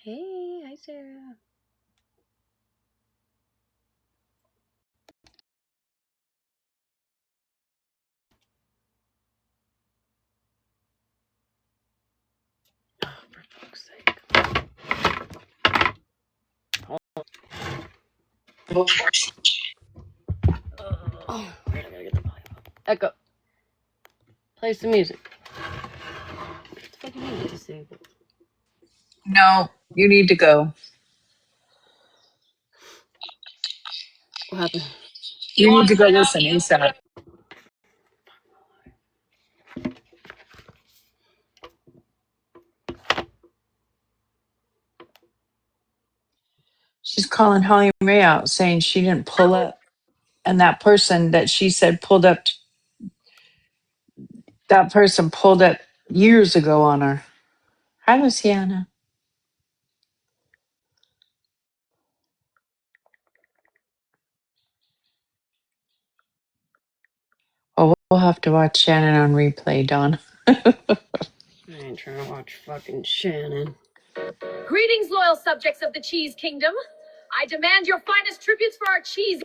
Hey, hi Sarah. Oh, for fuck's sake. Oh, wait, I gotta get the volume up. Echo. Play some music. What the fuck do you mean disabled? No, you need to go. What happened? You need to go listen ASAP. She's calling Holly Ray out saying she didn't pull up. And that person that she said pulled up, that person pulled up years ago on her. Hi, Luciana. Oh, we'll have to watch Shannon on replay, Dawn. I ain't trying to watch fucking Shannon. Greetings, loyal subjects of the Cheese Kingdom. I demand your finest tributes for our cheese.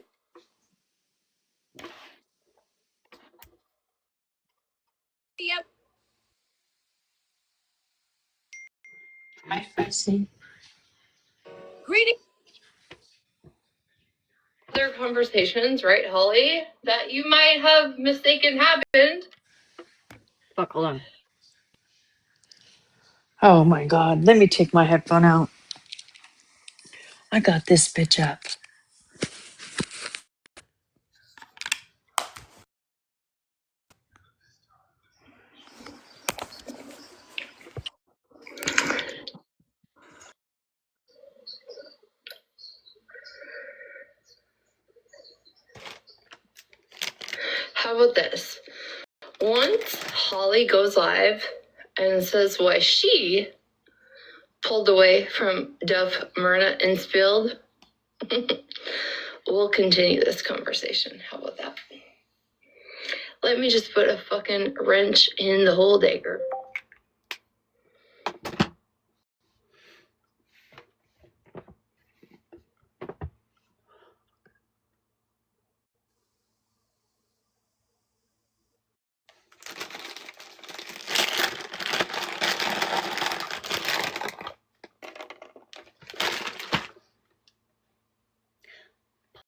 I see. Greetings. Other conversations, right, Holly, that you might have mistaken happened. Fuck, hold on. Oh my God. Let me take my headphone out. I got this bitch up. How about this? Once Holly goes live and says why she pulled away from Duff, Myrna, and Spilled, we'll continue this conversation. How about that? Let me just put a fucking wrench in the whole dagger.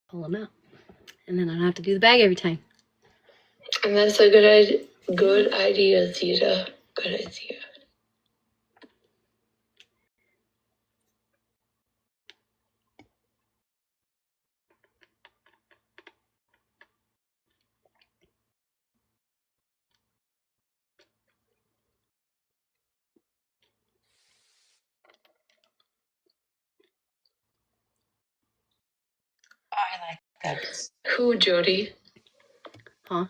Pull them out. And then I don't have to do the bag every time. And that's a good idea, Zita. Good idea. I like those. Who, Jody? Huh?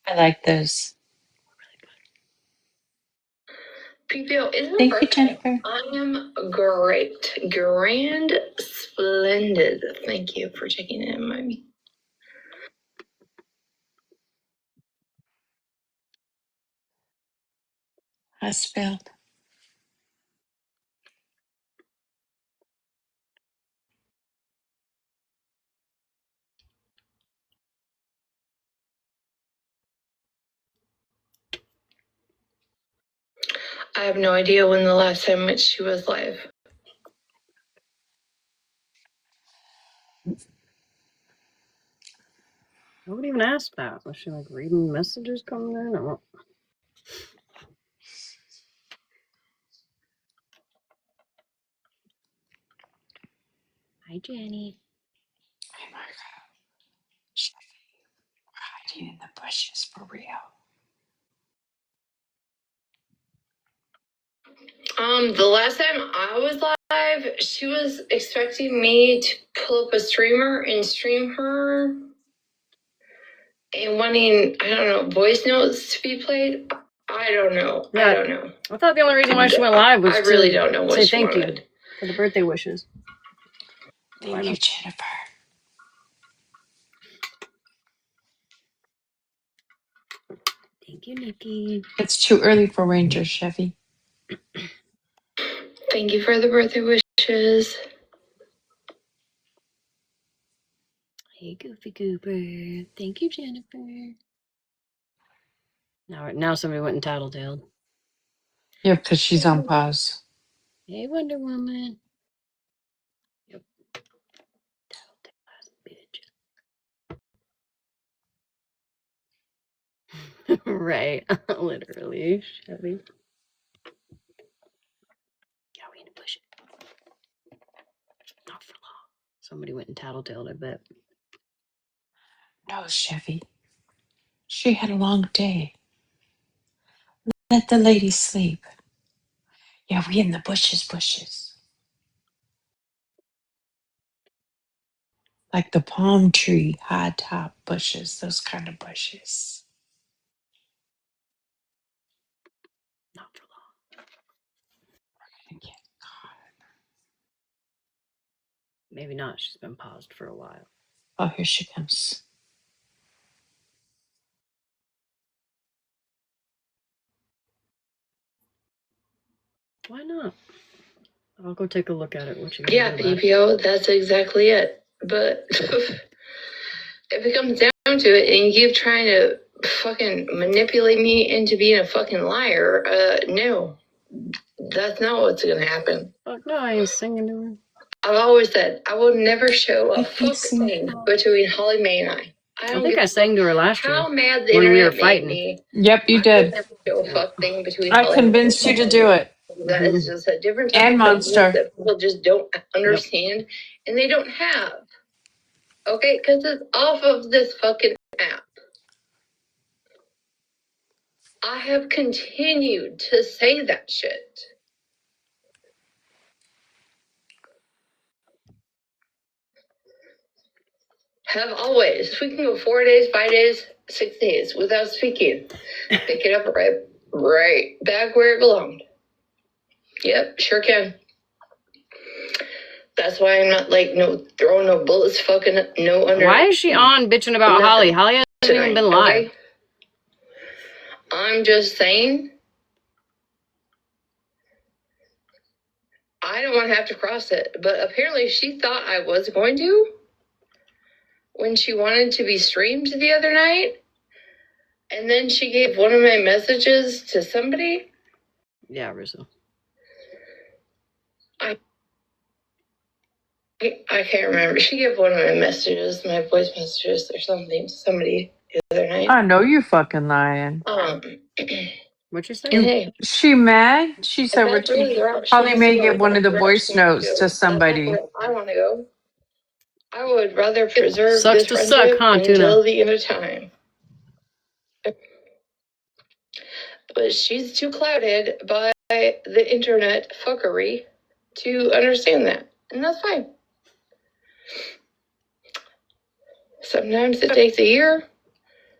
I like those. PPO, isn't it Thank you, birthday? Jennifer. I am great. Grand, splendid. Thank you for checking in, Mommy. I spelled. I have no idea when the last time that she was live. Nobody even asked that. Was she like reading messages coming in? Or what? Hi, Jenny. Hey, Margo. We're hiding in the bushes for real. The last time I was live, she was expecting me to pull up a streamer and stream her and wanting, I don't know, voice notes to be played. I don't know. Yeah. I don't know. I thought the only reason why she went live was I really to don't know what say she thank wanted. you for the birthday wishes. Thank you, Jennifer. Thank you, Nikki. It's too early for Rangers, Chevy. Thank you for the birthday wish. bitches. Hey, Goofy Goober. Thank you, Jennifer. Now somebody went and tattletaled. Yeah, because she's on pause. Hey, Wonder Woman. Yep. Tattletale ass bitch. Right. Literally, Chevy. Yeah, we need to push it. Not for long. Somebody went and tattletaled, I bet. No, Chevy. She had a long day. Let the lady sleep. Yeah, we in the bushes. Like the palm tree, high top bushes, those kind of bushes. Not for long. Maybe not. She's been paused for a while. Oh, here she comes. Why not? I'll go take a look at it. What you Yeah, PPO, that's exactly it. But if it comes down to it and you keep trying to fucking manipulate me into being a fucking liar, no. That's not what's gonna happen. Fuck no, I ain't singing to her. I've always said I will never show a I can fuck sing. thing between Holly Mae and I. I think I sang to her last year How mad the when we were internet made fighting. me. Yep, you I would did. never show a fuck thing between I Holly convinced Mae you to do it. That is just a different type And of Monster. that people just don't understand and they don't have. Okay, because it's off of this fucking app. I have continued to say that shit. Have always. We can go 4 days, 5 days, 6 days without speaking. Pick it up right back where it belonged. Yep, sure can. That's why I'm not like throwing no bullets, fucking no under. Why is she on bitching about Holly? Holly hasn't even been live. Okay? I'm just saying. I don't want to have to cross it, but apparently she thought I was going to when she wanted to be streamed the other night. And then she gave one of my messages to somebody. Yeah, Rizzo. I can't remember. She gave one of my messages, my voice messages or something to somebody the other night. I know you fucking lying. What'd you say? And hey, She mad? She said that's really the route she Holly wants may to give go. one of the That's voice where notes to That's not somebody. where I want to go. I would rather preserve Sucks this to suck, friendship huh, Tuna? until the end of time. But she's too clouded by the internet fuckery to understand that. And that's fine. Sometimes it takes a year.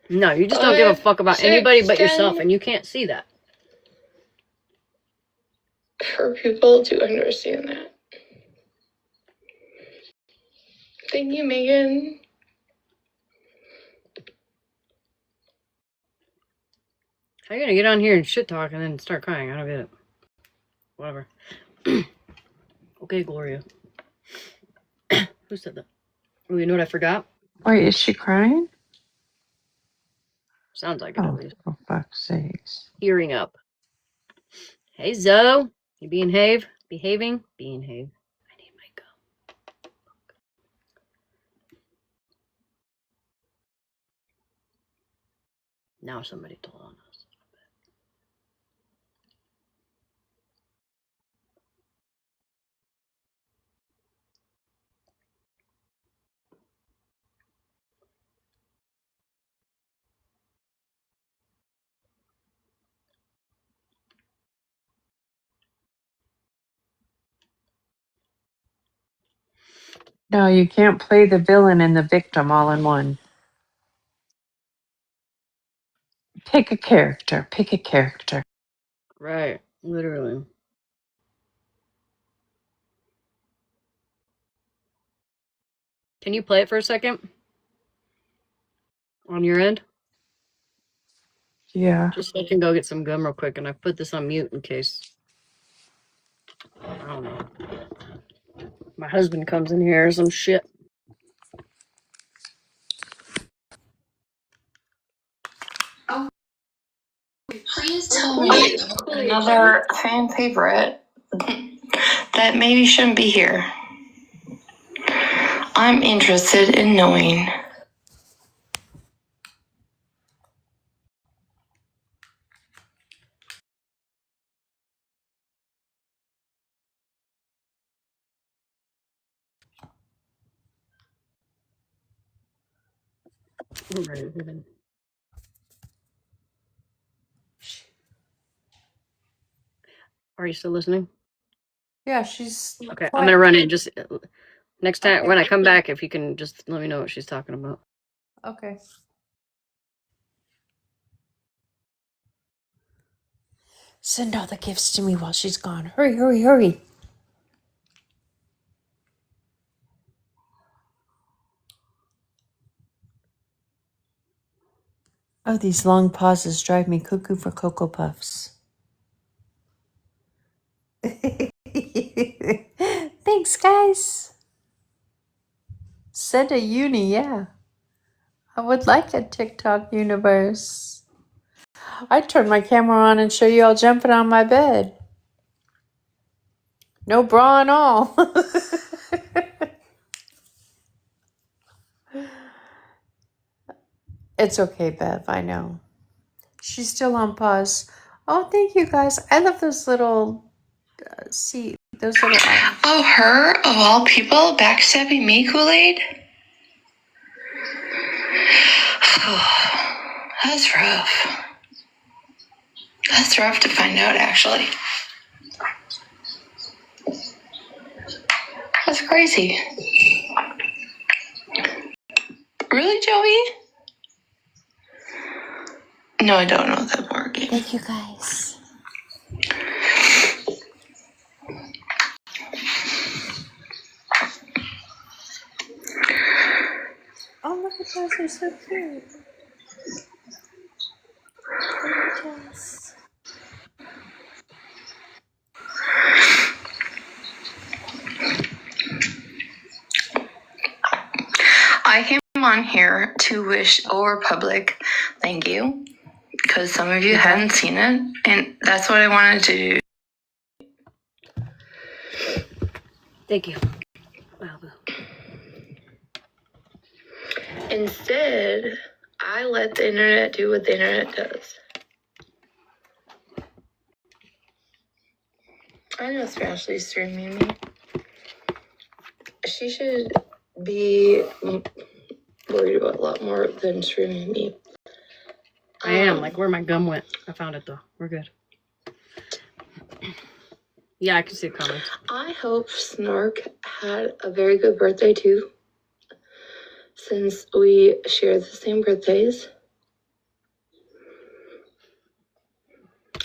No, you just don't give a fuck about 6, anybody but 10 yourself, and you can't see that. for people to understand that. Thank you, Megan. How you gonna get on here and shit talk and then start crying? I don't get it. Whatever. Okay, Gloria. Who said that? Oh, you know what I forgot? Wait, is she crying? Sounds like it at Oh, least. for fuck's sakes. Hearing up. Hey, Zoe. You behaving? Behave. I need my gum. Now somebody told on us. No, you can't play the villain and the victim all in one. Pick a character. Right. Literally. Can you play it for a second? On your end? Yeah. Just so I can go get some gum real quick, and I put this on mute in case. I don't know. my husband comes in here or some shit. Please tell me another fan favorite that maybe shouldn't be here. I'm interested in knowing. Are you still listening? Yeah, she's Okay, I'm gonna run in. Just next time when I come back, if you can just let me know what she's talking about. okay. Send all the gifts to me while she's gone. Hurry, hurry, hurry. Oh, these long pauses drive me cuckoo for Cocoa Puffs. Thanks, guys. Send a uni, yeah. I would like a TikTok universe. I'd turn my camera on and show you all jumping on my bed. No bra and all. It's okay, Bev, I know. She's still on pause. Oh, thank you, guys. I love those little those little items. Oh, her, of all people, backstabbing me, Kool-Aid? That's rough. That's rough to find out, actually. That's crazy. Really, Joey? No, I don't know that board game. Thank you, guys. Oh, look at those. They're so cute. Gorgeous. I came on here to wish Old Republic thank you, because some of you hadn't seen it, and that's what I wanted to do. Thank you. Wow. Instead, I let the internet do what the internet does. I know Ashley's streaming me. She should be worried about a lot more than streaming me. I am. Like, where my gum went. I found it, though. We're good. Yeah, I can see the comments. I hope Snark had a very good birthday, too. Since we share the same birthdays.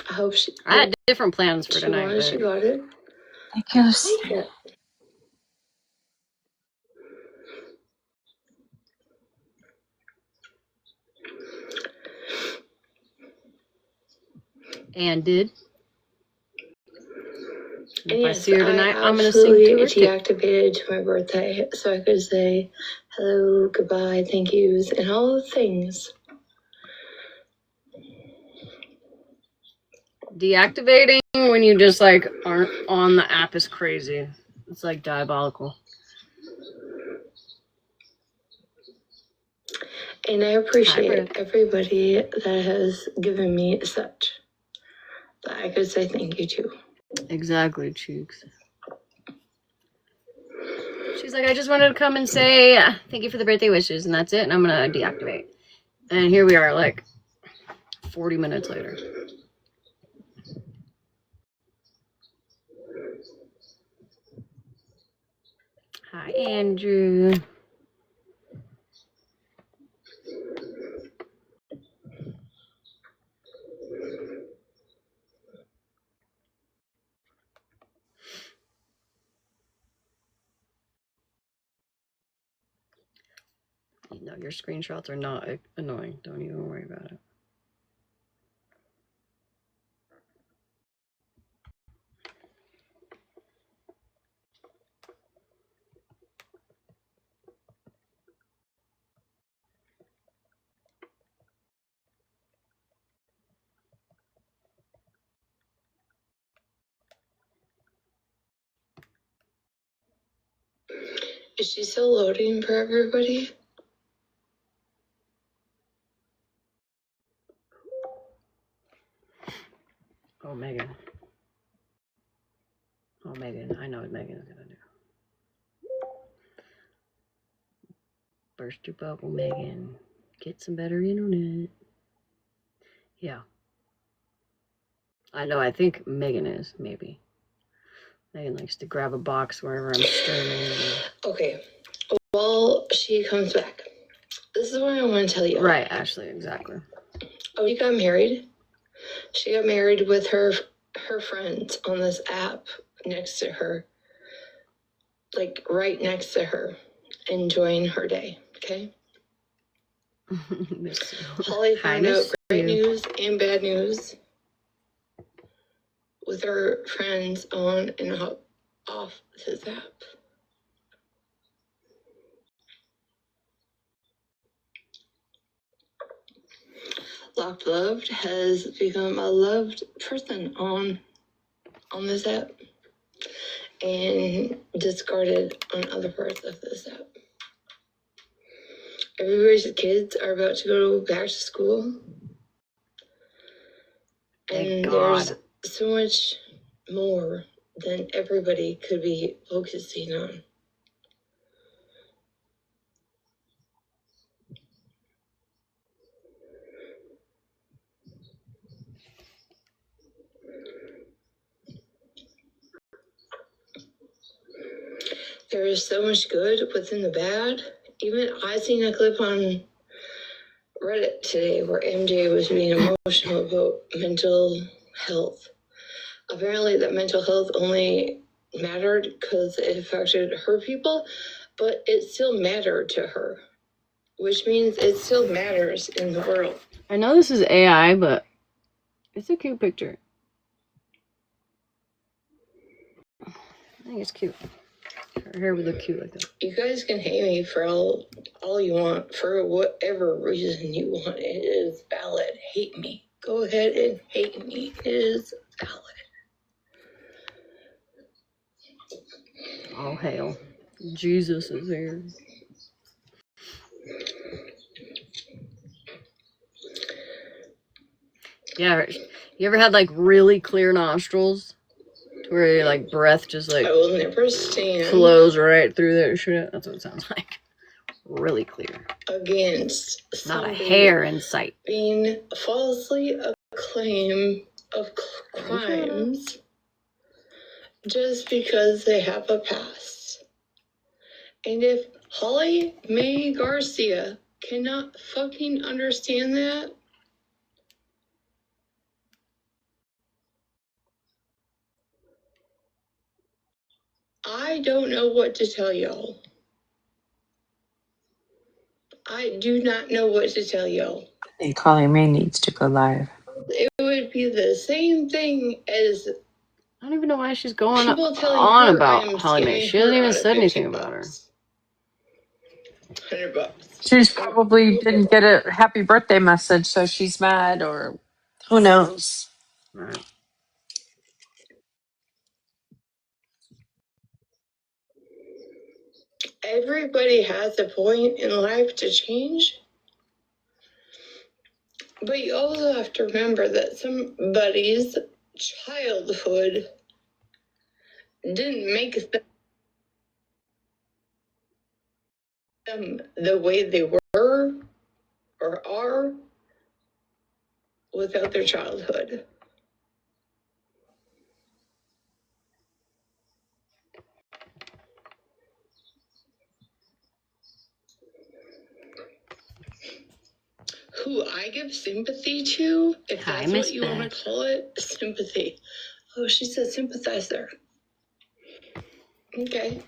I hope she... I had different plans for tonight. She got it. Thank you, Lucy. And did. And And if yes, I see her tonight, I'm going to absolutely sing to her too. deactivated to my birthday so I could say hello, goodbye, thank yous, and all the things. Deactivating when you just, like, aren't on the app is crazy. It's, like, diabolical. And I appreciate everybody that has given me such that I could say thank you to. Exactly, Cheeks. She's like, I just wanted to come and say thank you for the birthday wishes, and that's it, and I'm going to deactivate. And here we are, like, 40 minutes later. Hi, Andrew. No, your screenshots are not annoying. Don't even worry about it. Is she still loading for everybody? Oh, Megan. Oh, Megan. I know what Megan's gonna do. Burst your bubble, Megan. Get some better internet. Yeah. I know, I think Megan is, maybe. Megan likes to grab a box wherever I'm streaming. Okay. Well, she comes back. This is what I want to tell you. Right, Ashley, exactly. Oh, she got married. She got married with her friends on this app next to her. Like, right next to her. Enjoying her day, okay? Holly found out great news and bad news with her friends on and off this app. Locked Loved has become a loved person on this app and discarded on other parts of this app. Everybody's kids are about to go back to school. And there's so much more than everybody could be focusing on. There is so much good within the bad. Even I seen a clip on Reddit today where MJ was being emotional about mental health. Apparently that mental health only mattered because it affected her people, but it still mattered to her, which means it still matters in the world. I know this is AI, but it's a cute picture. I think it's cute. Her hair would look cute like that. You guys can hate me for all you want, for whatever reason you want. It is valid. Hate me. Go ahead and hate me. It is valid. All hail. Jesus is here. Yeah, you ever had like really clear nostrils? To where your like breath just like I will never stand flows right through that shit. That's what it sounds like. Really clear. Against not a hair in sight. Being falsely acclaimed of crimes just because they have a past. And if Holly Mae Garcia cannot fucking understand that, I don't know what to tell y'all. I do not know what to tell y'all. I think Holly Mae needs to go live. It would be the same thing as I don't even know why she's going people telling on her about I'm Holly Mae. scamming She hasn't her even out of said anything $50. about her. $100. She's probably didn't get a happy birthday message, so she's mad, or who knows. Right. Everybody has a point in life to change. But you also have to remember that somebody's childhood didn't make them the way they were or are without their childhood. Who I give sympathy to, if Hi, that's Miss what you want to call it, sympathy. Oh, she's a sympathizer. Okay,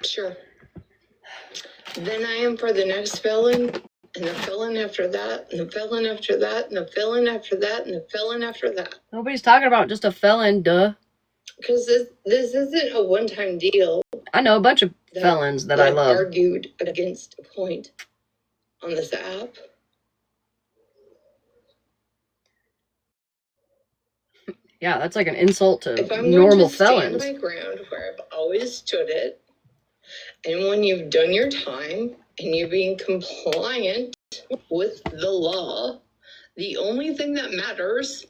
sure. Then I am for the next felon, and the felon after that, and the felon after that, and the felon after that, and the felon after that. Nobody's talking about just a felon, duh. Because this isn't a one-time deal. I know a bunch of felons that I love. Argued against a point on this app. Yeah, that's like an insult to If I'm normal going to felons. stand my ground where I've always stood it, And when you've done your time and you're being compliant with the law, the only thing that matters,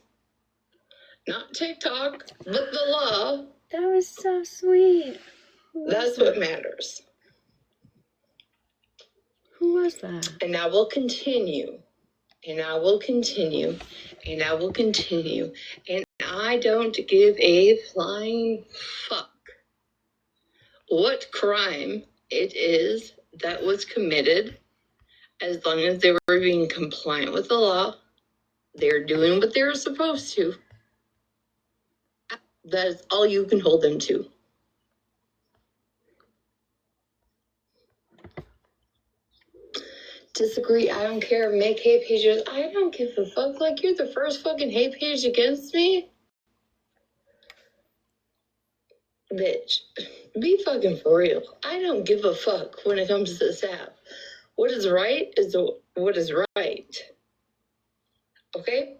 not TikTok, but the law. That was so sweet. That's what matters. Who was that? And I will continue. And I will continue. And I will continue. And I don't give a flying fuck what crime it is that was committed, as long as they were being compliant with the law. They're doing what they're supposed to. That's all you can hold them to. Disagree, I don't care. Make hate pages. I don't give a fuck. Like, you're the first fucking hate page against me? Bitch, be fucking for real. I don't give a fuck when it comes to this app. What is right is what is right. Okay?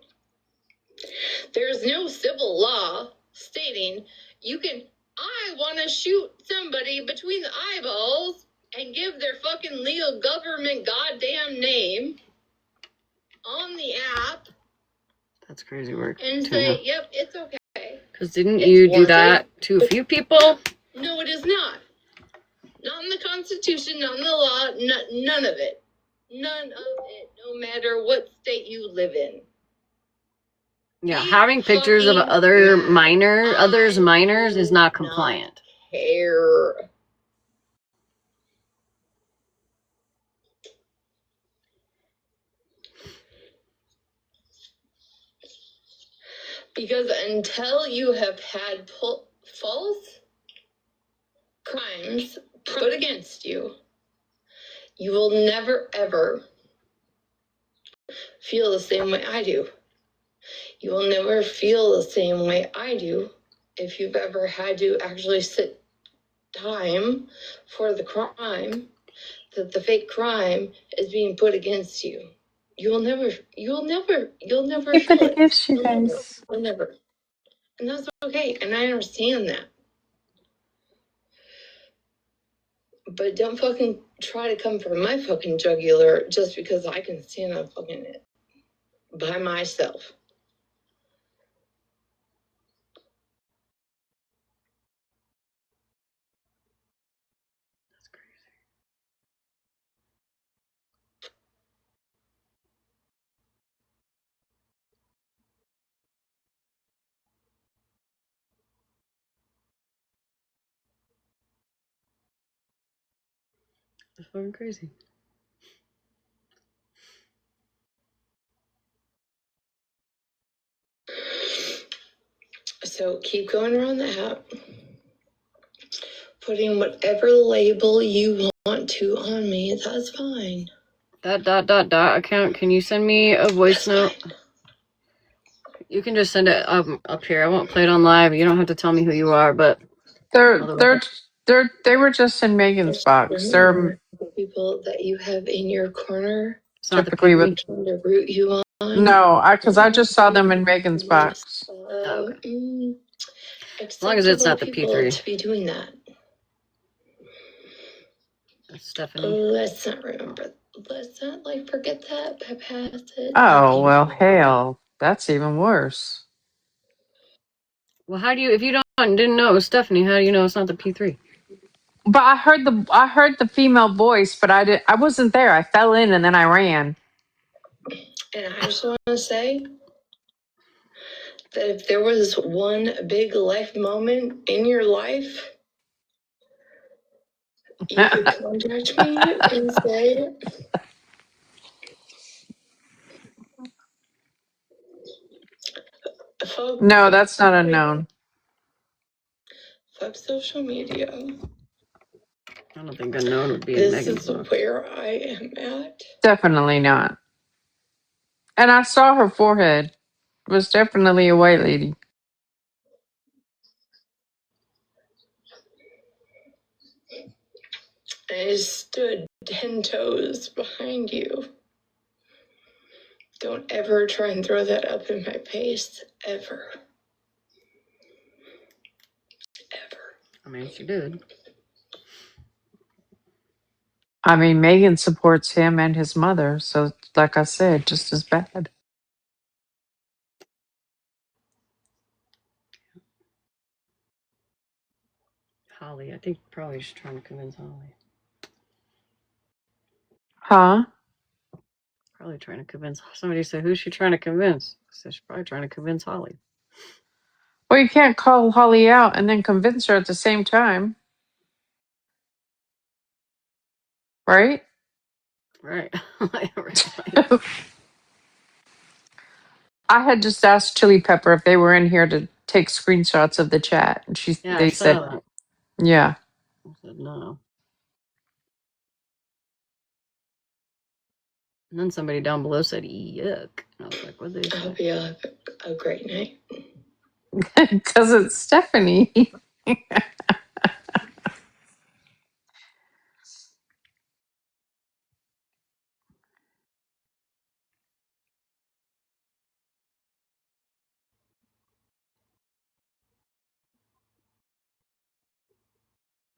There's no civil law stating I want to shoot somebody between the eyeballs and give their fucking legal government goddamn name on the app. That's crazy work. And say, yep, it's okay. Because didn't you do that to a few people? No, it is not. Not in the Constitution, not in the law, none of it. None of it, no matter what state you live in. Yeah, having pictures of others minors is not compliant. Care. Because until you have had false crimes put against you, you will never, ever feel the same way I do. You will never feel the same way I do if you've ever had to actually sit time for the crime, that the fake crime is being put against you. You'll never You're feel gonna it. gifts, you guys. You'll never. And that's okay. And I understand that. But don't fucking try to come for my fucking jugular just because I can stand up fucking it by myself. That's crazy. That's fucking crazy. So keep going around the app, putting whatever label you want to on me. That's fine. That ... account. Can you send me a voice note? Fine. You can just send it up here. I won't play it on live. You don't have to tell me who you are, but They were just in Megan's box. They're The people that you have in your corner it's not the typically with trying to root you on. no, because I just saw them in Megan's box. Okay. As long as it's not the P3. To be doing that. That's Stephanie. Let's not remember. Let's not forget that. Bypass it. Oh well, hell, that's even worse. Well, how do you, if you didn't know it was Stephanie, how do you know it's not the P3? But I heard the female voice, but I wasn't there. I fell in and then I ran. And I just want to say that if there was one big life moment in your life, you could contact me and say, No, that's not unknown. fuck social media. I don't think unknown would be in Megan's box. This is where I am at. Definitely not. And I saw her forehead. It was definitely a white lady. I stood 10 toes behind you. Don't ever try and throw that up in my face. Ever. Ever. I mean, she did. I mean, Megan supports him and his mother, so like I said, just as bad. Holly, I think probably she's trying to convince Holly. Huh? Probably trying to convince. Somebody said, "Who's she trying to convince?" I said, "She's probably trying to convince Holly." Well, you can't call Holly out and then convince her at the same time, right? Right. I had just asked Chili Pepper if they were in here to take screenshots of the chat, and Yeah, I they saw said, that. yeah. I said no. And then somebody down below said, "Yuck." And I was like, "What they say?" Hope you have a great night. Because it's Stephanie.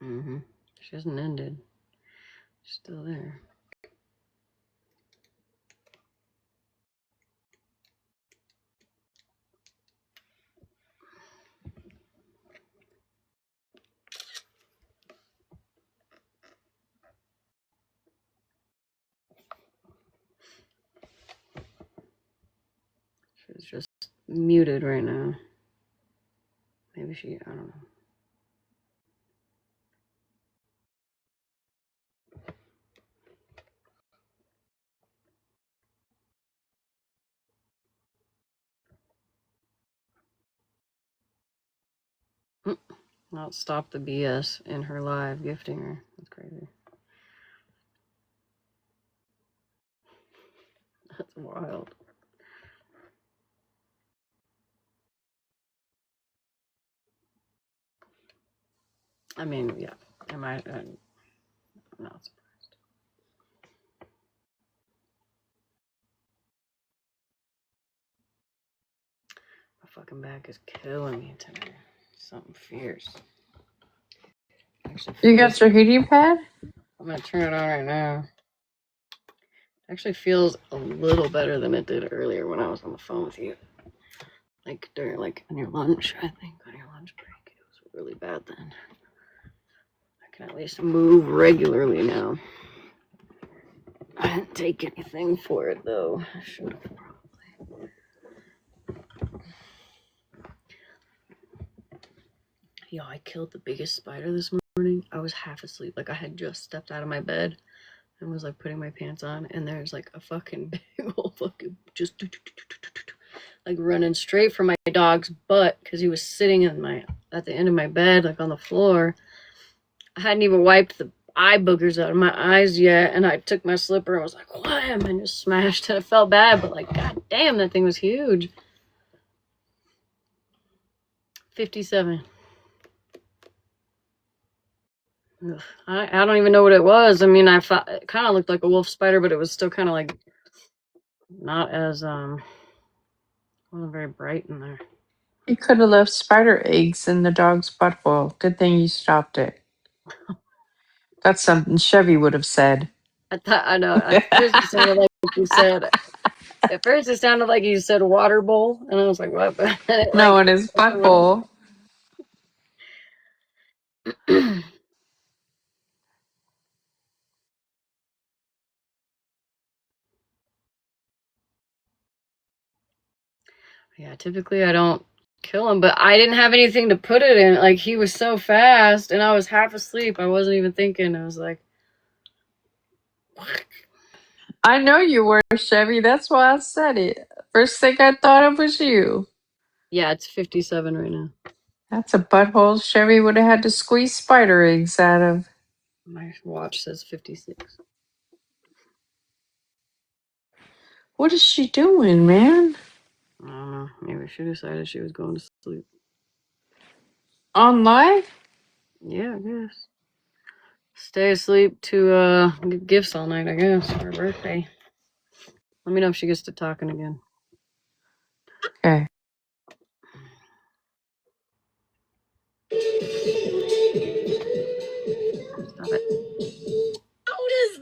Mm-hmm. She hasn't ended. She's still there. She's just muted right now. Maybe she, I don't know. Not stop the BS in her live gifting her. That's crazy. That's wild. I mean, yeah. I'm not surprised. My fucking back is killing me today. Something fierce. Actually, You got your heating pad? I'm gonna turn it on right now. It actually feels a little better than it did earlier when I was on the phone with you. Like during, on your lunch, I think, on your lunch break. It was really bad then. I can at least move regularly now. I didn't take anything for it though. I should have probably. Yo, I killed the biggest spider this morning. I was half asleep. Like I had just stepped out of my bed and was like putting my pants on, and there's like a fucking big old fucking just like running straight for my dog's butt because he was sitting at the end of my bed, like on the floor. I hadn't even wiped the eye boogers out of my eyes yet, and I took my slipper and was like, wham, and just smashed it. It felt bad, but like, god damn, that thing was huge. 57. Ugh. I don't even know what it was. I mean, it kind of looked like a wolf spider, but it was still kind of like not as wasn't very bright in there. You could have left spider eggs in the dog's butthole. Good thing you stopped it. That's something Chevy would have said. I know. At first it sounded like you said. At first it sounded like you said water bowl, and I was like, what? But No, in his butthole. Yeah, typically I don't kill him, but I didn't have anything to put it in. Like he was so fast, and I was half asleep. I wasn't even thinking. I was like, I know you were, Chevy. That's why I said it. First thing I thought of was you. yeah, it's 57 right now. That's a butthole Chevy would have had to squeeze spider eggs out of. My watch says 56. What is she doing, man? I don't know. Maybe she decided she was going to sleep. On live? Yeah, I guess. Stay asleep to get gifts all night, I guess, for her birthday. Let me know if she gets to talking again. Okay. Stop it. What is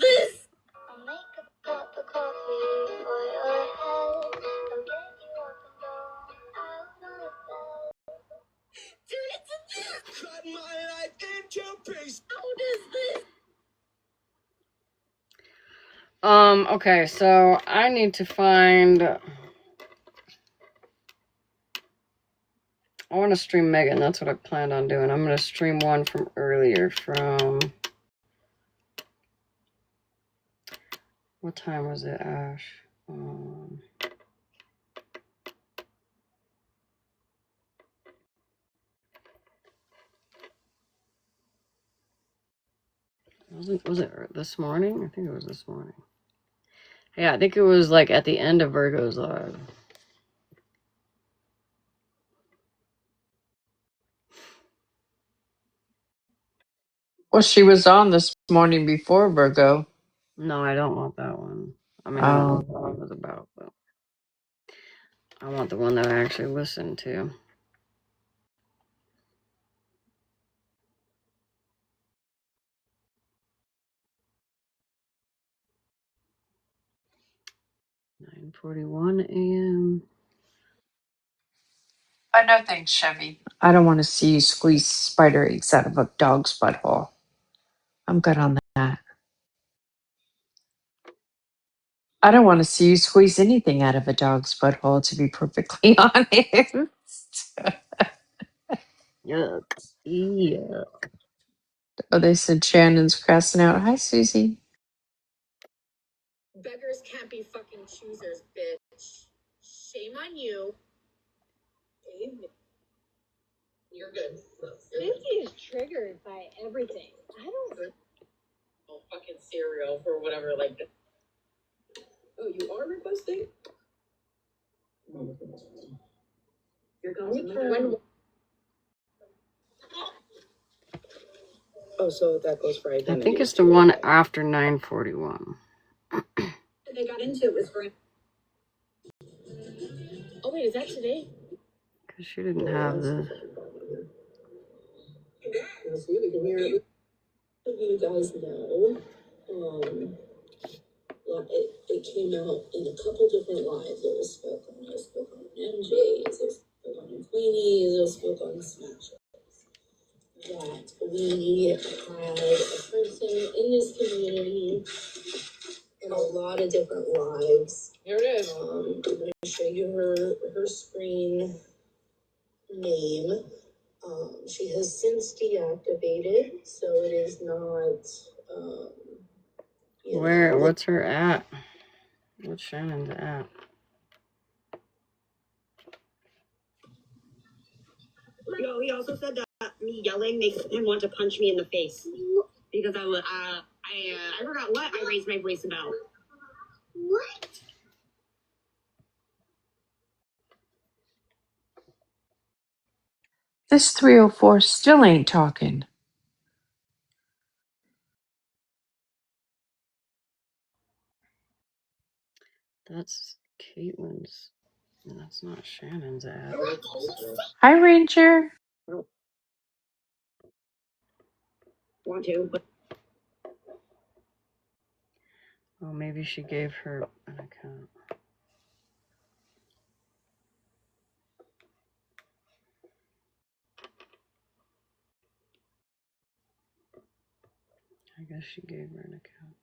Okay, so I need to find. I want to stream Megan. That's what I planned on doing. I'm going to stream one from earlier from. What time was it, Ash? Was it this morning? I think it was this morning. Yeah, I think it was like at the end of Virgo's live. Well, she was on this morning before Virgo. No, I don't want that one. I mean, I don't know what that one was about, but I want the one that I actually listened to. "9:41 a.m." Oh, no thanks, Chevy. I don't want to see you squeeze spider eggs out of a dog's butthole. I'm good on that. I don't want to see you squeeze anything out of a dog's butthole, to be perfectly honest. Yuck. Yeah. Oh, they said Shannon's crossing out. Hi, Susie. Beggars can't be fucking choosers, bitch. Shame on you. You're good. Cynthia is triggered by everything. I don't. Oh, fucking cereal for whatever, like. Oh, you are requesting? Here comes when. Oh, so that goes for I identity. think it's the one after 9:41. They got into it with for. Oh wait, is that today? Because she didn't have the. We can hear it. You guys know, it came out in a couple different lives. It was spoken on. It was spoken on MJ's. It was spoken on Queenie's. It was spoken on Smash. That we had a person in this community in a lot of different lives. Here it is. I'm going to show you her screen name. She has since deactivated, so it is not. Where? What's her at? What's Shannon's at? No, he also said that me yelling makes him want to punch me in the face because I forgot what I raised my voice about. What? This 304 still ain't talking. That's Caitlin's. That's not Shannon's ad. Hi, Ranger. Want to, but Oh, maybe she gave her an account. I guess she gave her an account.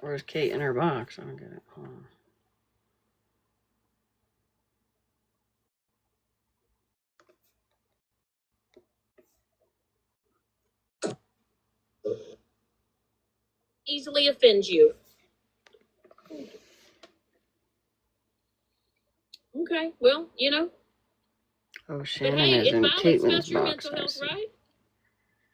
Or is Kate in her box? I don't get it. Hold on. easily offend you. Okay, well, you know. Oh, But Shannon hey, is it in violates Caitlin's about your box. mental I health, see. right?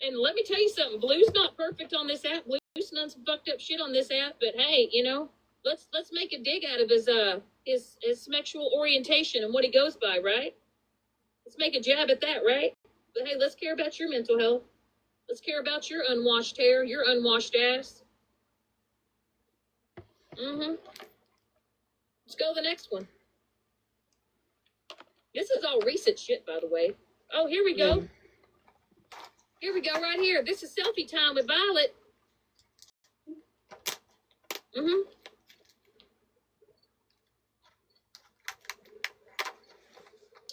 And let me tell you something. Blue's not perfect on this app. Blue's done some fucked up shit on this app. But hey, you know, let's make a dig out of his sexual orientation and what he goes by, right? Let's make a jab at that, right? But hey, let's care about your mental health. Let's care about your unwashed hair, your unwashed ass. Mm-hmm. Let's go to the next one. This is all recent shit, by the way. Oh, here we go. Here we go, right here. This is selfie time with Violet. Mm-hmm.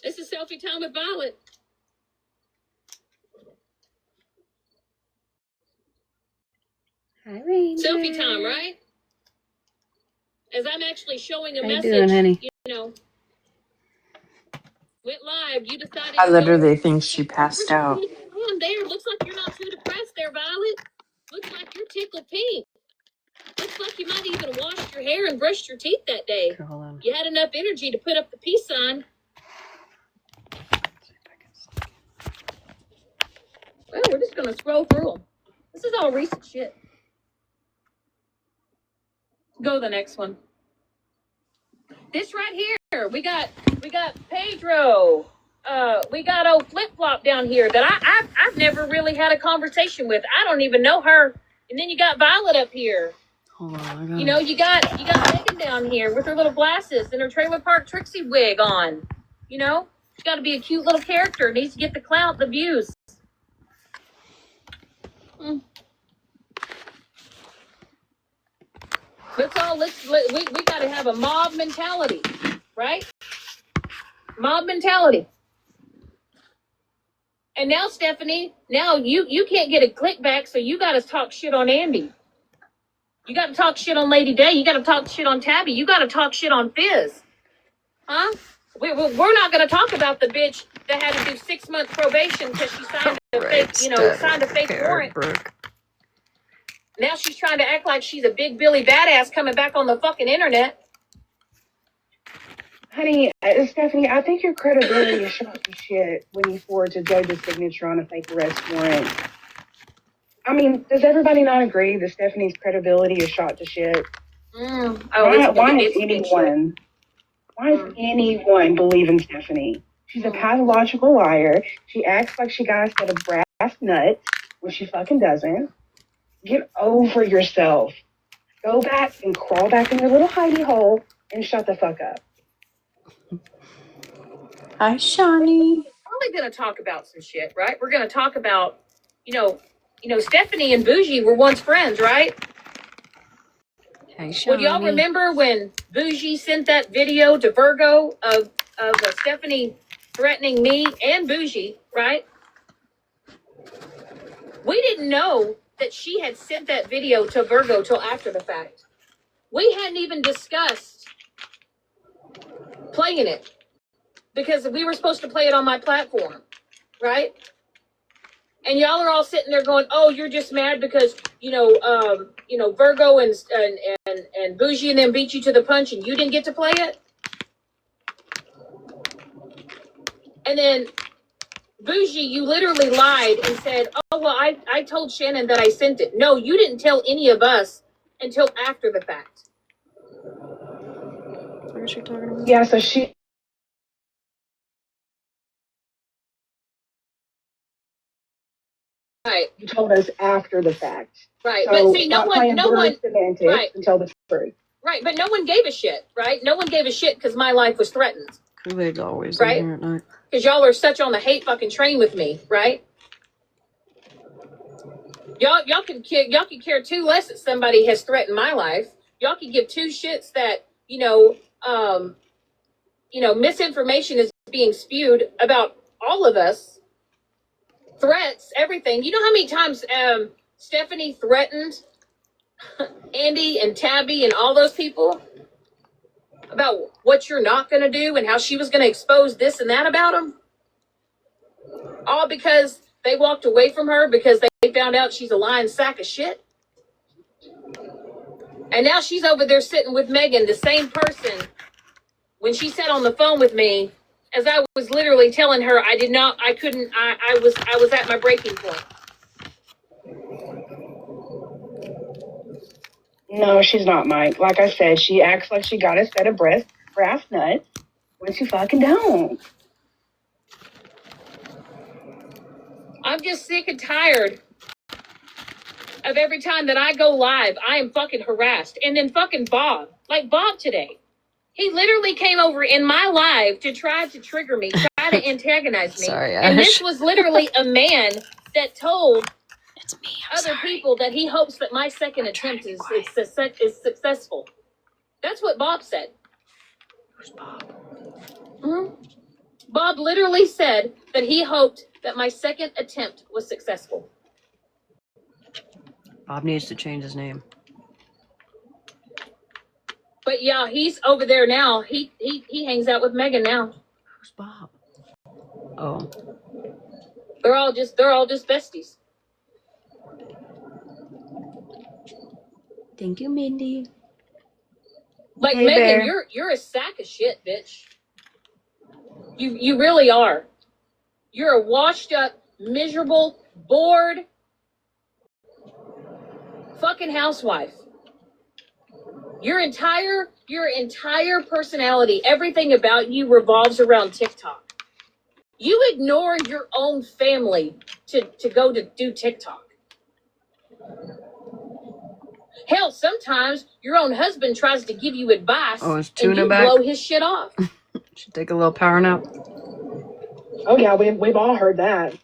This is selfie time with Violet. Hi, Ranger. Selfie time, right? As I'm actually showing a How you message, doing, honey? you know, went live. You decided I to go. literally think she passed out. What's going on there? Looks like you're not too depressed there, Violet. Looks like you're tickled pink. Looks like you might even washed your hair and brushed your teeth that day. Okay, hold on. You had enough energy to put up the peace sign. Well, we're just gonna scroll through them. This is all recent shit. Go to the next one. This right here, we got Pedro. We got old Flip Flop down here that I've never really had a conversation with. I don't even know her. And then you got Violet up here. Hold on. I got You know, you got Megan down here with her little glasses and her Trailer Park Trixie wig on. You know, she's got to be a cute little character. Needs to get the clout, the views. We got to have a mob mentality, right? Mob mentality. And now, Stephanie, now you can't get a click back, so you got to talk shit on Andy. You got to talk shit on Lady Day. You got to talk shit on Tabby. You got to talk shit on Fizz. Huh? We're not going to talk about the bitch that had to do 6-month probation because she signed a fake warrant. Now she's trying to act like she's a big Billy badass coming back on the fucking internet. Honey, Stephanie, I think your credibility is shot to shit when you forge a judge's signature on a fake arrest warrant. I mean, does everybody not agree that Stephanie's credibility is shot to shit? Why does anyone believe in Stephanie? She's a pathological liar. She acts like she got a set of brass nuts when she fucking doesn't. Get over yourself. Go back and crawl back in your little hidey hole and shut the fuck up. Hi, Shawnee. Probably gonna talk about some shit, right? We're gonna talk about, you know, Stephanie and Bougie were once friends, right? Hey, Would y'all remember when Bougie sent that video to Virgo of Stephanie threatening me and Bougie, right? We didn't know that she had sent that video to Virgo till after the fact. We hadn't even discussed playing it because we were supposed to play it on my platform, right? And y'all are all sitting there going, "Oh, you're just mad because Virgo and Bougie and them beat you to the punch, and you didn't get to play it." And then Bougie, you literally lied and said, "Oh well, I told Shannon that I sent it." No, you didn't tell any of us until after the fact. What is she talking about? Yeah, so she Right. You told us after the fact. Right. So But see, no stop one, playing semantics right. and tell the truth. Right. But no one gave a shit, right? No one gave a shit because my life was threatened. Kool-Aid's always Right? in here at night. Because y'all are such on the hate fucking train with me, right? Y'all can care two less that somebody has threatened my life. Y'all can give two shits that, misinformation is being spewed about all of us. Threats, everything. You know how many times Stephanie threatened Andy and Tabby and all those people about what you're not going to do and how she was going to expose this and that about them? All because they walked away from her because they found out she's a lying sack of shit. And now she's over there sitting with Megan, the same person, when she sat on the phone with me, as I was literally telling her I was at my breaking point. No, she's not, Mike. Like I said, she acts like she got a set of brass nuts when she fucking don't. I'm just sick and tired of every time that I go live, I am fucking harassed. And then fucking Bob, like Bob today, he literally came over in my live to try to trigger me, try to antagonize me. Sorry, and Ash. this was literally a man that told It's me. other people that he hopes that my second attempt is successful. That's what Bob said. Where's Bob? Mm-hmm. Bob literally said that he hoped that my second attempt was successful. Bob needs to change his name. But yeah, he's over there now. He hangs out with Megan now. Who's Bob? Oh. They're all just besties. Thank you, Mindy. Like Hey, Megan, Bear. you're a sack of shit, bitch. You really are. You're a washed up, miserable, bored fucking housewife. Your entire personality, everything about you revolves around TikTok. You ignore your own family to go to do TikTok. Hell, sometimes your own husband tries to give you advice is and Tuna you back? blow his shit off. Should take a little power nap. Oh yeah, we've all heard that.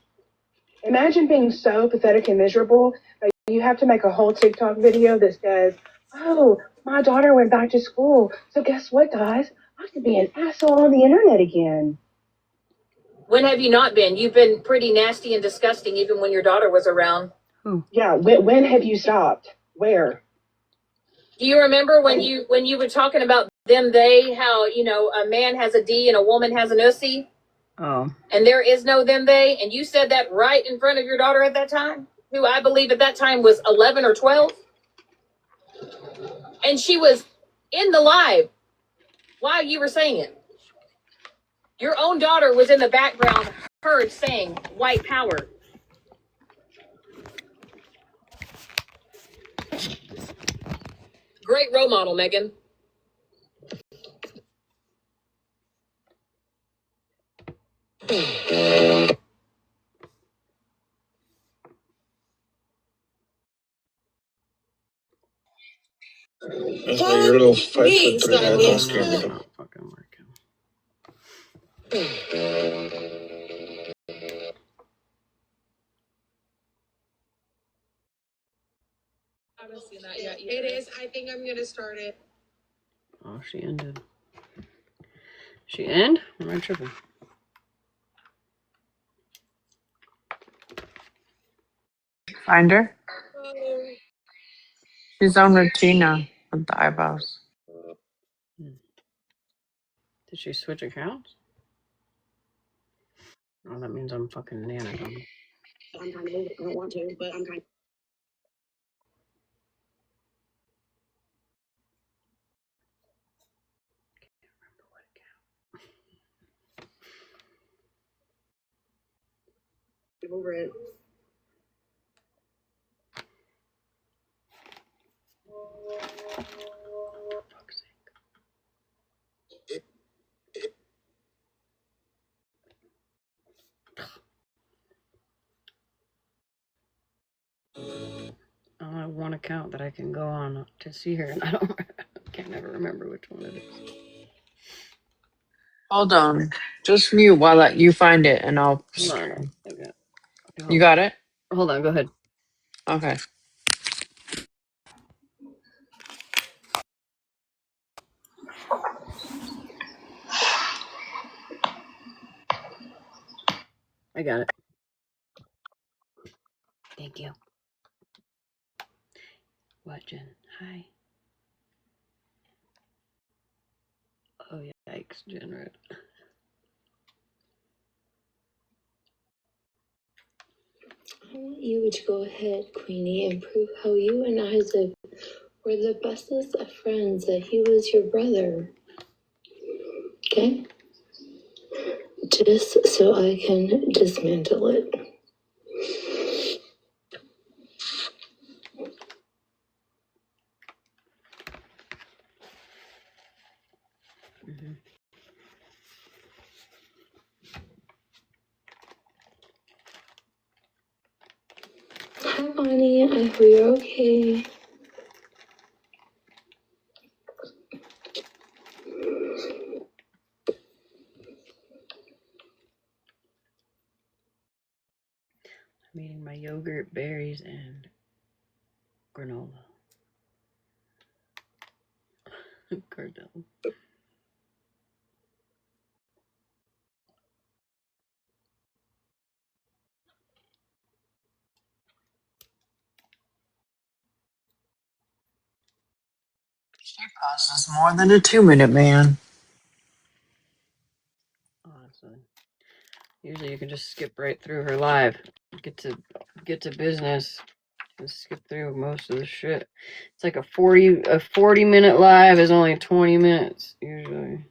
Imagine being so pathetic and miserable that you have to make a whole TikTok video that says, "Oh, my daughter went back to school, so guess what, guys? I can be an asshole on the internet again." When have you not been? You've been pretty nasty and disgusting even when your daughter was around. Yeah, when have you stopped? Where? Do you remember when you were talking about them, they, how, a man has a D and a woman has an ussy? Oh. And there is no them, they, and you said that right in front of your daughter at that time, who I believe at that time was 11 or 12. And she was in the live while you were saying it. Your own daughter was in the background, heard saying white power. Great role model, Megan. Your little 5'3" head don't scare me. It's not fucking working. I haven't seen that yet. It is. I think I'm gonna start it. Oh, she ended. She end? Am I tripping? Find her. She's on Regina with the eyebrows. Did she switch accounts? Oh, that means I'm fucking nana. I'm trying to move it. I don't want to, but I'm trying. Over it. I have one account that I can go on to see her, and I can't never remember which one it is. Hold on. Just mute while you find it, and I'll. Hold on. Okay. You got it? Hold on. Go ahead. Okay. I got it. Thank you. What, Jen? Hi. Oh, yikes, Jen, right? I want you to go ahead, Queenie, and prove how you and Isaac were the bestest of friends, that he was your brother. Okay? Just so I can dismantle it. Mm-hmm. Hi, Bonnie. I hope you're okay. I'm eating my yogurt, berries, and granola. Cardell. This is more than a 2-minute man. Honestly. Usually you can just skip right through her live. Get to business. And skip through most of the shit. It's like a 40-minute live is only 20 minutes usually.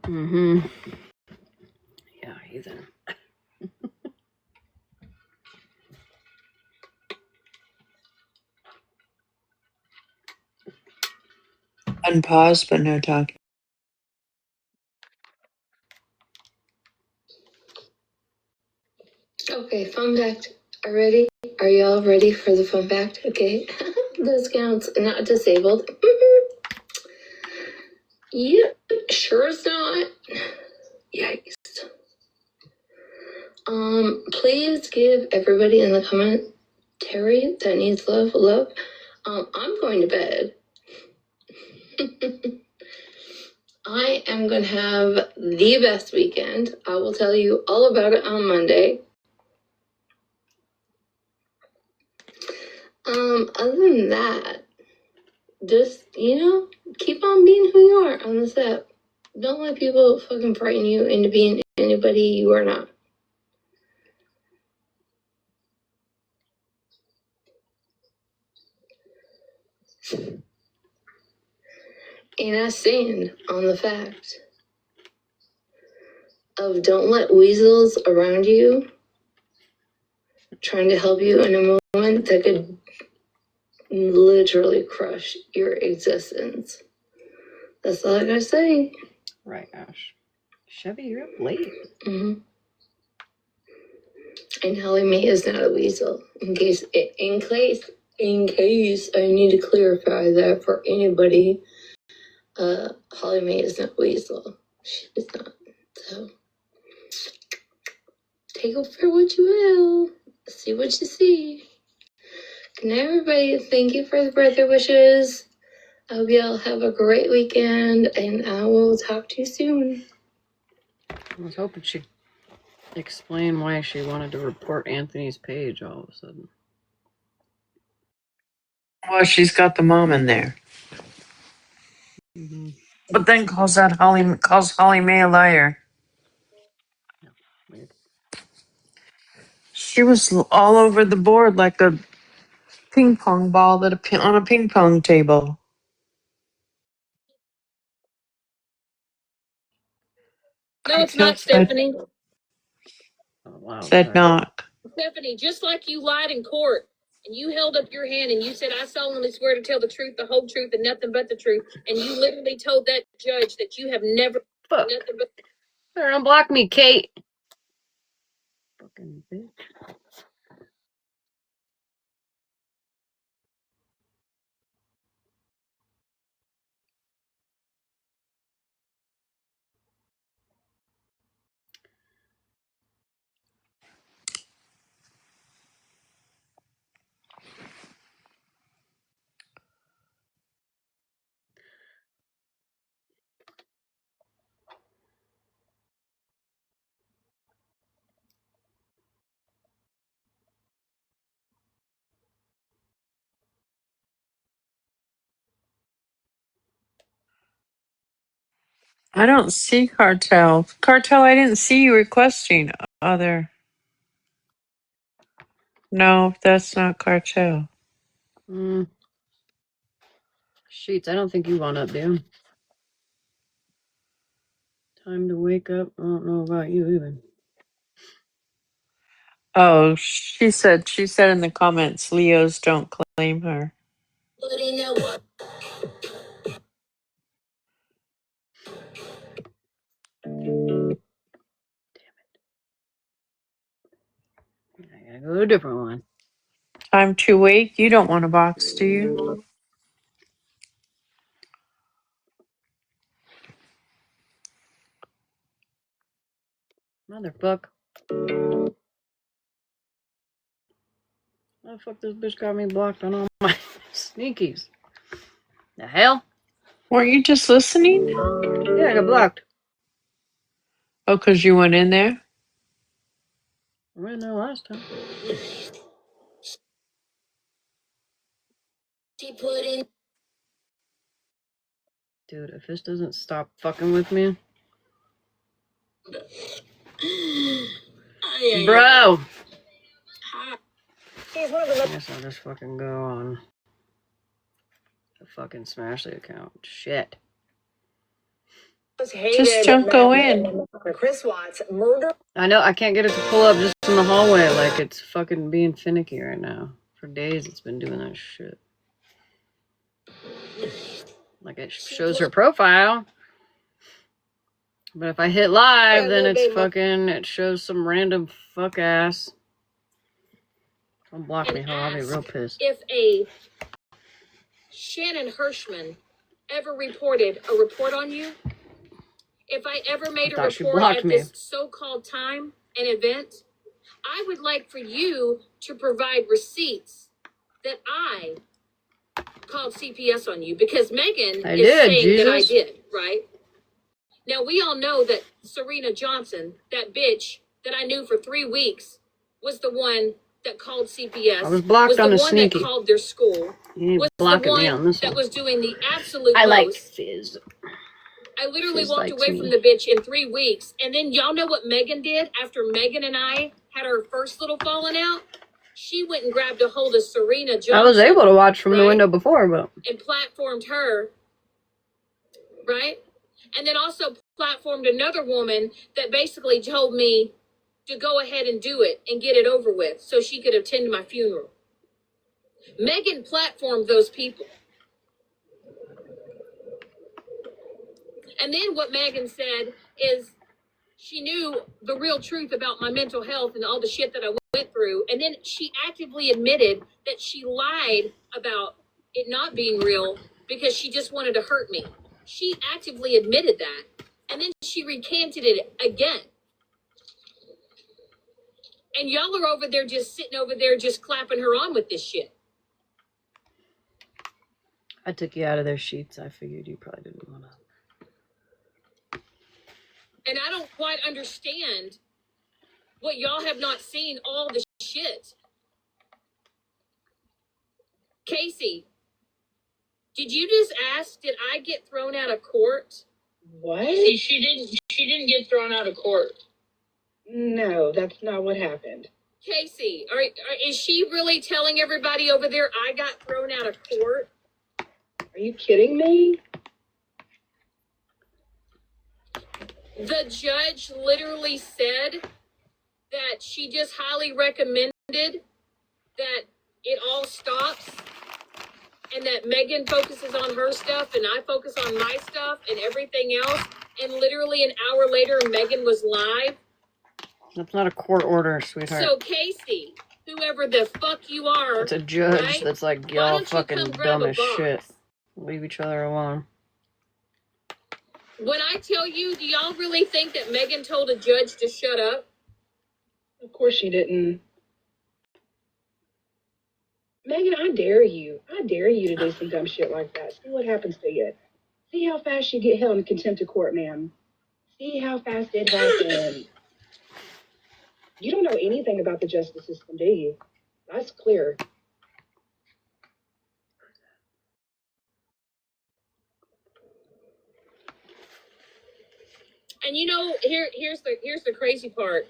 Mm-hmm. Yeah, heathen. Unpause, but no talking. Okay, fun fact. Are y'all ready for the fun fact? Okay. Those counts not disabled. Yep, sure is not. Yikes. Please give everybody in the commentary that needs love. I'm going to bed. I am going to have the best weekend. I will tell you all about it on Monday. Other than that, just, keep on being who you are on this app. Don't let people fucking frighten you into being anybody you are not. And I stand on the fact of don't let weasels around you trying to help you in a moment that could literally crush your existence. That's all I gotta say. Right, Ash. Chevy, you're up late. Mm-hmm. And Holly Mae is not a weasel. In case I need to clarify that for anybody, Holly Mae is not a weasel. She is not. So take it for what you will. See what you see. Good night, everybody. Thank you for the birthday wishes. I hope y'all have a great weekend, and I will talk to you soon. I was hoping she'd explain why she wanted to report Anthony's page all of a sudden. Well, she's got the mom in there. Mm-hmm. But then calls Holly Mae a liar. Weird. She was all over the board like a ping pong ball on a ping pong table. No, it's Jill not, Stephanie. Oh, wow, said sorry. not. Stephanie, just like you lied in court and you held up your hand and you said, I solemnly swear to tell the truth, the whole truth, and nothing but the truth. And you literally told that judge that you have never Fuck. nothing but. Better unblock me, Kate. Fucking bitch. I don't see Cartel. Cartel, I didn't see you requesting other. No, that's not Cartel. Sheets, I don't think you want up, dude. Time to wake up. I don't know about you either. Oh, she said in the comments, Leos don't claim her. I gotta go to a different one. Time to wake. You don't want a box, do you? Motherfuck. How the fuck this bitch got me blocked on all my sneakies? The hell? Weren't you just listening? Yeah, I got blocked. Oh, because you went in there? I went in there last time. Dude, if this doesn't stop fucking with me. Bro! I guess I'll just fucking go on the fucking Smashly account. Shit. Just don't go in. Chris Watts murder. I know, I can't get it to pull up just in the hallway like it's fucking being finicky right now. For days it's been doing that shit. Like it shows her profile. But if I hit live, then it's fucking, it shows some random fuck ass. Don't block me, I'll be real pissed. If a Shannon Hirschman ever reported a report on you, if I ever made a report at this so-called time and event, I would like for you to provide receipts that I called CPS on you, because Megan is saying that I did, right? Now, we all know that Serena Johnson, that bitch that I knew for 3 weeks, was the one that called CPS. I was blocked on the sneaky. That called their school. You ain't blocking me on this one. That was doing the absolute I like most. Fizz. I literally Fizz walked likes away me. from the bitch in 3 weeks. And then y'all know what Megan did after Megan and I had our first little falling out? She went and grabbed a hold of Serena Johnson. I was able to watch from the window before, but... And platformed her, right? And then also platformed another woman that basically told me to go ahead and do it and get it over with so she could attend my funeral. Megan platformed those people. And then what Megan said is she knew the real truth about my mental health and all the shit that I went through. And then she actively admitted that she lied about it not being real because she just wanted to hurt me. She actively admitted that. And then she recanted it again. And y'all are over there just sitting over there just clapping her on with this shit. I took you out of their sheets. I figured you probably didn't want to. And I don't quite understand what y'all have not seen all the shit. Casey, did you just ask, did I get thrown out of court? What? She didn't get thrown out of court. No, that's not what happened. Casey, is she really telling everybody over there I got thrown out of court? Are you kidding me? The judge literally said that she just highly recommended that it all stops and that Megan focuses on her stuff and I focus on my stuff and everything else. And literally an hour later, Megan was live. That's not a court order, sweetheart. So Casey, whoever the fuck you are, it's a judge, right? That's like, y'all fucking dumb as shit. Leave each other alone. When I tell you, do y'all really think that Megan told a judge to shut up? Of course she didn't. Megan, I dare you. I dare you to do some dumb shit like that. See what happens to you. See how fast you get held in contempt of court, ma'am. See how fast it happens. You don't know anything about the justice system, do you? That's clear. And you know, here's the crazy part.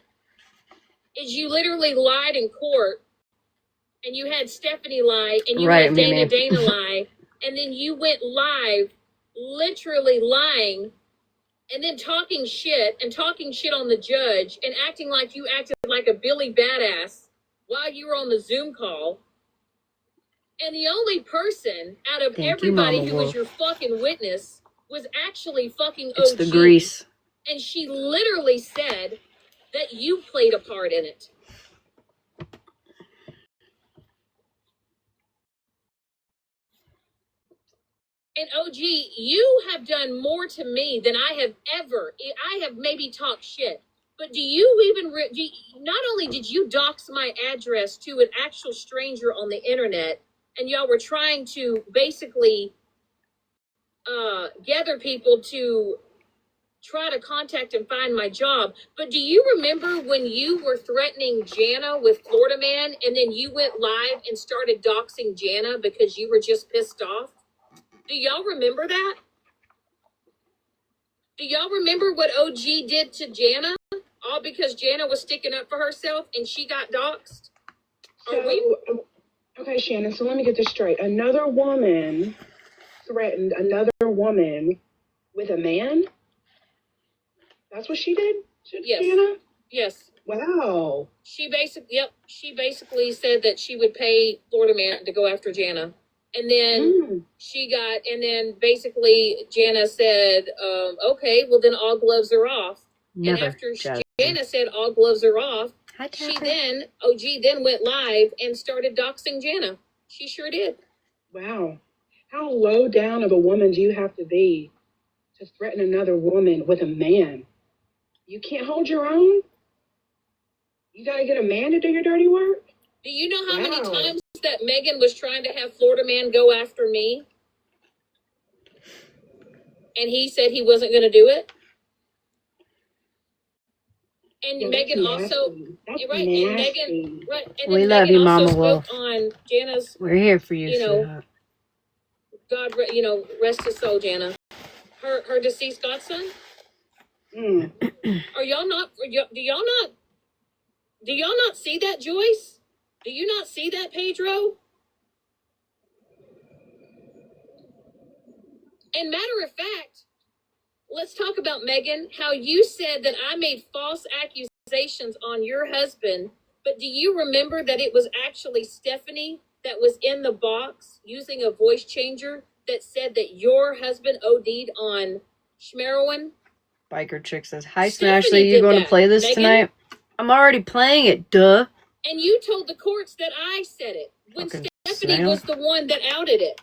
Is you literally lied in court, and you had Stephanie lie, and you had Dana lie, and then you went live, literally lying, and then talking shit on the judge, and acting like you acted like a Billy Badass while you were on the Zoom call. And the only person out of everybody who was your fucking witness was actually fucking OG. It's the grease. And she literally said that you played a part in it. And OG, you have done more to me than I have ever. I have maybe talked shit, But do you even, not only did you dox my address to an actual stranger on the internet, and y'all were trying to basically gather people to try to contact and find my job, but do you remember when you were threatening Jana with Florida Man, and then you went live and started doxing Jana because you were just pissed off? Do y'all remember that? Do y'all remember what OG did to Jana? All because Jana was sticking up for herself and she got doxxed? Okay, Shannon, so let me get this straight. Another woman threatened another woman with a man? That's what she did? Yes. Jana? Yes. Wow. She basically said that she would pay Florida Man to go after Jana. And then basically Jana said, okay, well then all gloves are off. Never. And after Jana said all gloves are off, OG then went live and started doxing Jana. She sure did. Wow. How low down of a woman do you have to be to threaten another woman with a man? You can't hold your own? You gotta get a man to do your dirty work? Do you know how many times that Megan was trying to have Florida Man go after me? And he said he wasn't going to do it? And Megan also... That's right, nasty. and Megan... Right, and We then love Megan you, also Mama spoke Wolf. on Jana's... We're here for you, you know, sweetheart. God, rest his soul, Jana. Her deceased godson? Are y'all not... Do y'all not see that, Joyce? Do you not see that, Pedro? And matter of fact, let's talk about, Megan, how you said that I made false accusations on your husband, but do you remember that it was actually Stephanie that was in the box using a voice changer that said that your husband OD'd on Schmerowin? Biker Chick says, hi, Stephanie Smashley, you did going to that, play this Megan. tonight? I'm already playing it, duh. And you told the courts that I said it when Fucking Stephanie snail. was the one that outed it.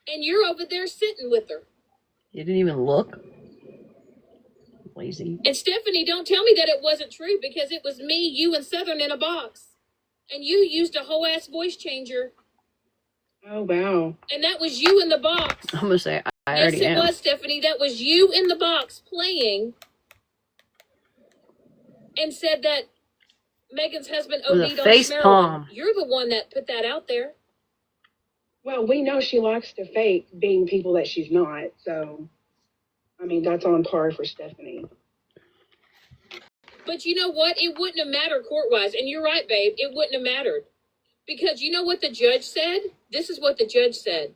And you're over there sitting with her. You didn't even look? Lazy. And Stephanie, don't tell me that it wasn't true, because it was me, you, and Southern in a box. And you used a whole ass voice changer. Oh, wow. And that was you in the box. I'm going to say, I yes, already am. Yes, it was, Stephanie. That was you in the box playing. And said that Megan's husband OD'd on face Schmerowin. palm. You're the one that put that out there. Well, we know she likes to fake being people that she's not, so, I mean, that's on par for Stephanie. But you know what? It wouldn't have mattered court-wise. And you're right, babe. It wouldn't have mattered. Because you know what the judge said? This is what the judge said.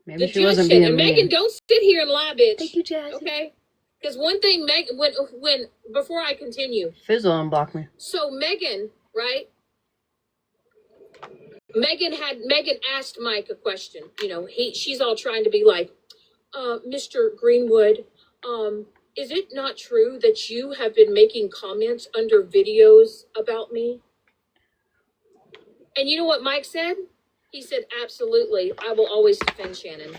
Maybe the she judge wasn't said, being and mean. Megan, don't sit here and lie, bitch. Thank you, Jazzy. Okay? Because one thing, Megan, when before I continue. Fizzle unblocked me. So Megan, right? Megan asked Mike a question. You know, she's all trying to be like, Mr. Greenwood, is it not true that you have been making comments under videos about me? And you know what Mike said? He said, absolutely. I will always defend Shannon.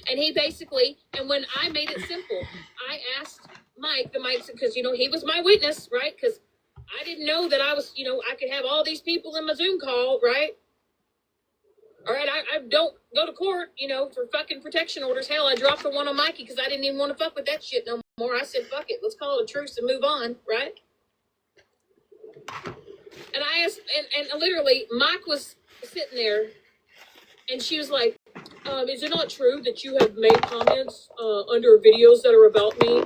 And he basically, and when I made it simple, I asked Mike, because, you know, he was my witness, right? Because I didn't know that I was, you know, I could have all these people in my Zoom call, right? All right, I don't go to court, you know, for fucking protection orders. Hell, I dropped the one on Mikey because I didn't even want to fuck with that shit no more. I said, fuck it, let's call it a truce and move on, right? And I asked, and literally, Mike was sitting there, and she was like, is it not true that you have made comments under videos that are about me?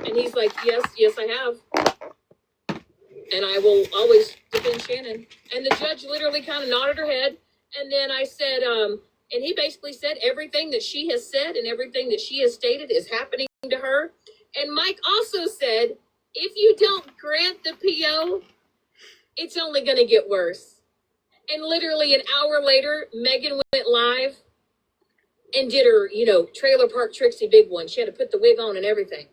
And he's like, yes, I have. And I will always defend Shannon. And the judge literally kind of nodded her head. And then I said, and he basically said everything that she has said and everything that she has stated is happening to her. And Mike also said, if you don't grant the PO, it's only going to get worse. And literally an hour later, Megan went live and did her, you know, Trailer Park Trixie big one. She had to put the wig on and everything.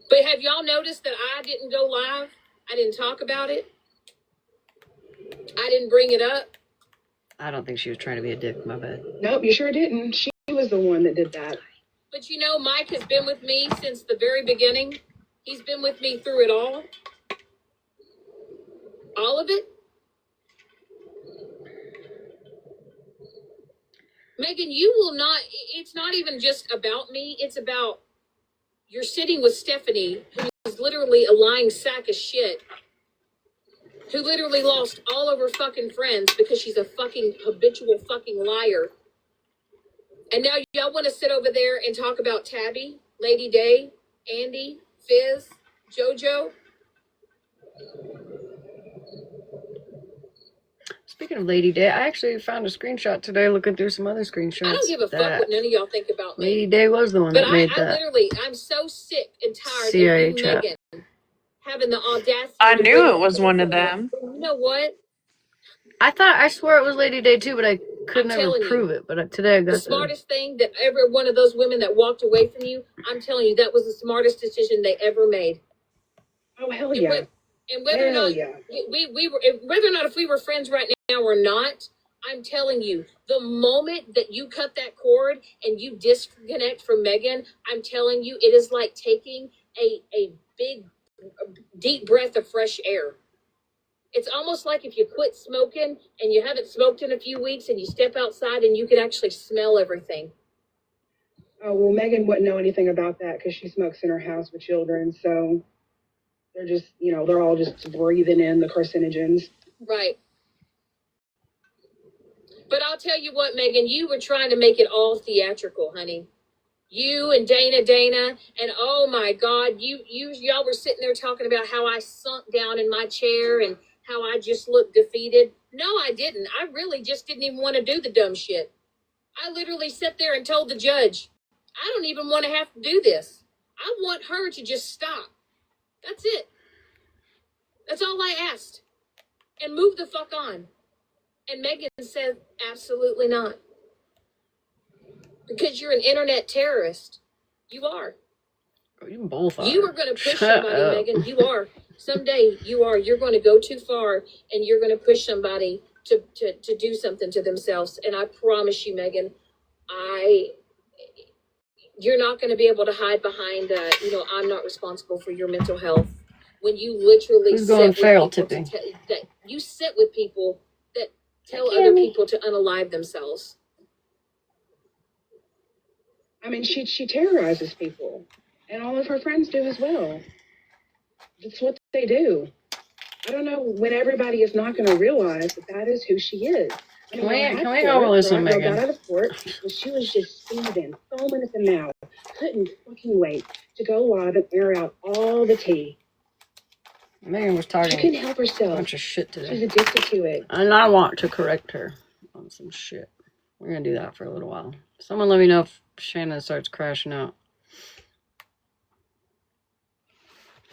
But have y'all noticed that I didn't go live? I didn't talk about it. I didn't bring it up. I don't think she was trying to be a dick. My bad. Nope, you sure didn't. She was the one that did that. But you know, Mike has been with me since the very beginning. He's been with me through it all. All of it. Megan, you will not, it's not even just about me. It's about you're sitting with Stephanie, who's literally a lying sack of shit, who literally lost all of her fucking friends because she's a fucking habitual fucking liar. And now y'all want to sit over there and talk about Tabby, Lady Day, Andy, Fizz, JoJo. Speaking of Lady Day, I actually found a screenshot today looking through some other screenshots. I don't give a fuck what none of y'all think about me. Lady Day was the one But that made I that. literally, I'm so sick and tired CIA of you, chat. Megan, having the audacity. I to knew bring it was up one of something. them. You know what? I swear it was Lady Day too, but I could I'm never telling you, prove it. But today I the got smartest thing that every one of those women that walked away from you, I'm telling you, that was the smartest decision they ever made. Oh, hell And, yeah. and whether or Hell not yeah. we were, whether or not if we were friends right now or not, I'm telling you, the moment that you cut that cord and you disconnect from Megan, I'm telling you, it is like taking a big, deep breath of fresh air. It's almost like if you quit smoking and you haven't smoked in a few weeks and you step outside and you can actually smell everything. Oh, well, Megan wouldn't know anything about that because she smokes in her house with children. So they're just, they're all just breathing in the carcinogens. Right. But I'll tell you what, Megan, you were trying to make it all theatrical, honey. You and Dana, and oh my God, y'all were sitting there talking about how I sunk down in my chair and how I just looked defeated. No, I didn't. I really just didn't even want to do the dumb shit. I literally sat there and told the judge, I don't even want to have to do this. I want her to just stop. That's it. That's all I asked. And move the fuck on. And Megan said, absolutely not. Because you're an internet terrorist. You are. You both are. You are going to push Shut somebody, up. Megan. You are. Someday you are. You're going to go too far and you're going to push somebody to do something to themselves. And I promise you, Megan, you're not going to be able to hide behind, I'm not responsible for your mental health. When you literally Who's going feral sit tipping? that you sit with people that tell other people to unalive themselves. I mean, she terrorizes people, and all of her friends do as well. That's what they do. I don't know when everybody is not going to realize that is who she is. I mean, Can we go listen, got Megan? out of court, and she was just seething, foaming at the mouth. Couldn't fucking wait to go live and air out all the tea. Megan was She talking couldn't help a herself. bunch of shit She's today. addicted to it. And I want to correct her on some shit. We're going to do that for a little while. Someone let me know if Shannon starts crashing out.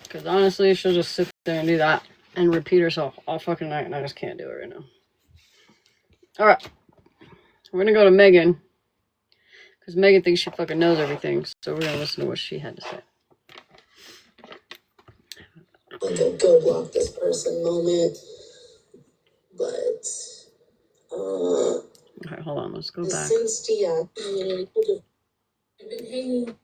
Because honestly, she'll just sit there and do that and repeat herself all fucking night, and I just can't do it right now. Alright. We're going to go to Megan. Because Megan thinks she fucking knows everything. So we're going to listen to what she had to say. Like a go block this person moment. But, Okay, hold on. Let's go back. since I've been hanging.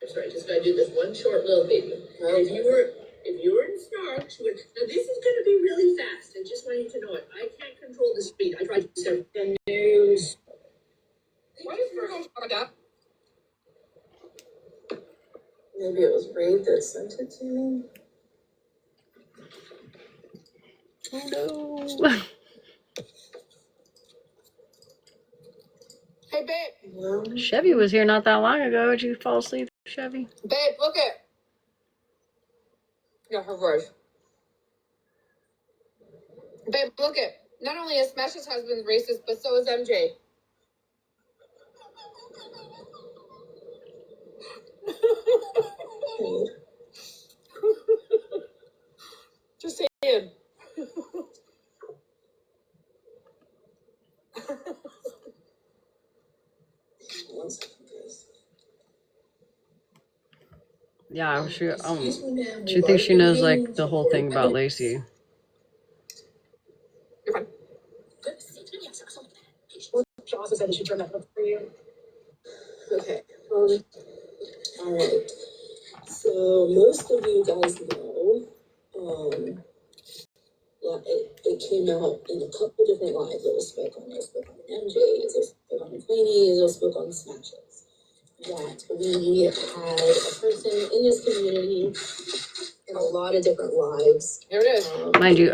Sorry, just gotta do this one short little video. If you were in Snark, she would. Now this is gonna be really fast. I just want you to know it. I can't control the speed. I tried to set the news. What is Virgo fucked up? Maybe it was Reed that sent it to me. Oh no. Hey, babe. Well, Chevy was here not that long ago. Did you fall asleep, Chevy? Babe, look it. Yeah, her voice. Babe, look it. Not only is Smash's husband racist, but so is MJ. Just saying. one second, guys. Yeah, Excuse me, ma'am. she thinks she knows like the whole thing about Lacey. You're fine. Goodness sakes, maybe I saw something like that. She also said that she turned that up for you. Okay. All right. So most of you guys know, it came out in a couple different lives. It was spoke on. It was spoke on MJ. It was spoke on Queenie. It was spoke on Smashes. That we had a person in this community in a lot of different lives. Here it is. Mind you,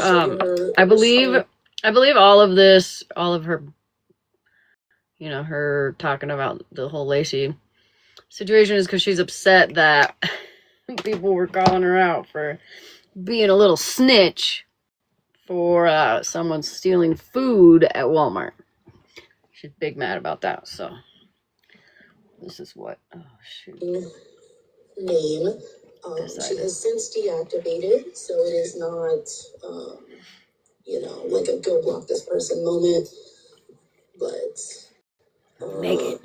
I believe all of this, all of her, you know, her talking about the whole Lacey situation is because she's upset that people were calling her out for being a little snitch for someone stealing food at Walmart. She's big mad about that. So this is what. Oh shoot. Name. She has since deactivated, so it is not, like a go block this person moment. But Megan.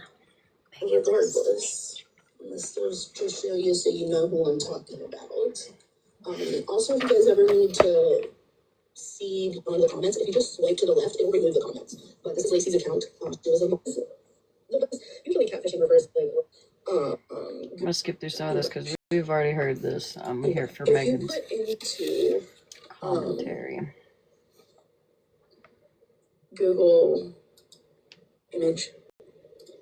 Regardless, let's just show you so you know who I'm talking about. Also, if you guys ever need to see one of the comments, if you just swipe to the left, it will remove the comments. But this is Lacey's account. She was usually catfishing reverse like. I'm gonna skip through some of this because we've already heard this. I'm here for If you Megan's put into commentary. Google image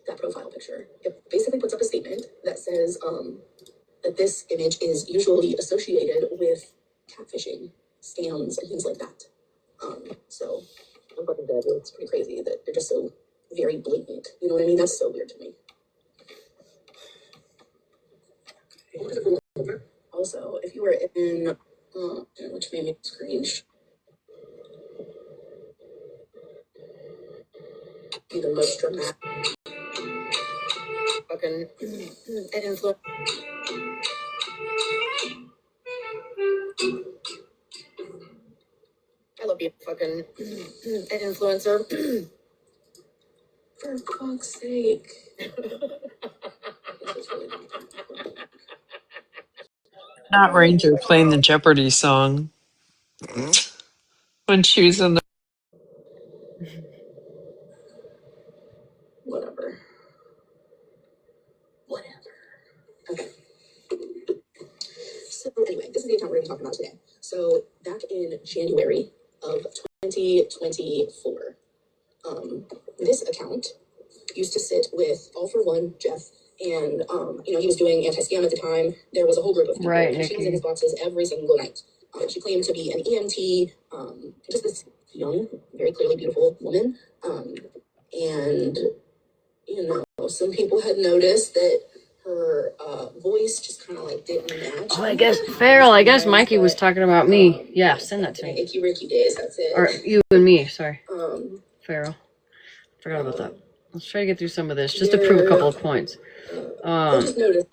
that profile picture, it basically puts up a statement that says that this image is usually associated with catfishing, scams, and things like that. So I'm fucking dead. It's pretty crazy that they're just so very blatant. You know what I mean? That's so weird to me. Also, if you were in, which made me cringe, be the most dramatic. Fucking an influence. I love being fucking an influencer. For fuck's sake. Not Ranger playing the Jeopardy song when she was in the. Whatever. Okay. So anyway, this is the account we're going to talk about today. So back in January of 2024, this account used to sit with All for One, Jeff, and he was doing anti-scam at the time. There was a whole group of people. Right, and she was in his boxes every single night. She claimed to be an EMT, just this young, very clearly beautiful woman. And some people had noticed that her voice just kind of like didn't match. Oh, I guess Mikey was talking about me. Yeah, send that to me. Icky Ricky days, that's it. Or you and me, sorry. Farrell. Forgot about that. Let's try to get through some of this just to prove a couple of points. I just noticed,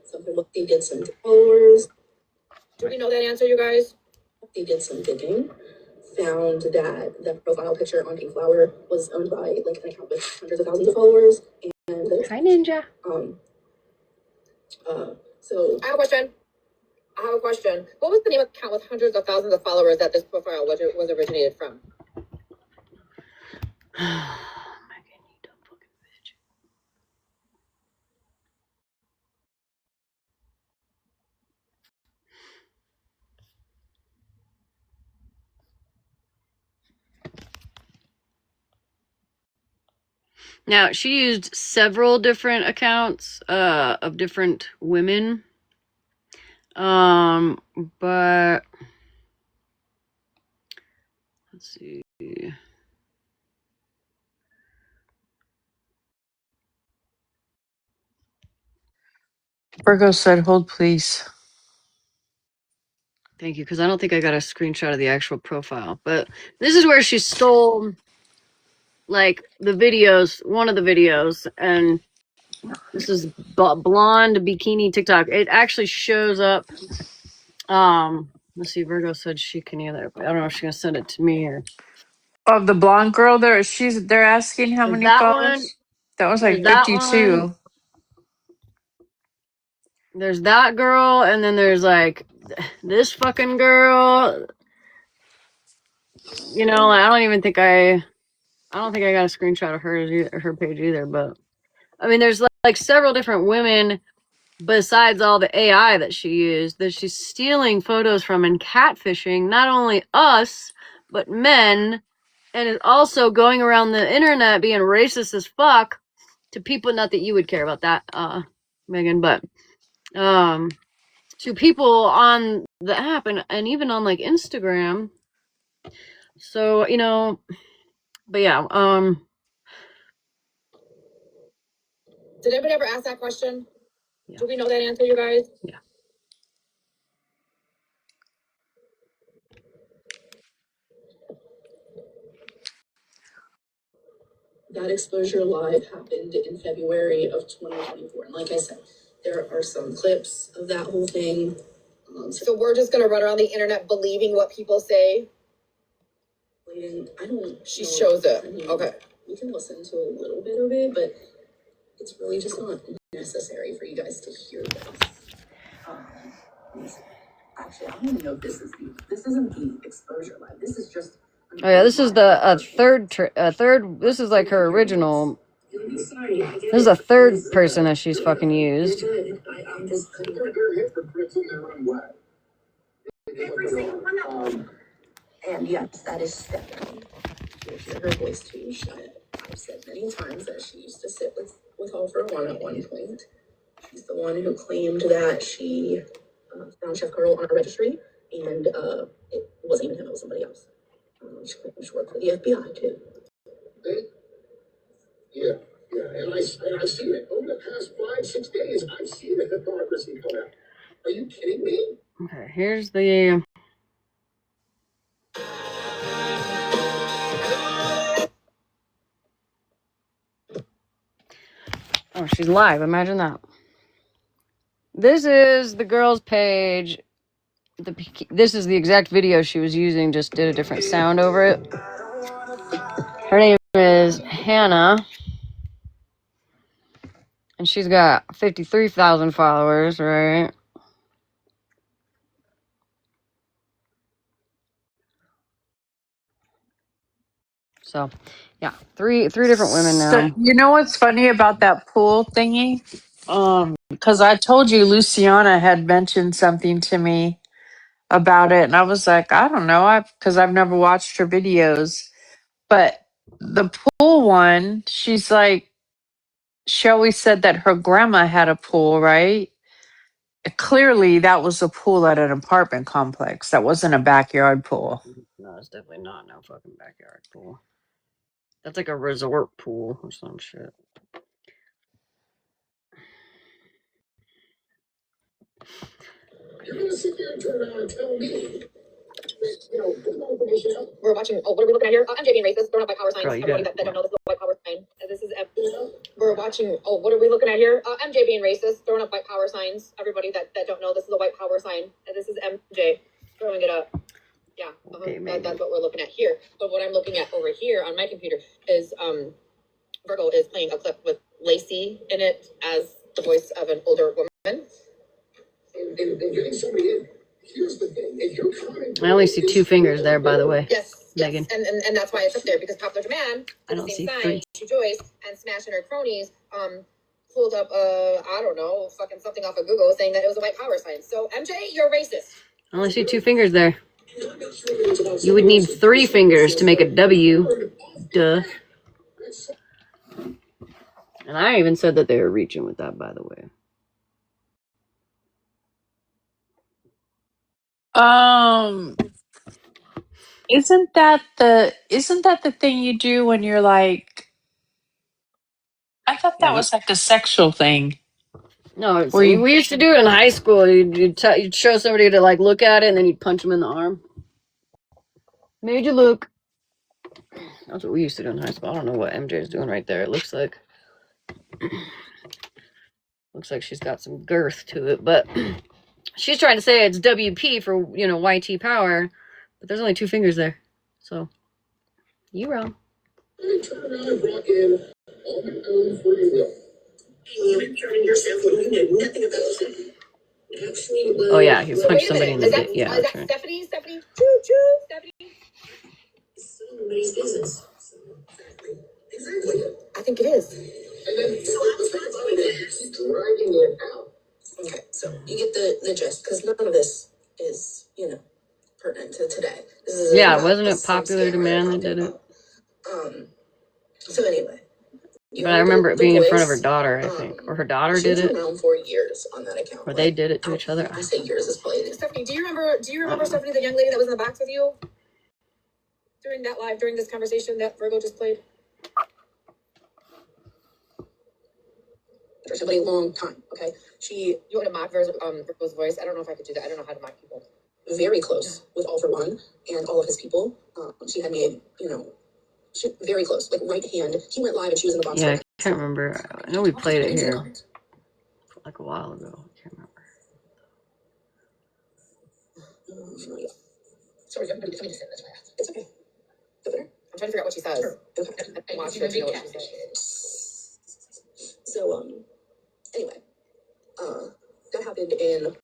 something what they did some followers. Do we know that answer, you guys? They did some digging, found that the profile picture on Pink Flower was owned by an account with hundreds of thousands of followers. And hi, Ninja. So I have a question. What was the name of the account with hundreds of thousands of followers that this profile was originated from? Megan, you dumb fucking bitch. Now, she used several different accounts of different women. But let's see. Virgo said, "Hold, please." Thank you, because I don't think I got a screenshot of the actual profile. But this is where she stole, like, the videos, one of the videos, and this is blonde bikini TikTok. It actually shows up. Let's see. Virgo said she can either. I don't know if she's gonna send it to me or. Of the blonde girl, they're asking how There's many that one. followers. That was There's like that one. 52. there's that girl, and then there's like this fucking girl. You know, I don't think I got a screenshot of her page either. But I mean, there's like several different women besides all the AI that she used that she's stealing photos from and catfishing not only us but men, and is also going around the internet being racist as fuck to people. Not that you would care about that, Megan, but to people on the app and even on like Instagram. So, you know, but yeah, Did anybody ever ask that question? Yeah. Do we know that answer, you guys? Yeah. That exposure live happened in February of 2024. And like I said, there are some clips of that whole thing. So we're just gonna run around the internet believing what people say. I don't. She shows it. I mean, Okay. We can listen to a little bit of it, but it's really just not necessary for you guys to hear this. Actually, I don't even know if this isn't the exposure live. This is just. Oh yeah, this is the third. This is like her original. This is a third person that she's fucking used. I'm just and yes, that is Stephanie. You'll hear her voice too. I've said many times that she used to sit with Oliver at one point. She's the one who claimed that she found Chef Carl on a registry, and it wasn't even him; it was somebody else. She claimed she worked for the FBI too. Yeah, and I've seen it over the past 5-6 days. I've seen the hypocrisy come out. Are you kidding me? Okay, here's the. Oh, she's live. Imagine that. This is the girl's page. This is the exact video she was using, just did a different sound over it. Her name is Hannah. And she's got 53,000 followers, right? So, yeah, three different women now. So, you know what's funny about that pool thingy? Because I told you Luciana had mentioned something to me about it, and I was like, I don't know, because I've never watched her videos. But the pool one, she's like, she always said that her grandma had a pool, right? Clearly, that was a pool at an apartment complex. That wasn't a backyard pool. No, it's definitely not no fucking backyard pool. That's like a resort pool or some shit. You're gonna sit there and turn around and tell me. We're watching. Oh, what are we looking at here? MJ being racist, thrown up by power signs. Girl, you Everybody got that don't know, this is a white power sign. And this is. We're watching. Oh, what are we looking at here? MJ being racist, throwing up white power signs. Everybody that don't know, this is a white power sign. And this is MJ throwing it up. Yeah, Okay, that's what we're looking at here. But what I'm looking at over here on my computer is Virgo is playing a clip with Lacey in it as the voice of an older woman. And getting somebody in. Here's the thing. If you're coming, I only see 2 fingers there, by the way. Yes, Megan. yes. And that's why it's up there, because Popular Demand, I don't see same 3. She Joyce and Smash and her cronies pulled up I don't know, fucking something off of Google saying that it was a white power sign. So MJ, you're racist. I only see 2 fingers there. You would need 3 fingers to make a W. Duh. And I even said that they were reaching with that, by the way. Isn't that the thing you do when you're like, I thought that was like a sexual thing. No, Where you, we used to do it in high school. You'd show somebody to like look at it, and then you'd punch them in the arm. Made you look. That's what we used to do in high school. I don't know what MJ is doing right there. It looks like she's got some girth to it, but she's trying to say it's WP for YT power, but there's only 2 fingers there, so you wrong. turn around and walk in on your own free will. You turn yourself when you know nothing about it. Oh yeah, he So punched wait a somebody minute. in the Is that, dick. Yeah, is that's that right. Stephanie? Stephanie? Choo choo, Stephanie. It's somebody's business. Exactly. I think it is. And then, so I was trying to tell you that he's dragging it out. Okay, so you get the gist, because none of this is, pertinent to today. This is Yeah, about wasn't it some Popular scammer Demand that popped did it? up. So anyway, you But I heard remember it the being in front of her voice. daughter, I think. Or her daughter She did was it. around for years on that account. Or they did it to each other. I say years is probably Stephanie, do you remember Stephanie, the young lady that was in the box with you? During this conversation that Virgo just played? for somebody a long time. Okay, she You want to mock Virgo's voice? I don't know if I could do that. I don't know how to mock people. very close with All for One and all of his people. She had made, she very close, like right hand. He went live and she was in the box. Yeah, I right can't remember. I know we played it here like a while ago. I can't remember. Yeah. Sorry, everybody, let me just sit this way. It's okay. Is it better? I'm trying to figure out what she says. Sure. Okay. I watched her to know what she said. So, anyway, that happened in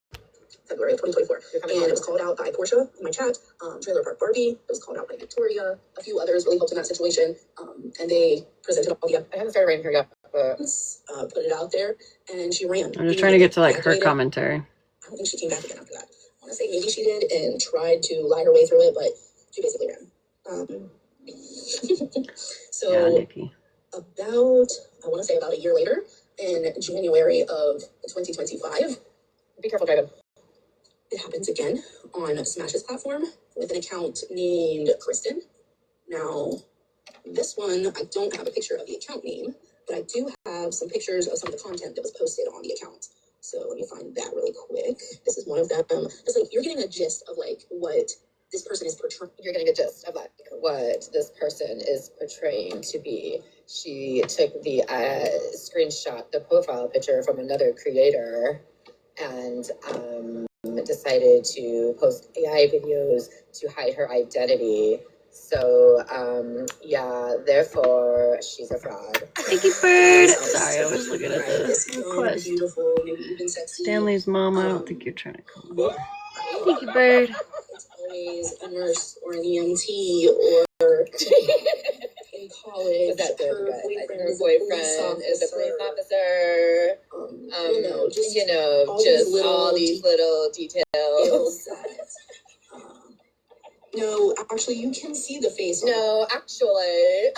February of 2024. And it was called out by Portia in my chat, Trailer Park Barbie. It was called out by Victoria. A few others really helped in that situation. And they presented all the I haven't started writing here yet. evidence, put it out there, and she ran. I'm just trying to get to like her Activated. commentary. I don't think she came back again after that. I want to say maybe she did and tried to lie her way through it, but she basically ran. So Yeah, Nikki. about a year later, in January of 2025, Be careful driving. it happens again on Smash's platform with an account named Kristen. Now, this one, I don't have a picture of the account name, but I do have some pictures of some of the content that was posted on the account. So let me find that really quick. This is one of them. It's like you're getting a gist of like what this person is portraying. You're getting a gist of like what this person is portraying to be. She took the screenshot, the profile picture from another creator, and decided to post AI videos to hide her identity. So, therefore, she's a fraud. Thank you, Bird. Sorry, I was looking at This the young, request. beautiful, maybe even sexy. Stanley's mom, I don't think you're trying to come. Right? Thank you, Bird. It's always a nurse or an EMT or in college. That's good, Her guys. boyfriend, Her is a boyfriend is a police officer. just All these little details. that, no, actually, you can see the face. No, actually,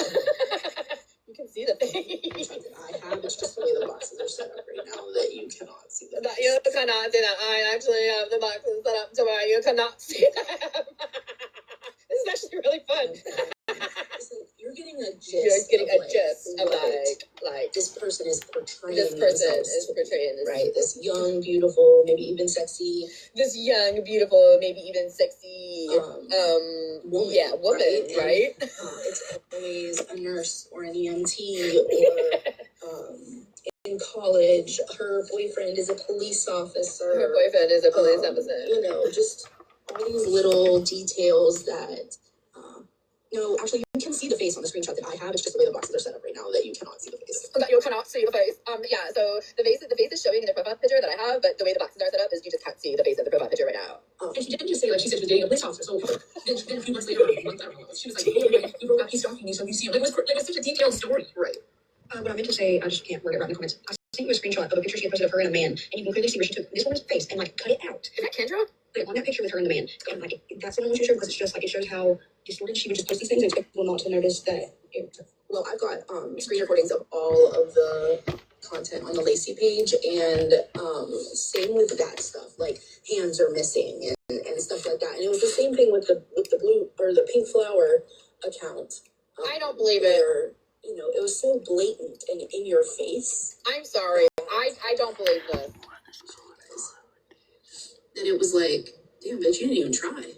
you can see the face. I have. It's just the way the boxes are set up right now that you cannot see the That face. you cannot see that. I actually have the boxes set up to where you cannot see them. This is actually really fun. Listen, you're getting a gist. You're getting a like, gist of what like this person is portraying. this person themselves is to be, portraying this right. This young, beautiful, maybe even sexy. this young, beautiful, maybe even sexy, Woman, woman, right? It's always a nurse or an EMT or in college, her boyfriend is a police officer. Her boyfriend is a police officer. Just all these little details that. No, actually, you can see the face on the screenshot that I have. It's just the way the boxes are set up right now that you cannot see the face. That you cannot see the face. So the face is showing in the profile picture that I have, but the way the boxes are set up is you just can't see the face of the profile picture right now. And she didn't just say, like, she said she was dating a police officer. So then a few months later, she was like, oh, you broke up, he's stalking you, so you see him. It was such a detailed story. Right. What I meant to say, I just can't word it right in the comments. I sent you a screenshot of a picture she had posted of her and a man, and you can clearly see where she took this woman's face and, like, cut it out. Is that Kendra? Put it on that picture with her and the man. And, like, that's the one I want you to show because it's just, like, it shows how distorted she would just post these things and expect people not to notice that well, I've got screen recordings of all of the content on the Lacey page, and same with that stuff, like hands are missing and stuff like that. And it was the same thing with the blue or the pink flower account. I don't believe it. where, it was so blatant and in your face. I'm sorry. I don't believe this. That it was like, damn bitch, you didn't even try,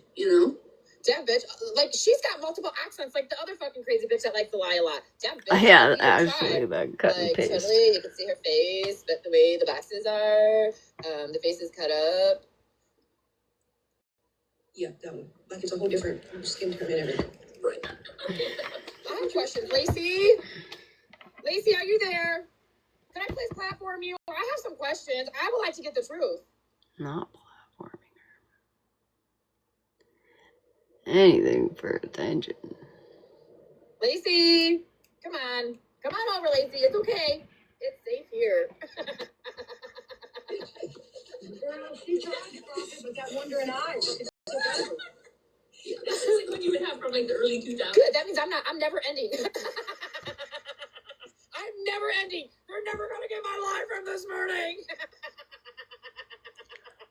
Damn bitch. Like, she's got multiple accents, like the other fucking crazy bitch that likes to lie a lot. Damn bitch. Yeah, you didn't actually, try. that cut and Like, paste. totally, you can see her face, but the way the boxes are, the face is cut up. Yeah, that one. Like it's a whole different skin tone and everything. Right. I have questions. Lacey? Lacey, are you there? Can I please platform you? I have some questions. I would like to get the truth. Not Anything for attention. Lacey, come on over, Lacey. It's okay. It's safe here. Girl, she tried to rock it, but that wondering eye. This is like what you would have from like the early 2000s. Good. That means I'm never ending. I'm never ending. They're never gonna get my live from this morning.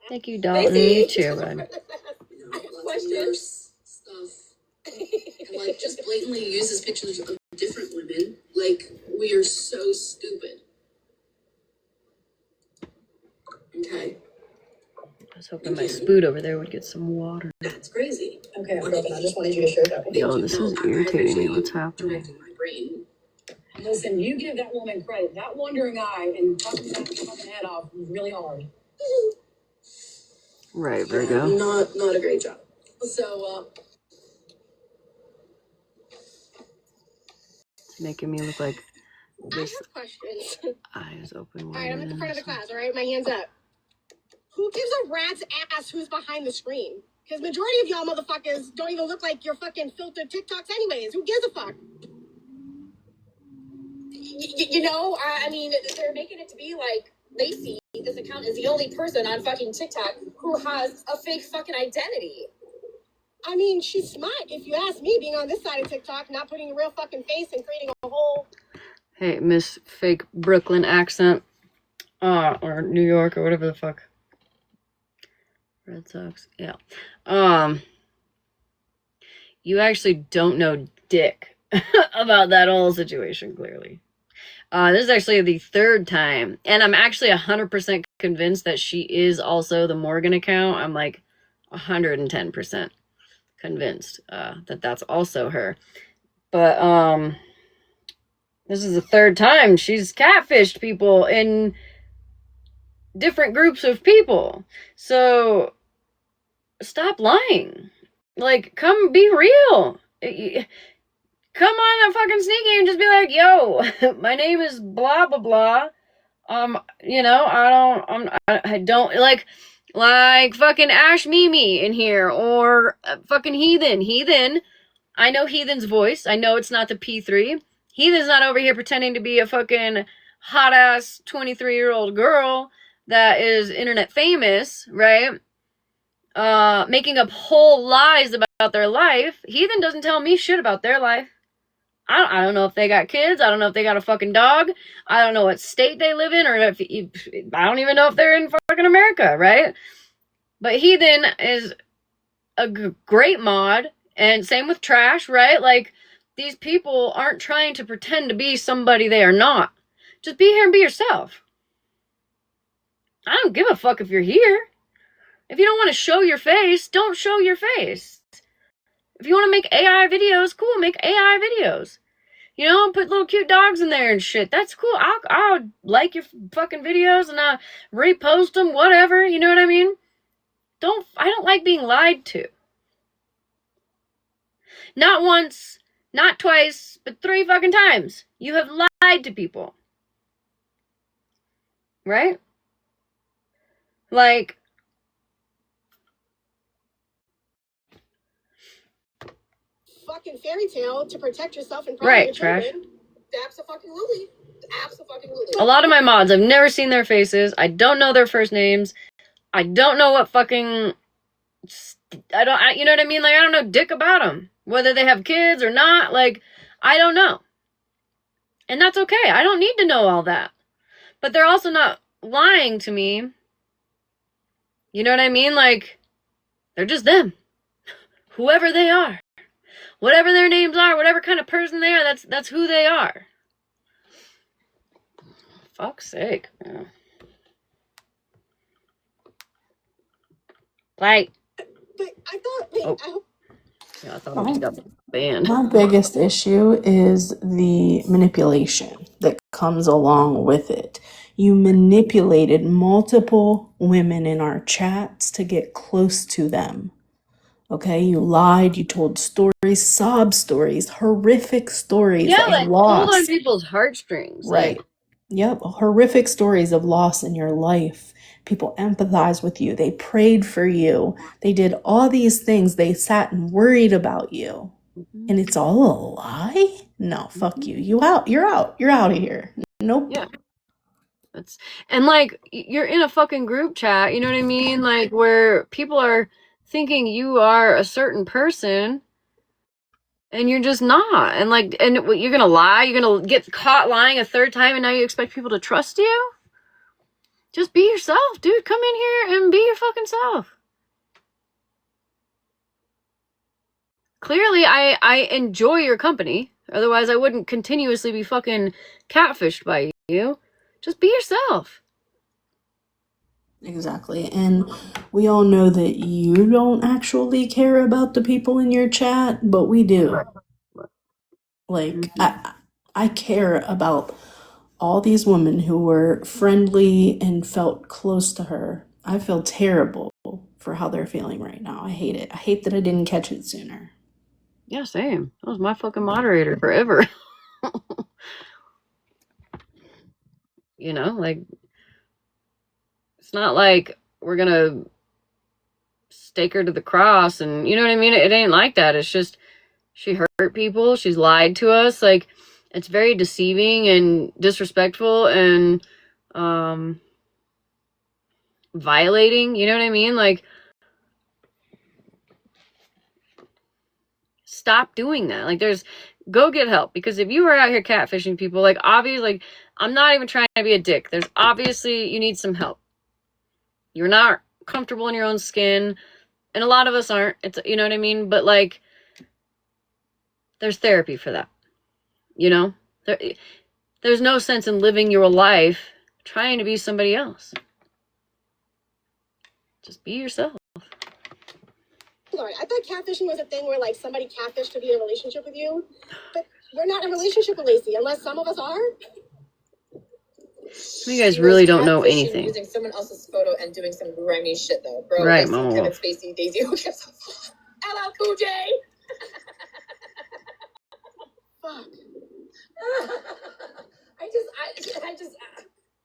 Thank you, Dalton. You too, bud. I have questions. Stuff. And like just blatantly uses pictures of different women. Like we are so stupid. Okay. I was hoping my spoot over there would get some water. That's crazy. Okay, I'm broken. I just wanted you to share that with me. Yo, this is irritating me. What's happening? Directing my brain. Listen, you give that woman credit. That wandering eye and fucking that fucking head off was really hard. Right, Virgo. Not a great job. So, It's making me look like I this have questions. eyes open. All right, I'm at the front of the class. All right, my hands up. Who gives a rat's ass who's behind the screen? Because majority of y'all motherfuckers don't even look like your fucking filtered TikToks anyways. Who gives a fuck? You know, I mean, they're making it to be like Lacey, this account, is the only person on fucking TikTok who has a fake fucking identity. I mean, she's smart, if you ask me, being on this side of TikTok, not putting a real fucking face and creating a whole... Hey, Miss Fake Brooklyn accent. Or New York or whatever the fuck. Red Sox. Yeah. You actually don't know dick about that whole situation, clearly. This is actually the third time. And I'm actually 100% convinced that she is also the Morgan account. I'm like 110% convinced that that's also her. But this is the third time she's catfished people in different groups of people. So stop lying. Like, come be real. Come on a fucking sneaky and just be like, yo, my name is blah blah blah. You know, I don't like fucking Ash Mimi in here, or fucking Heathen. I know Heathen's voice. I know it's not the P3. Heathen's not over here pretending to be a fucking hot ass 23-year-old girl that is internet famous, right? Making up whole lies about their life. Heathen doesn't tell me shit about their life. I don't know if they got kids. I don't know if they got a fucking dog. I don't know what state they live in, or if I don't even know if they're in fucking America, right? But Heathen is a great mod, and same with Trash, right? Like, these people aren't trying to pretend to be somebody they are not. Just be here and be yourself. I don't give a fuck if you're here. If you don't want to show your face, don't show your face. If you want to make AI videos, cool, make AI videos. You know, put little cute dogs in there and shit. That's cool. I'll like your fucking videos and I'll repost them, whatever. You know what I mean? I don't like being lied to. Not once, not twice, but 3 fucking times. You have lied to people. Right? Like, fucking fairy tale to protect yourself and probably right, your Trash. children. Absolutely. A lot of my mods, I've never seen their faces. I don't know their first names. I don't know what fucking... you know what I mean? Like, I don't know dick about them. Whether they have kids or not, like, I don't know. And that's okay. I don't need to know all that. But they're also not lying to me. You know what I mean? Like, they're just them. Whoever they are. Whatever their names are, whatever kind of person they are, that's who they are. Fuck's sake, man. Like, But I thought, yeah, I thought we got banned. My biggest issue is the manipulation that comes along with it. You manipulated multiple women in our chats to get close to them. Okay, you lied, you told stories, sob stories, horrific stories Yeah, of like, pulled on loss. people's heartstrings. Right. Like, Yep, horrific stories of loss in your life People empathize with you. They prayed for you. They did all these things. They sat and worried about you. And it's all a lie? No, fuck you. You out. You're out. You're out of here. Nope. Yeah. And like, you're in a fucking group chat, you know what I mean? Like, where people are thinking you are a certain person and you're just not. And like, and you're gonna lie, you're gonna get caught lying a third time, and now you expect people to trust you? Just be yourself, dude. Come in here and be your fucking self. Clearly, I enjoy your company. Otherwise, I wouldn't continuously be fucking catfished by you. Just be yourself. Exactly. And we all know that you don't actually care about the people in your chat, but we do. Like, I care about all these women who were friendly and felt close to her. I feel terrible for how they're feeling right now. I hate it. I hate that I didn't catch it sooner. Yeah, same. That was my fucking moderator forever. You know, like, it's not like we're gonna stake her to the cross, and you know what I mean? It ain't like that. It's just, she hurt people, she's lied to us. Like, it's very deceiving and disrespectful and violating, you know what I mean? Like, stop doing that. Like, go get help, because if you are out here catfishing people, like, obviously, like, I'm not even trying to be a dick. There's obviously, you need some help. You're not comfortable in your own skin, and a lot of us aren't. It's, you know what I mean? But like, there's therapy for that. You know, there's no sense in living your life trying to be somebody else. Just be yourself. Lord, I thought catfishing was a thing where like somebody catfished to be in a relationship with you, but we're not in a relationship with Lacey unless some of us are. You guys really don't know catfishing anything. Using someone else's photo and doing some grimy shit though, bro. Right, Like some Mama. Kevin Spacey, Daisy Hooks. LL Cool J. Fuck. I just,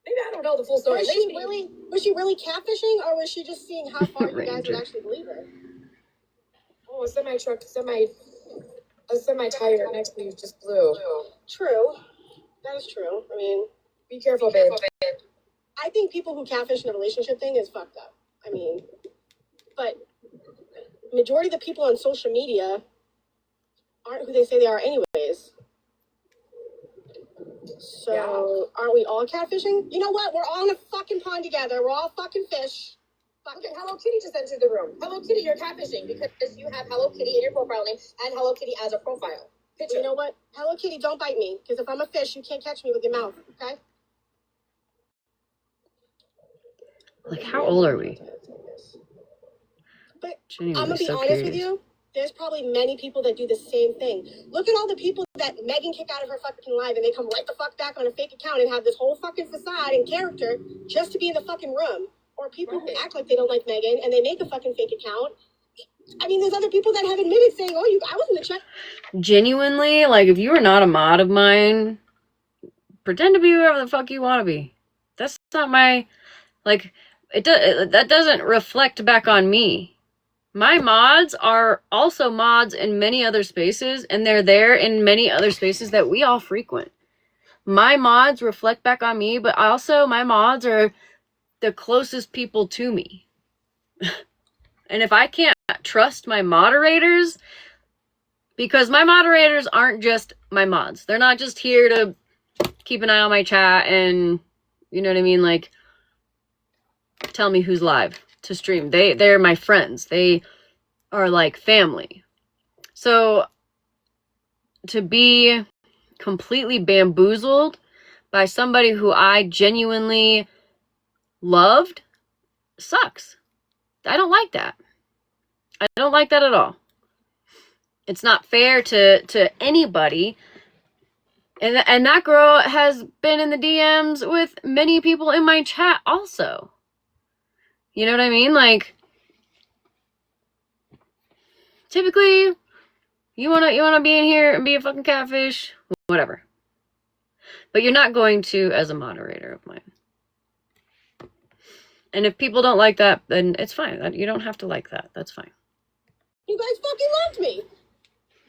maybe I don't know the full story. Was she really catfishing, or was she just seeing how far you guys would Ranger. actually believe her? Oh, a semi tire next to you just blew. True. That is true. I mean, Be careful, babe. I think people who catfish in a relationship thing is fucked up. I mean, but majority of the people on social media aren't who they say they are anyways. So aren't we all catfishing? You know what? We're all in a fucking pond together. We're all fucking fish. Okay, Hello Kitty just entered the room. Hello Kitty, you're catfishing because you have Hello Kitty in your profile name and Hello Kitty as a profile picture. You know what? Hello Kitty, don't bite me. Because if I'm a fish, you can't catch me with your mouth, okay? Like, how old are we? But Genuinely I'm gonna be so honest with curious. you. There's probably many people that do the same thing. Look at all the people that Megan kicked out of her fucking live, and they come right the fuck back on a fake account and have this whole fucking facade and character just to be in the fucking room. Or people who act like they don't like Megan and they make a fucking fake account. I mean, there's other people that have admitted saying, "Oh, I was in the chat." Genuinely, like, if you are not a mod of mine, pretend to be whoever the fuck you want to be. That's not my, like, that doesn't reflect back on me. My mods are also mods in many other spaces, and they're there in many other spaces that we all frequent. My mods reflect back on me, but also my mods are the closest people to me. And if I can't trust my moderators, because my moderators aren't just my mods. They're not just here to keep an eye on my chat and, you know what I mean, like, tell me who's live to stream. They're my friends. They are like family. So to be completely bamboozled by somebody who I genuinely loved sucks. I don't like that. I don't like that at all. It's not fair to anybody. And that girl has been in the DMs with many people in my chat also. You know what I mean? Like, typically, you wanna be in here and be a fucking catfish, whatever. But you're not going to as a moderator of mine. And if people don't like that, then it's fine. You don't have to like that. That's fine. You guys fucking loved me.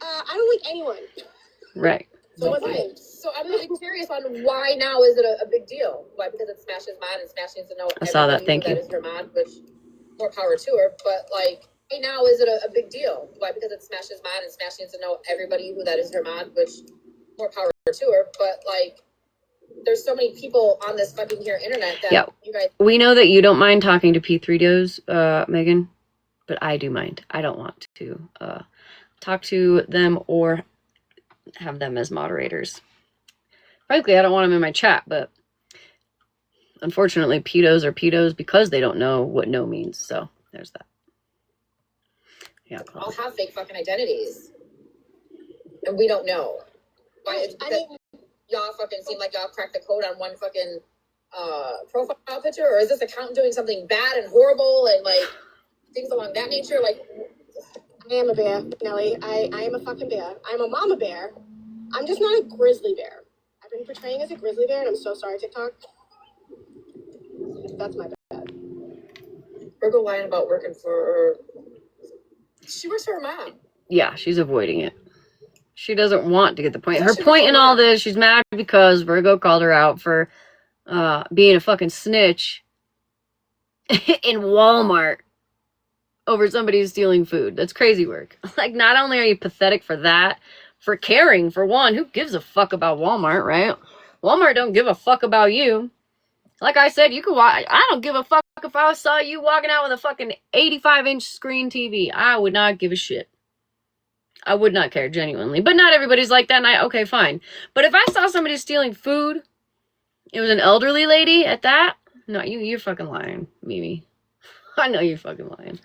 I don't like anyone. Right. So what's Right. it? So I'm really curious on why now is it a big deal? Why? Because it's Smash's mod and Smash needs to know I saw that. everybody Thank who you. that is her mod, which more power to her. But like, why now is it a big deal? Why? Because it's Smash's mod and Smash needs to know everybody who that is her mod, which more power to her. But like, there's so many people on this fucking here internet that Yeah. you guys. We know that you don't mind talking to P3dos, Megan, but I do mind. I don't want to talk to them or have them as moderators. Frankly, I don't want them in my chat, but unfortunately, pedos are pedos because they don't know what no means. So there's that. Yeah. All have fake fucking identities, and we don't know. Why? It's because y'all fucking seem like y'all cracked the code on one fucking profile picture, or is this account doing something bad and horrible and like things along that nature? Like, I am a bear, Nelly. I am a fucking bear. I'm a mama bear. I'm just not a grizzly bear. I've been portraying as a grizzly bear, and I'm so sorry, TikTok. That's my bad. Virgo lying about working for. She works for her mom. Yeah, she's avoiding it. She doesn't want to get the point. Her point in all this, she's mad because Virgo called her out for being a fucking snitch in Walmart over somebody stealing food. That's crazy work. Like, not only are you pathetic for that, for caring, for one, who gives a fuck about Walmart, right? Walmart don't give a fuck about you. Like I said, you can watch. I don't give a fuck if I saw you walking out with a fucking 85-inch screen TV. I would not give a shit. I would not care, genuinely. But not everybody's like that, and okay, fine. But if I saw somebody stealing food, it was an elderly lady at that, no, you're fucking lying, Mimi. I know you're fucking lying.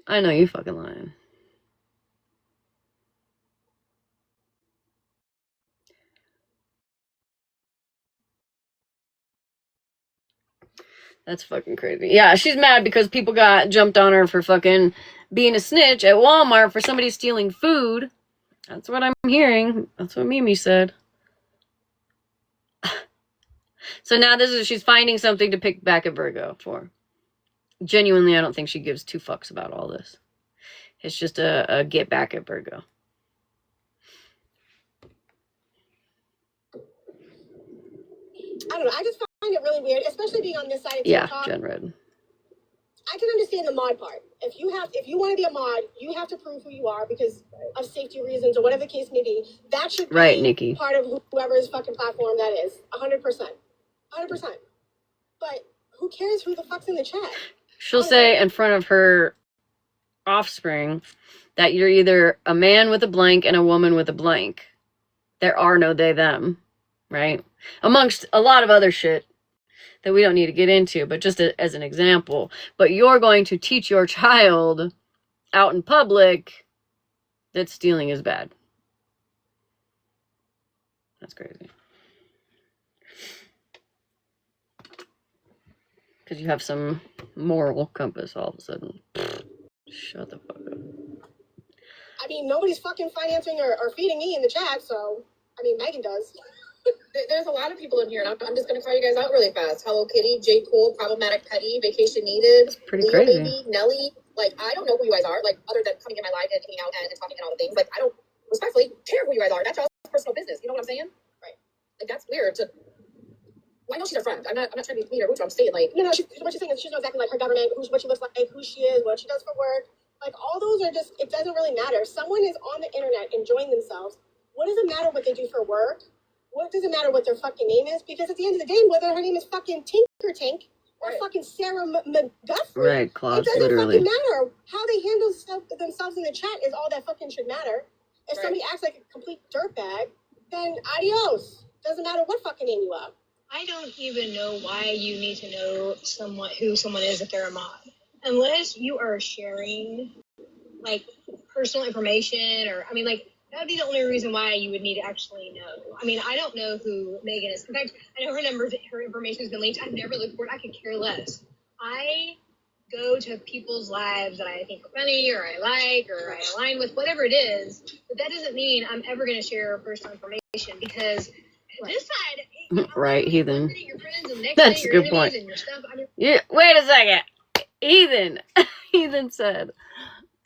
I know you're fucking lying. That's fucking crazy. Yeah, she's mad because people got jumped on her for fucking being a snitch at Walmart for somebody stealing food. That's what I'm hearing. That's what Mimi said. So now she's finding something to pick back at Virgo for. Genuinely, I don't think she gives two fucks about all this. It's just a get back at Virgo. I don't know. I just find it really weird, especially being on this side of Yeah, TikTok. Gen Red. I can understand the mod part. If you want to be a mod, you have to prove who you are because of safety reasons or whatever the case may be. That should be Right, Nikki. part of whoever's fucking platform that is. 100%. 100%. But who cares who the fuck's in the chat? She'll say in front of her offspring that you're either a man with a blank and a woman with a blank. There are no they, them, right? Amongst a lot of other shit that we don't need to get into, but just as an example. But you're going to teach your child out in public that stealing is bad. That's crazy. Because you have some moral compass all of a sudden. Shut the fuck up. I mean, nobody's fucking financing or feeding me in the chat, so, I mean, Megan does. There's a lot of people in here, and I'm just going to call you guys out really fast. Hello Kitty, J. Cool, Problematic Petty, Vacation Needed, It's pretty Leo crazy. Baby, Nelly. Like, I don't know who you guys are, like, other than coming in my live and hanging out and talking and all the things. Like, I don't respectfully care who you guys are. That's y'all's personal business. You know what I'm saying? Right. Like, that's weird to... Well, I know she's her friend. I'm not trying to be mean or rude, but I'm saying, like... No, what she's saying is she knows exactly, like, her government, what she looks like, who she is, what she does for work. Like, all those are just, it doesn't really matter. Someone is on the internet enjoying themselves. What does it matter what they do for work? What does it matter what their fucking name is? Because at the end of the day, whether her name is fucking Tinker Tank or fucking Sarah McGuffrey, Right, Klaus, it doesn't literally. fucking matter. How they handle themselves in the chat is all that fucking should matter. If somebody acts like a complete dirtbag, then adios. Doesn't matter what fucking name you have. I don't even know why you need to know who someone is if they're a mod. Unless you are sharing, like, personal information or, I mean, like, that would be the only reason why you would need to actually know. I mean, I don't know who Megan is. In fact, I know her information has been leaked. I've never looked for it. I could care less. I go to people's lives that I think are funny or I like or I align with, whatever it is. But that doesn't mean I'm ever going to share personal information because this side, Right, heathen. One minute you're friends, and the next That's minute a you're good point. enemies and your stuff. I mean, Yeah, wait a second. Heathen.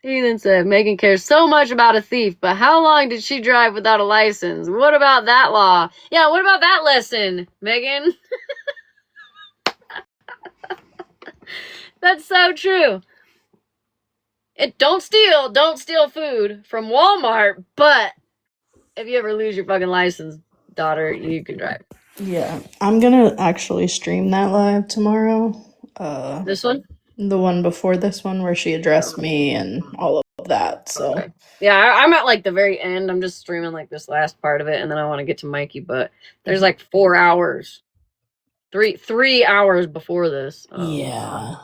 Heathen said, Megan cares so much about a thief, but how long did she drive without a license? What about that law? Yeah, what about that lesson, Megan? That's so true. Don't steal food from Walmart, but if you ever lose your fucking license, daughter, you can drive. Yeah, I'm gonna actually stream that live tomorrow. This one? The one before this one where she addressed me and all of that. So Okay. Yeah, I'm at like the very end. I'm just streaming like this last part of it, and then I want to get to Mikey, but there's like 4 hours. 3 hours before this. yeah,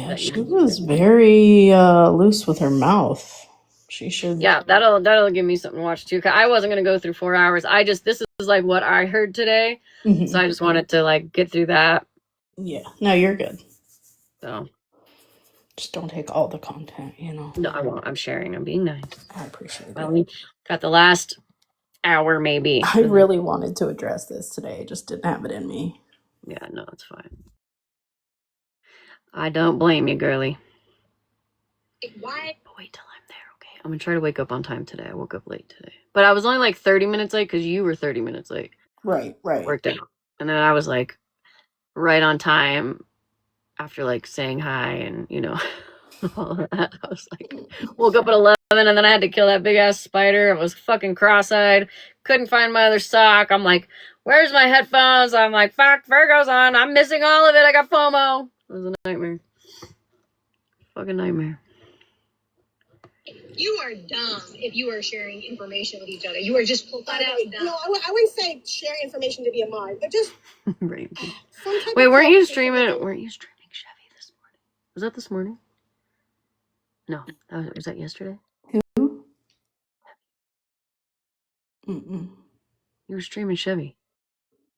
that she you- was very loose with her mouth. She should. Yeah, that'll give me something to watch too. 'Cause I wasn't gonna go through 4 hours. This is like what I heard today, Mhm. so I just wanted to like get through that. Yeah, no, you're good. So Just don't take all the content, you know. no, I won't. I'm sharing. I'm being nice. I appreciate I it. only got the last hour, maybe. I really wanted to address this today, just didn't have it in me. Yeah, no, it's fine. I don't blame you, girly. why? But wait till I'm there, okay? I'm gonna try to wake up on time today. I woke up late today, but I was only like 30 minutes late because you were 30 minutes late. Right. Worked out, and then I was like right on time after like saying hi and all of that. I was like woke up at 11, and then I had to kill that big ass spider. I was fucking cross-eyed, couldn't find my other sock. I'm like, where's my headphones? I'm like, fuck, Virgo's on. I'm missing all of it. I got FOMO. It was a nightmare. Fucking nightmare. You are dumb if you are sharing information with each other. You are just flat out dumb. No, I wouldn't say share information to be a mod, but just Right. some type Wait, of weren't you clarification streaming? that Weren't you streaming Chevy this morning? Was that this morning? No, was that yesterday? Who? Mm-mm. You were streaming Chevy,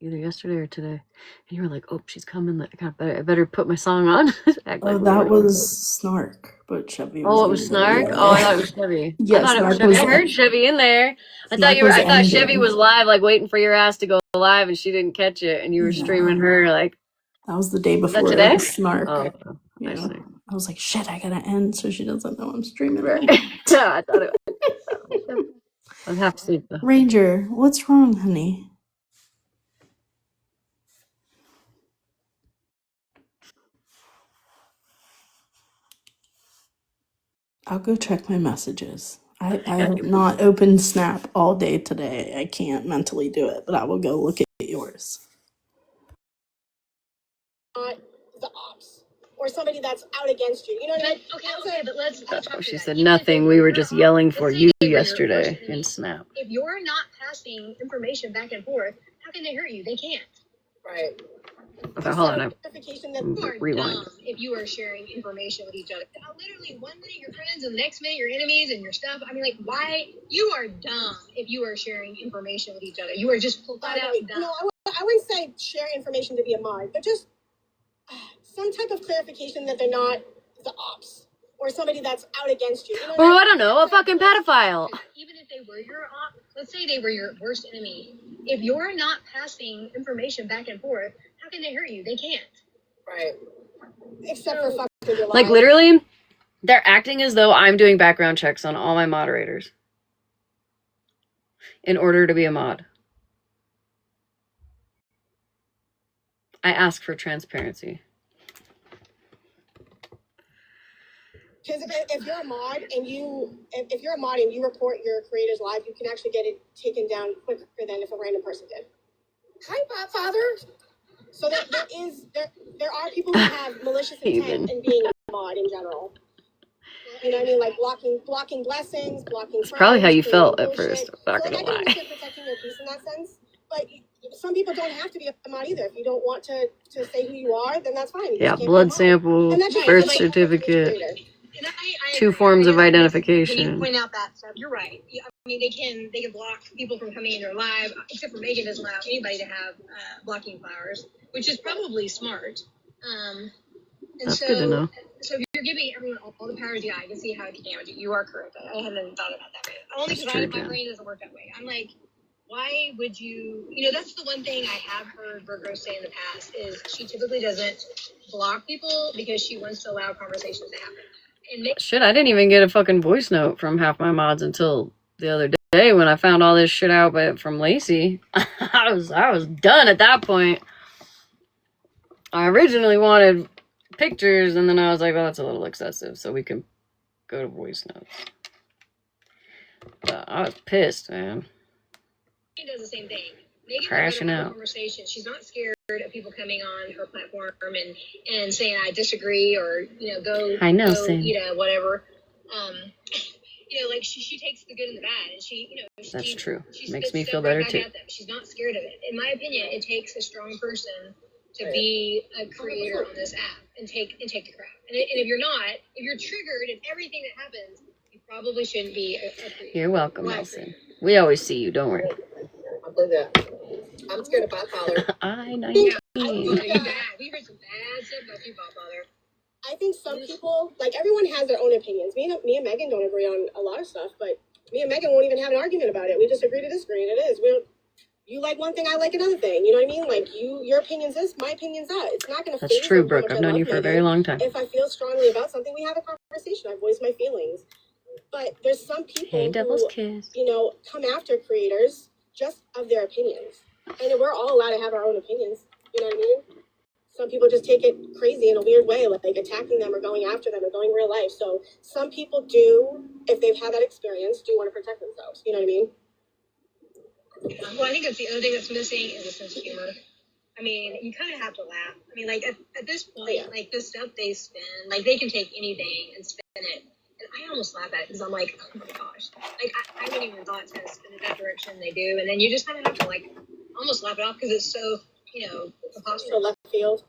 either yesterday or today, and you were like, "Oh, she's coming! I better put my song on." Act Oh, like that we were- was Snark, but Chevy was. Oh, it was Snark. Yeah. Oh, I thought it was Chevy. Yeah, I thought it was Snark Chevy. was- I heard Chevy in there. I Snark was thought ending. Chevy was live, like waiting for your ass to go live, and she didn't catch it, and you were streaming her like. That was the day Was that before today? Snark. Oh, Yeah. I see. I was like, shit, I gotta end so she doesn't know I'm streaming. Right. Yeah, I thought it was. I'm half asleep though. Ranger, what's wrong, honey? I'll go check my messages. I have not opened Snap all day today. I can't mentally do it, but I will go look at yours. not the ops or somebody that's out against you. You know what I mean? Okay, but let's That's talk what to she that. said. Even if Nothing. they We were were your just op, yelling let's for say you they were your yesterday worst enemy. in Snap. If you're not passing information back and forth, how can they hurt you? They can't. Right. Okay, hold on. Clarification that You are Rewind. dumb if you are sharing information with each other. Literally, one minute you're friends, and the next minute you're enemies and your stuff. I mean, like, why? You are dumb if you are sharing information with each other. You are just flat out dumb. no, I wouldn't say share information to be a mod, but just some type of clarification that they're not the ops or somebody that's out against you. You know what Well, I don't know. A fucking pedophile. Even if they were your op, let's say they were your worst enemy. If you're not passing information back and forth, how can they hurt you? They can't. Right. Except for fucking with your Like lives. literally, they're acting as though I'm doing background checks on all my moderators in order to be a mod. I ask for transparency. Because if you're a mod and if you're a mod and you report your creators live, you can actually get it taken down quicker than if a random person did. Hi, Father. So there are people who have malicious intent in being a mod in general. You know what I mean? Like blocking blessings, blocking. It's probably how you friends, felt creating at first. bullshit. I'm not So, gonna I can lie. understand protecting your peace in that sense, but some people don't have to be a mod either. If you don't want to say who you are, then that's fine. You Yeah, just can't be a blood mod. sample, And that's just birth like certificate, creator. And I 2 agree. forms of When you identification. point out that stuff, you're right. Yeah, I mean, they can block people from coming in their live, except for Megan doesn't allow anybody to have blocking flowers, which is probably smart. And That's so, good to know. So if you're giving everyone all the powers, yeah, I can see how it can damage you. You are correct. I hadn't thought about that way. Only That's because true, my Jen. brain doesn't work that way. I'm like, why would you, that's the one thing I have heard Virgo say in the past is she typically doesn't block people because she wants to allow conversations to happen. And Shit, I didn't even get a fucking voice note from half my mods until the other day when I found all this shit out from Lacey. I was done at that point. I originally wanted pictures, and then I was like, well, that's a little excessive, so we can go to voice notes. But I was pissed, man. Megan does the same thing. Megan Crashing out. Conversation. She's not scared of people coming on her platform and saying I disagree or go. I know, go, Sam. whatever. Like she takes the good and the bad, and That's true. She Makes spits me stuff feel right better back too. at them. She's not scared of it. In my opinion, it takes a strong person to be a creator on this app and take the crap. And if you're not, if you're triggered and everything that happens, you probably shouldn't be a creator. You're welcome, Nelson. We always see you. Don't worry. I believe that. I'm scared of bot collar. I-19. We heard some bad stuff about you, Bob Father. I think some people, like everyone has their own opinions. Me and Megan don't agree on a lot of stuff, but me and Megan won't even have an argument about it. We just agree to disagree, and it is. You like one thing, I like another thing. You know what I mean? Like your opinion's this, my opinion's that. It's not going to. That's true, Brooke. I've known you for a very long time. If I feel strongly about something, we have a conversation. I voice my feelings. But there's some people Devil's Kiss. come after creators just of their opinions, and we're all allowed to have our own opinions. You know what I mean? Some people just take it crazy in a weird way, like attacking them or going after them or going real life. So some people do, if they've had that experience, do want to protect themselves. You know what I mean? Well, I think that's the other thing that's missing is a sense of humor. I mean, you kind of have to laugh. I mean, like at this point, like the stuff they spin, like they can take anything and spin it. And I almost laugh at it because I'm like, oh my gosh. Like I haven't even thought to spin it that direction they do. And then you just kind of have to like almost laugh it off because it's so, preposterous. So left field.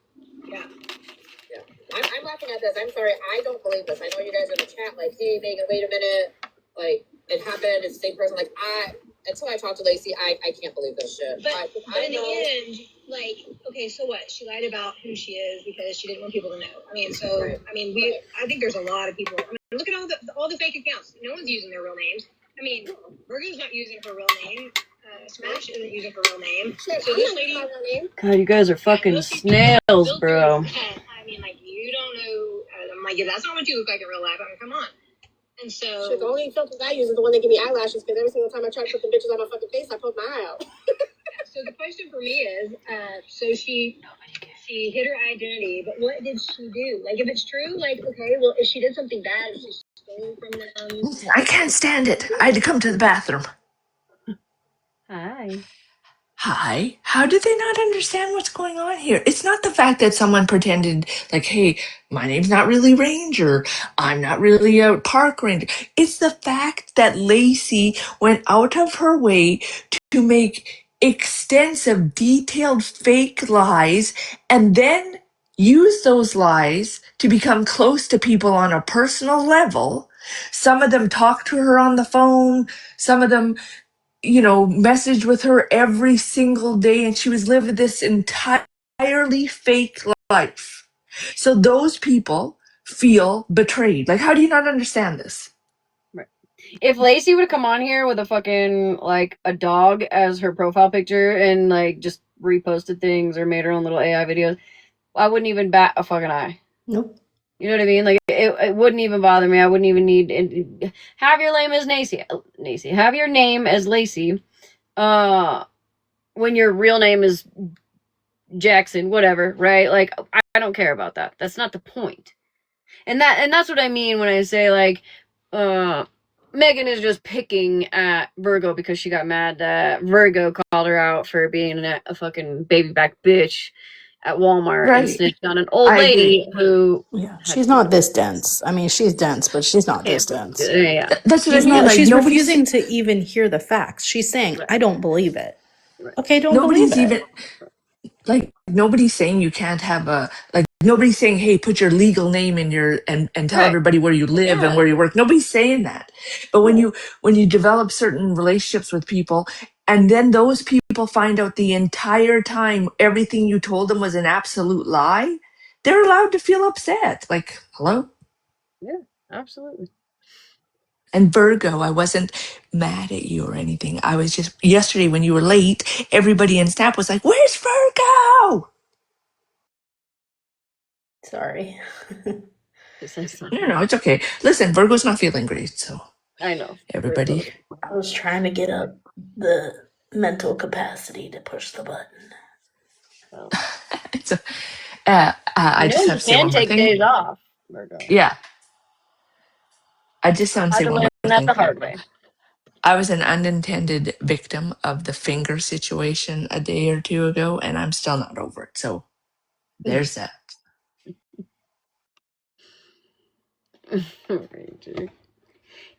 Yeah. Yeah. I'm laughing at this. I'm sorry. I don't believe this. I know you guys in the chat like, hey, Megan, wait a minute. Like, it happened. It's the same person. Like, until I talked to Lacey, I can't believe this shit. But in the end, like, okay, so what? She lied about who she is because she didn't want people to know. I mean, so, right. I mean, I think there's a lot of people. I mean, look at all the fake accounts. No one's using their real names. I mean, Virgo's not using her real name. Smash isn't using her real name. So this lady, God, you guys are fucking snails, bro. I mean, like, you don't know. I'm like, that's not what you look like in real life. I mean, come on. And so shit, the only filters I use is the one that give me eyelashes because every single time I try to put the bitches on my fucking face, I poke my eye out. So the question for me is, so she hid her identity, but what did she do? Like, if it's true, like, okay, well, if she did something bad, if she stole from them. I can't stand it. I had to come to the bathroom. Hi. Hi. How do they not understand what's going on here? It's not the fact that someone pretended, like, hey, my name's not really Ranger. I'm not really a park ranger. It's the fact that Lacey went out of her way to make extensive, detailed fake lies and then use those lies to become close to people on a personal level. Some of them talked to her on the phone. Some of them messaged with her every single day, and she was living this entirely fake life. So those people feel betrayed. Like, how do you not understand this? Right. If Lacey would have come on here with a fucking, like, a dog as her profile picture and, like, just reposted things or made her own little AI videos, I wouldn't even bat a fucking eye. Nope. You know what I mean? Like, it wouldn't even bother me. I wouldn't even need... Have your name as Lacey. Have your name as Lacey. When your real name is Jackson, whatever, right? Like, I don't care about that. That's not the point. And that's what I mean when I say, like, Megan is just picking at Virgo because she got mad that Virgo called her out for being a fucking baby back bitch at Walmart and snitched on an old lady who... Yeah, she's not this dense. I mean, she's dense, but she's not this dense. Yeah. That's what I mean. Like, she's refusing to even hear the facts. She's saying, I don't believe it. Okay, don't believe it. Nobody's saying you can't have nobody's saying, hey, put your legal name in your and tell everybody where you live and where you work. Nobody's saying that. But when you develop certain relationships with people and then those people find out the entire time everything you told them was an absolute lie, they're allowed to feel upset. Like, hello? Yeah, absolutely. And Virgo, I wasn't mad at you or anything. I was just, yesterday when you were late, everybody in Snap was like, "Where's Virgo?" Sorry. She says No, sorry. no, it's okay. Listen, Virgo's not feeling great, so I know. everybody. I was trying to get up the mental capacity to push the button. So. It's a, You I know just have you to say can one more take thing. days off, Virgo. Yeah, I just want to I had say to one learn more that thing. the hard way. I was an unintended victim of the finger situation a day or two ago, and I'm still not over it. So there's that. Right,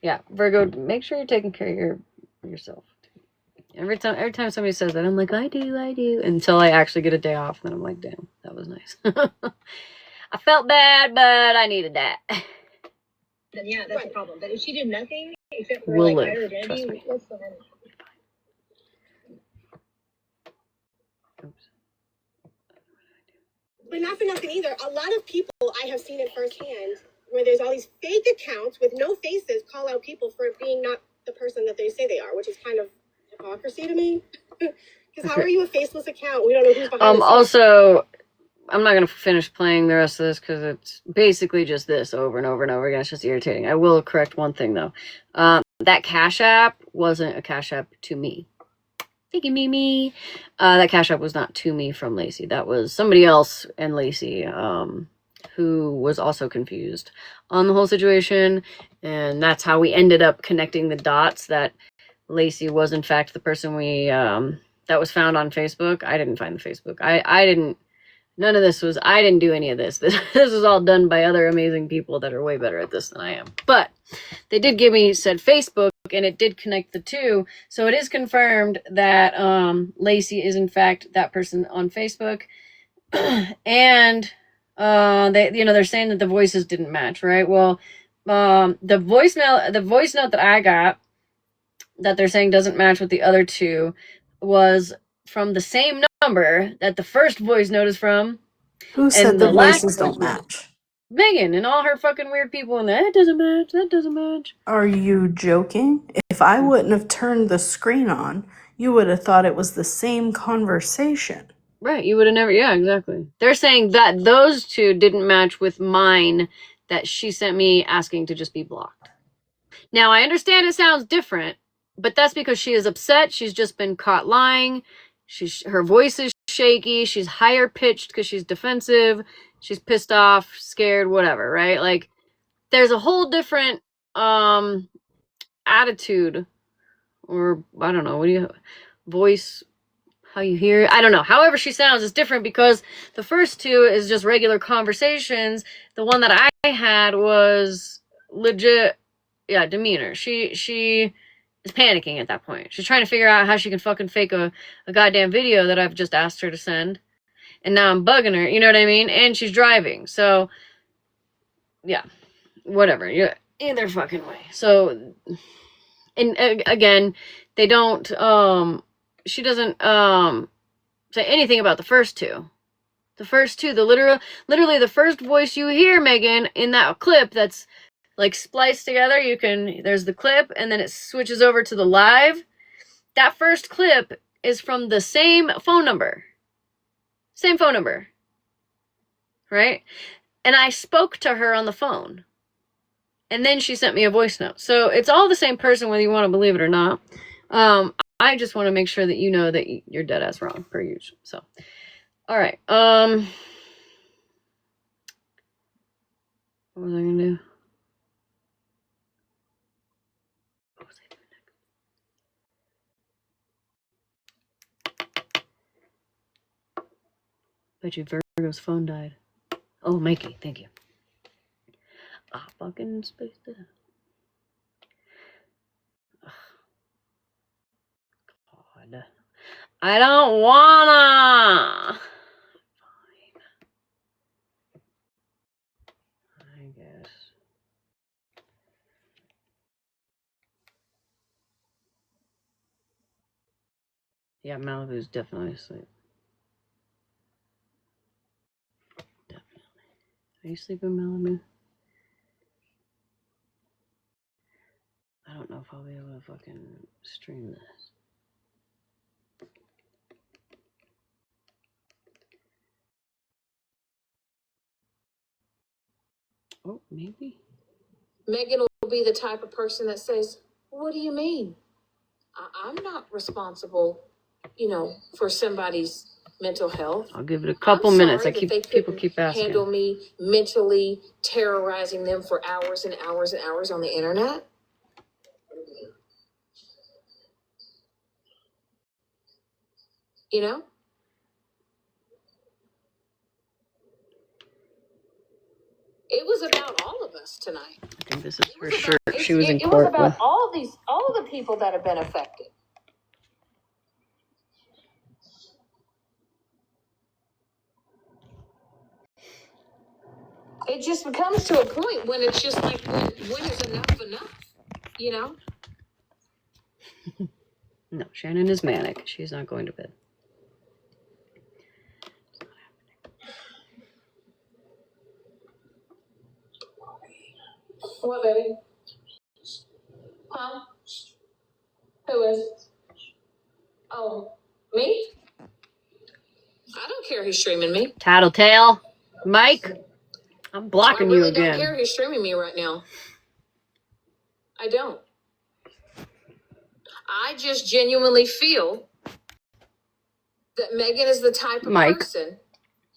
yeah, Virgo, make sure you're taking care of yourself. Every time somebody says that, I'm like, I do, until I actually get a day off, and then I'm like, damn, that was nice. I felt bad, but I needed that. Then yeah, that's the problem. But if she did nothing except for We'll like hide live. her Trust identity, me. what's the harm? Oops. But not for nothing either. A lot of people I have seen it firsthand where there's all these fake accounts with no faces call out people for being not the person that they say they are, which is kind of hypocrisy to me. Because how are you a faceless account? We don't know who's behind the scenes. Also, I'm not gonna finish playing the rest of this because it's basically just this over and over and over again. It's just irritating. I will correct one thing though. That Cash App wasn't a Cash App to me. Thank you, Mimi. That Cash App was not to me from Lacey. That was somebody else and Lacey, who was also confused on the whole situation. And that's how we ended up connecting the dots that Lacey was in fact the person that was found on Facebook. I didn't find the Facebook. I didn't. None of this was. I didn't do any of this. This was all done by other amazing people that are way better at this than I am. But they did give me said Facebook, and it did connect the two. So it is confirmed that Lacey is in fact that person on Facebook, and they're saying that the voices didn't match, right? Well, the voice note that I got that they're saying doesn't match with the other two was from the same number that the first voice note is from, Who said and the the last voices voice don't note. match? Megan and all her fucking weird people, and that doesn't match. That doesn't match. Are you joking? If I wouldn't have turned the screen on, you would have thought it was the same conversation. Right, you would have never. Yeah, exactly. They're saying that those two didn't match with mine that she sent me asking to just be blocked. Now, I understand it sounds different, but that's because she is upset. She's just been caught lying. Her voice is shaky. She's higher pitched because she's defensive. She's pissed off, scared, whatever, right? Like, there's a whole different attitude, or I don't know, voice, how you hear it. I don't know. However she sounds is different because the first two is just regular conversations. The one that I had was legit, yeah, demeanor. She is panicking at that point. She's trying to figure out how she can fucking fake a goddamn video that I've just asked her to send. And now I'm bugging her, you know what I mean? And she's driving. So, yeah, whatever. Yeah, either fucking way. So, and again, they don't, she doesn't, say anything about the first two. The first two, literally the first voice you hear, Megan, in that clip that's like spliced together, there's the clip and then it switches over to the live. That first clip is from the same phone number. Same phone number. Right? And I spoke to her on the phone. And then she sent me a voice note. So it's all the same person, whether you want to believe it or not. I just want to make sure that you know that you're dead ass wrong, per usual. So, all right. What was I gonna do? What was I doing? Bet you Virgo's phone died. Oh, Mikey, thank you. Ah, fucking spaced it. God. I don't wanna. Fine. I guess. Yeah, Malibu's definitely asleep. Definitely. Are you sleeping, Malibu? fucking stream this. Oh, maybe. Megan will be the type of person that says, "What do you mean? I'm not responsible, for somebody's mental health. I'll give it a couple minutes. People keep asking. Handle me mentally terrorizing them for hours and hours and hours on the internet." It was about all of us tonight. I think this is her shirt she was in court with. It was about all the people that have been affected. It just comes to a point when it's just like, when is enough, No, Shannon is manic. She's not going to bed. What, baby? Huh? Who is? Oh, me? I don't care who's streaming me. Tattletale. Mike, I'm blocking you again. I don't care who's streaming me right now. I don't. I just genuinely feel that Megan is the type of person.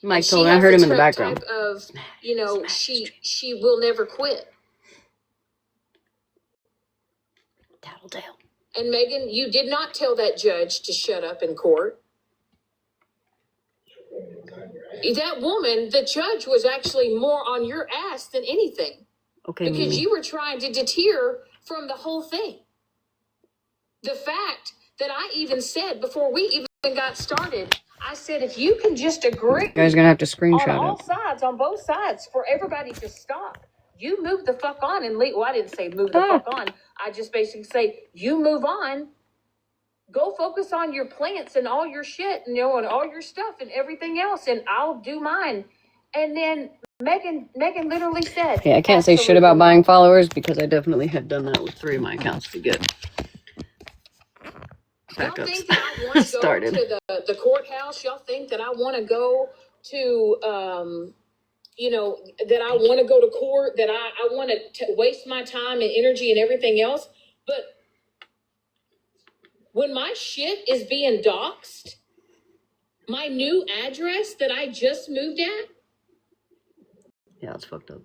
Mike told me. I heard him in the background. Type of, she will never quit. Tattletale. And Megan, you did not tell that judge to shut up in court. That woman, the judge, was actually more on your ass than anything. Okay, because you were trying to deter from the whole thing. The fact that I even said before we even got started, I said, if you can just agree, you guys are gonna have to screenshot on all it. sides, on both sides, for everybody to stop. You move the fuck on and leave. Well, I didn't say move the fuck on. I just basically say, you move on. Go focus on your plants and all your shit, and all your stuff and everything else, and I'll do mine. And then Megan literally said, Okay, I can't say shit about buying followers because I definitely had done that with 3 of my accounts to get Y'all think that I want to go to the courthouse? Y'all think that I want to go to, that I want to go to court, that I want to waste my time and energy and everything else? But when my shit is being doxxed, my new address that I just moved at. Yeah, it's fucked up.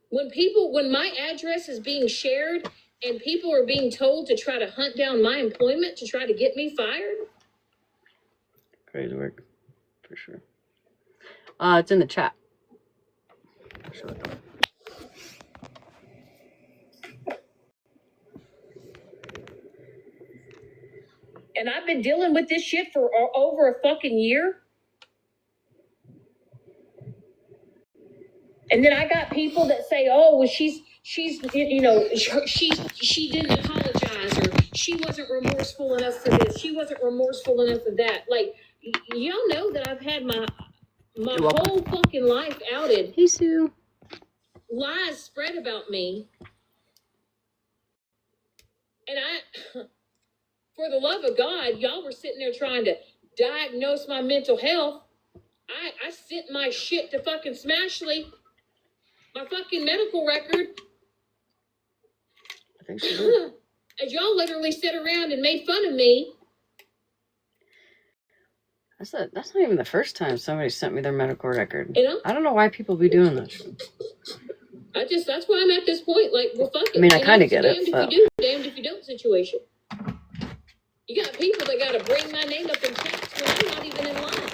When my address is being shared and people are being told to try to hunt down my employment to try to get me fired. Crazy work, for sure. It's in the chat. I'll show it. And I've been dealing with this shit for over a fucking year. And then I got people that say, "Oh, well, she didn't apologize, or she wasn't remorseful enough for this. She wasn't remorseful enough for that." Like, y'all know that I've had my whole fucking life outed. Hey, Sue. Lies spread about me. And for the love of God, y'all were sitting there trying to diagnose my mental health. I sent my shit to fucking Smashly. My fucking medical record. I think she did. As y'all literally sat around and made fun of me. That's not even the first time somebody sent me their medical record. You know? I don't know why people be doing this. That's why I'm at this point. Like, well, fuck it. I mean, I kind of get it. Damned if you do, damned if you don't situation. You got people that got to bring my name up in chats when I'm not even in line.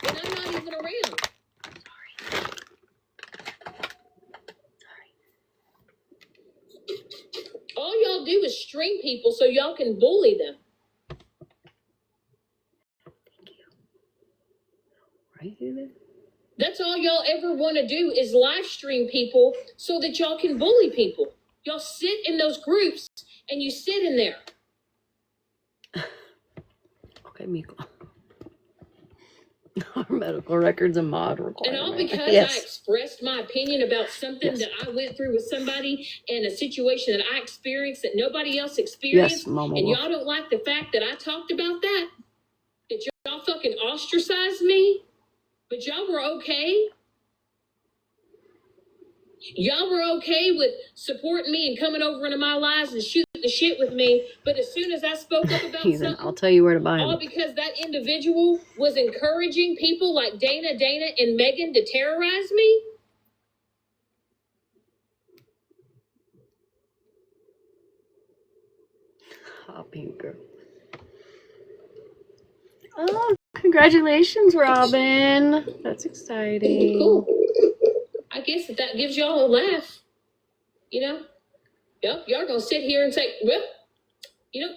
When I'm not even around. All y'all do is string people so y'all can bully them. Thank you. Right there. That's all y'all ever want to do is live stream people so that y'all can bully people. Y'all sit in those groups and you sit in there. Okay, Miko. Our medical records and mod And requirement. all because I Yes. expressed my opinion about something Yes. that I went through with somebody and a situation that I experienced that nobody else experienced. Yes, Mama And Wolf. y'all don't like the fact that I talked about that? That y'all fucking ostracized me? But y'all were okay? Y'all were okay with supporting me and coming over into my lives and shooting the shit with me. But as soon as I spoke up about Heathen, something, I'll tell you where to buy all them. because that individual was encouraging people like Dana, and Megan to terrorize me? Hot pink girl. Oh, congratulations, Robin. That's exciting. Cool. I guess that gives y'all a laugh. You know? Yep, y'all gonna sit here and say, well, you know,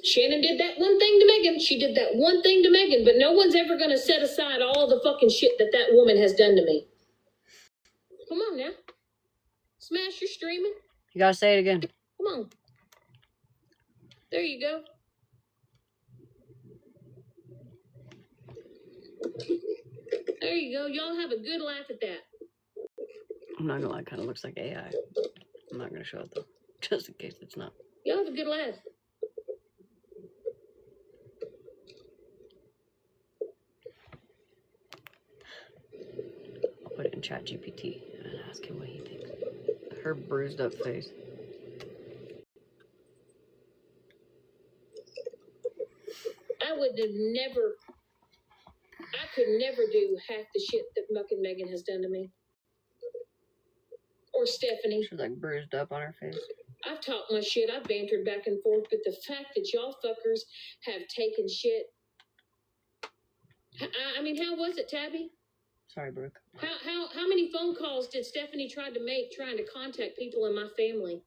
Shannon did that one thing to Megan. She did that one thing to Megan, but no one's ever gonna set aside all the fucking shit that that woman has done to me. Come on now. Smash your streaming. You gotta say it again. Come on. There you go. There you go. Y'all have a good laugh at that. I'm not gonna lie, it kind of looks like AI. I'm not gonna show it though, just in case it's not. Y'all have a good laugh. I'll put it in ChatGPT and ask him what he thinks. Her bruised up face. I would have never, I could never do half the shit that fucking Megan has done to me. Or Stephanie. She's like bruised up on her face. I've talked my shit, I've bantered back and forth, but the fact that y'all fuckers have taken shit. I mean, how was it, Tabby? Sorry, Brooke. How many phone calls did Stephanie try to make trying to contact people in my family?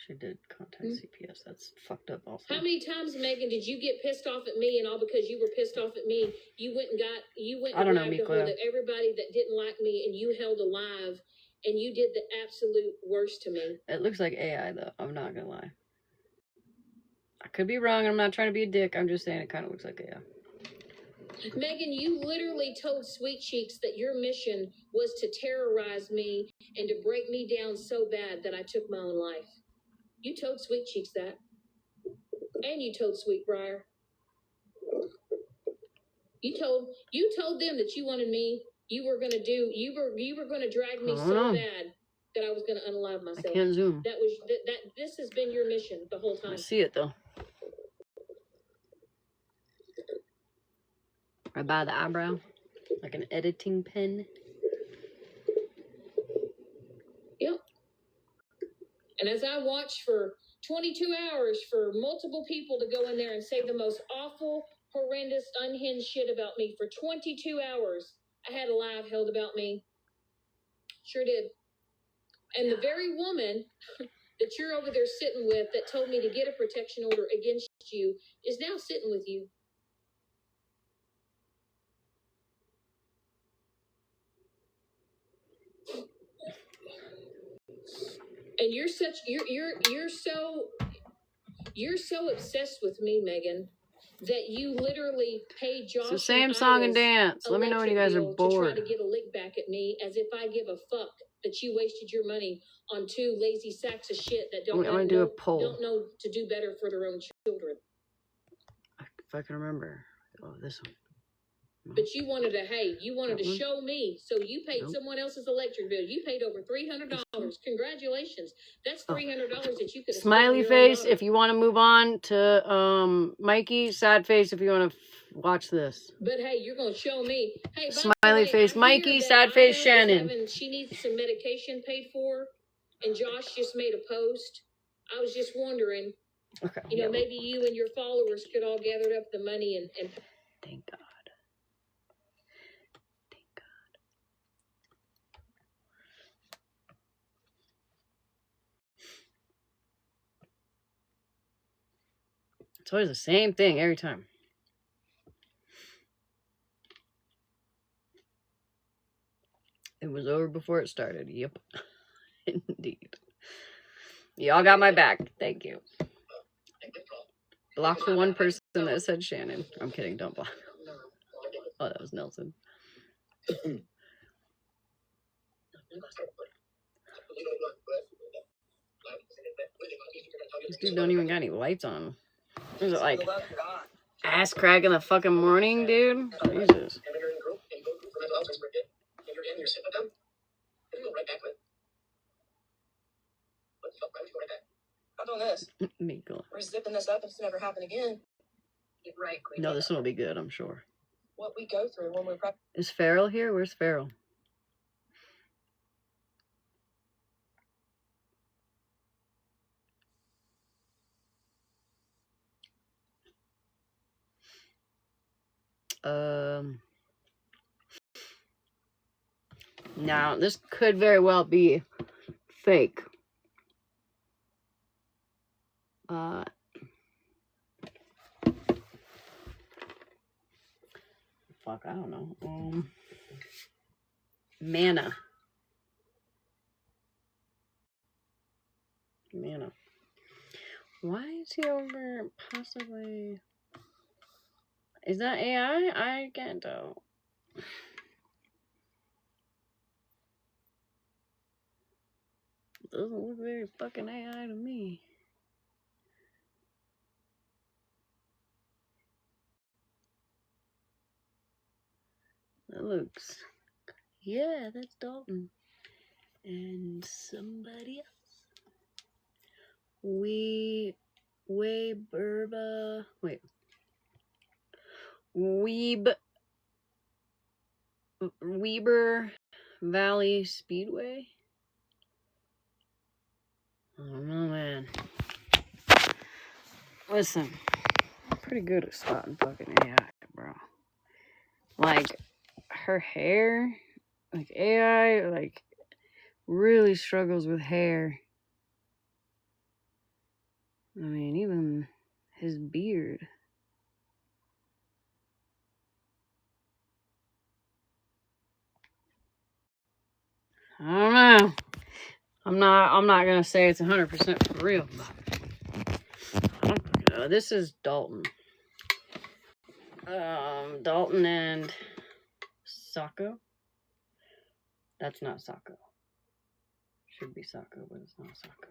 She did contact CPS. That's fucked up also. How many times, Megan, did you get pissed off at me, and all because you were pissed off at me, you went and I don't know, grabbed a hold of everybody that didn't like me, and you held alive, and you did the absolute worst to me. It looks like AI though. I'm not gonna lie. I could be wrong. I'm not trying to be a dick. I'm just saying it kind of looks like AI. Megan, you literally told Sweet Cheeks that your mission was to terrorize me and to break me down so bad that I took my own life. You told Sweet Cheeks that. And you told Sweetbriar. You told them that you wanted me. You were gonna drag me so bad that I was gonna unalive myself. I can't zoom. This has been your mission the whole time. I see it though. Right by the eyebrow. Like an editing pen. Yep. And as I watched for 22 hours for multiple people to go in there and say the most awful, horrendous, unhinged shit about me for 22 hours, I had a live held about me. Sure did. And the very woman that you're over there sitting with that told me to get a protection order against you is now sitting with you. And you're so obsessed with me, Megan, that you literally paid Josh. It's the same song and dance. Let me know when you guys are bored. To try to get a lick back at me, as if I give a fuck that you wasted your money on two lazy sacks of shit that I'm gonna do a poll. don't know to do better for their own children. If I can remember. Oh, this one. But you wanted to show me, so you paid someone else's electric bill. You paid over $300. Congratulations. That's $300 that you could have Smiley face if you want to move on to Mikey. Sad face if you want to watch this. But hey, you're gonna show me. Hey, Smiley face Mikey, sad face Shannon. She needs some medication paid for, and Josh just made a post. I was just wondering, maybe you and your followers could all gather up the money and thank God. It's always the same thing every time. It was over before it started. Yep. Indeed. Y'all got my back. Thank you. Block for one person. that said Shannon. I'm kidding. Don't block. Oh, that was Nelson. This dude don't even got any lights on. Is it like ass crack in the fucking morning, dude? Jesus. I'm doing this. Miko. We're zipping this up and it's never happen again. Right. No, this one will be good, I'm sure. What we go through when we're prepping. Is Farrell here? Where's Farrell? Now, this could very well be fake. Fuck, I don't know. Mana. Why is he over possibly... Is that AI? I can't tell. Doesn't look very fucking AI to me. That looks... Yeah, that's Dalton. And somebody else. Weber Valley Speedway. I don't know, man. Listen, I'm pretty good at spotting fucking AI, bro. Like, her hair, like AI, like, really struggles with hair. I mean, even his beard. I don't know. I'm not gonna say it's 100% for real, but this is Dalton. Dalton and Sacco. That's not Sacco. Should be Sacco, but it's not Sacco.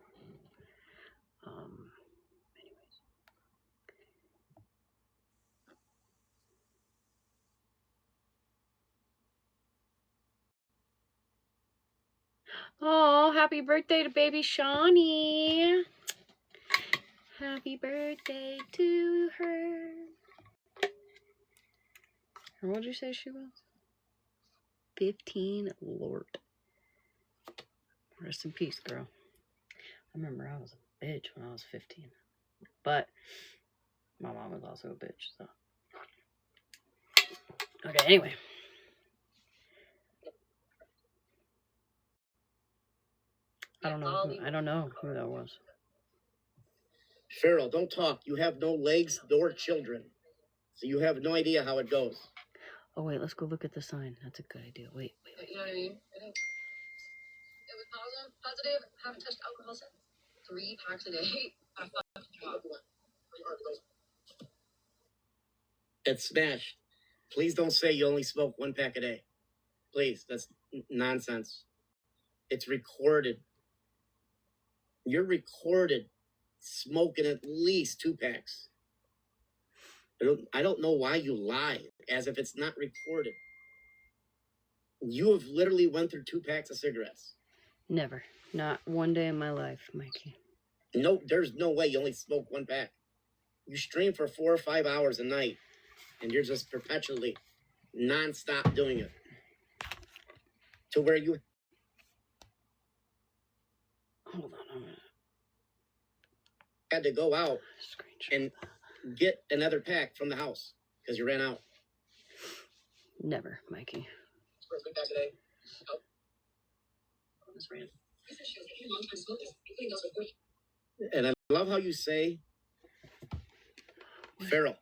Anyways. Oh, happy birthday to baby Shawnee. Happy birthday to her. What did you say she was? 15, Lord. Rest in peace, girl. I remember I was a bitch when I was 15. But my mom was also a bitch, so. Okay, anyway. I don't know who that was. Farrell, don't talk. You have no legs nor children. So you have no idea how it goes. Oh, wait, let's go look at the sign. That's a good idea. Wait. You know what I mean? It was positive, haven't touched alcohol since. 3 packs a day. I fucking dropped. It's smashed. Please don't say you only smoke 1 pack a day. Please, that's nonsense. It's recorded. You're recorded smoking at least 2 packs. I don't know why you lie as if it's not recorded. You have literally went through 2 packs of cigarettes. Never. Not one day in my life, Mikey. No, there's no way you only smoke 1 pack. You stream for 4 or 5 hours a night, and you're just perpetually, non-stop doing it. To where you... Hold on a minute. Had to go out and get another pack from the house because you ran out. Never, Mikey. First pack today. Oh. And I love how you say, Farrell.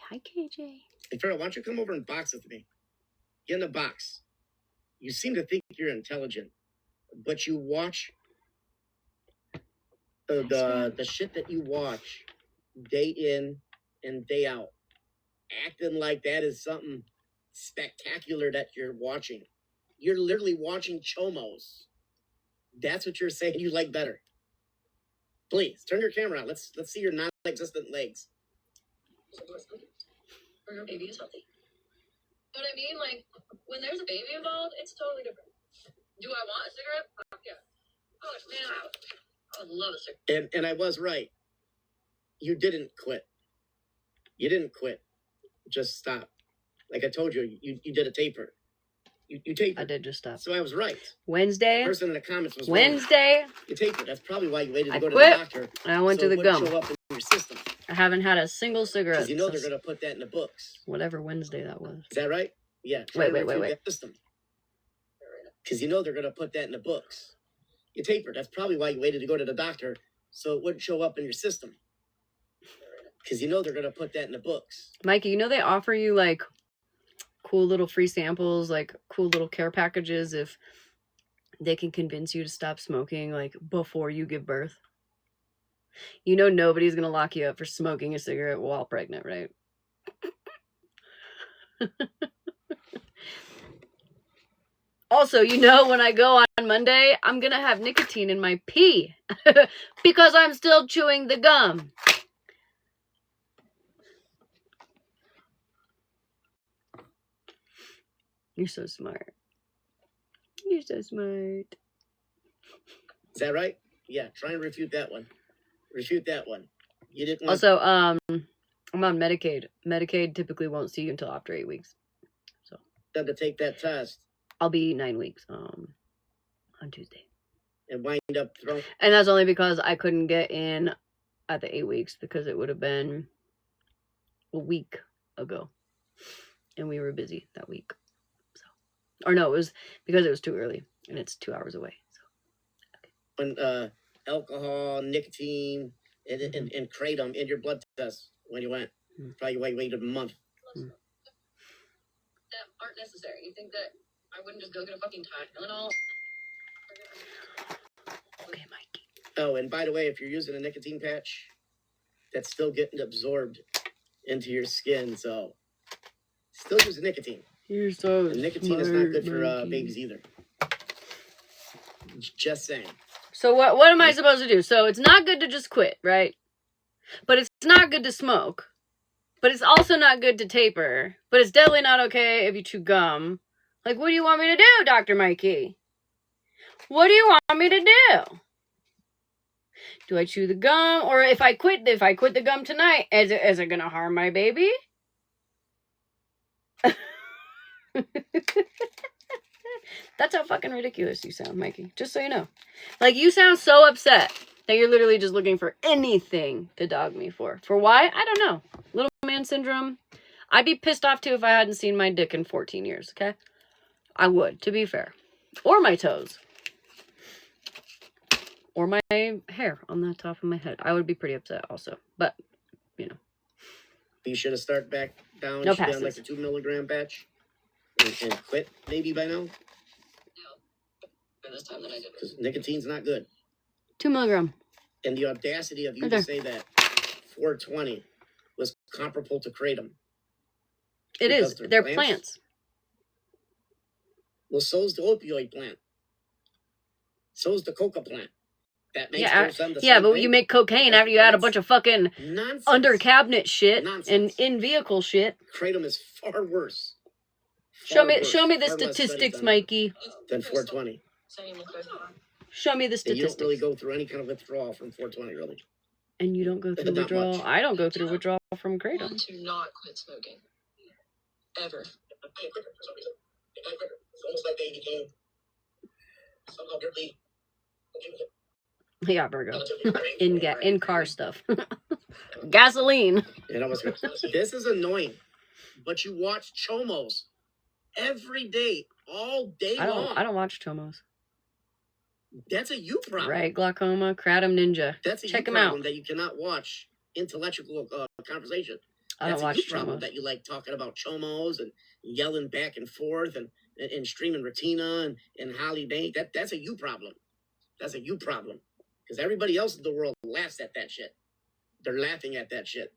Hi, KJ. Hey, Farrell, why don't you come over and box with me? Get in the box. You seem to think you're intelligent, but you watch the shit that you watch day in and day out, acting like that is something spectacular that you're watching. You're literally watching chomos. That's what you're saying you like better. Please turn your camera on. Let's see your non-existent legs. Or your baby is healthy. You know what I mean? Like, when there's a baby involved, it's totally different. Do I want a cigarette? Fuck yeah. Oh, man, I would love a cigarette. And I was right. You didn't quit. You didn't quit. Just stop. Like I told you, you did a taper. You tapered. I did just stop. So I was right. Wednesday. The person in the comments was Wednesday. Wrong. You tapered. That's probably why you waited to I go quit, to the doctor. And I went so to the it wouldn't gum. show up in your system. I haven't had a single cigarette. Because you know since they're going to put that in the books. whatever Wednesday that was. Is that right? Yeah. Wait. That system. Because you know they're going to put that in the books. You tapered. That's probably why you waited to go to the doctor, so it wouldn't show up in your system. Because you know they're going to put that in the books. Mikey, you know they offer you like cool little free samples, like cool little care packages if they can convince you to stop smoking like before you give birth. You know nobody's gonna lock you up for smoking a cigarette while pregnant, right? Also, you know when I go on Monday, I'm gonna have nicotine in my pee because I'm still chewing the gum. You're so smart. You're so smart. Is that right? Yeah, try and refute that one. Refute that one. You didn't. Also, I'm on Medicaid. Medicaid typically won't see you until after 8 weeks. So to take that test. I'll be 9 weeks on Tuesday. And wind up throwing. And that's only because I couldn't get in at the 8 weeks because it would have been a week ago. And we were busy that week. Or no, it was because it was too early and it's 2 hours away. So When alcohol, nicotine, and kratom in your blood test when you went. Probably waited a month. That aren't necessary. You think that I wouldn't just go get a fucking Tylenol? Okay, Mikey. Oh, and by the way, if you're using a nicotine patch, that's still getting absorbed into your skin, so still use nicotine. You're so and nicotine is not good for babies either. Just saying. So what am I supposed to do? So it's not good to just quit, right? But it's not good to smoke. But it's also not good to taper. But it's definitely not okay if you chew gum. Like, what do you want me to do, Dr. Mikey? What do you want me to do? Do I chew the gum? Or if I quit the gum tonight, is it gonna harm my baby? That's how fucking ridiculous you sound, Mikey. Just so you know. Like, you sound so upset that you're literally just looking for anything to dog me for. For why? I don't know. Little man syndrome. I'd be pissed off too if I hadn't seen my dick in 14 years, okay? I would, to be fair. Or my toes. Or my hair on the top of my head. I would be pretty upset also. But, you know. You should have started back down. No You should be on passes. like the 2 milligram batch. And quit maybe by now. For this time that I did it. Because nicotine's not good. 2 milligram. And the audacity of you Right to there. say that 420 was comparable to kratom. It Because is. They're plants. plants. Well, so's the opioid plant. So's the coca plant. That makes Yeah, those the yeah, same but thing. you make cocaine after you add a bunch of fucking Nonsense. under cabinet shit Nonsense. and in vehicle shit. Kratom is far worse. Show Far me worse. the Far less statistics, studies on it Mikey. Than 420. Same with this. Show me the And you don't statistics. really go through any kind of withdrawal from 420, really. And you don't go through Not withdrawal. much. I don't go through withdrawal from I kratom. want to not quit smoking. Ever. It's almost like they became somehow really Yeah, Virgo. in car stuff. Gasoline. And I was this is annoying. But you watch chomos every day, all day I long. don't watch Chomos. That's a you problem. Right, glaucoma, Kratom Ninja. That's a Check you them problem out. that you cannot watch intellectual conversation. I That's don't a you watch problem Chomos. that you like talking about chomos and yelling back and forth and streaming Retina and Holly Bank. That's a you problem. That's a you problem. Because everybody else in the world laughs at that shit. They're laughing at that shit.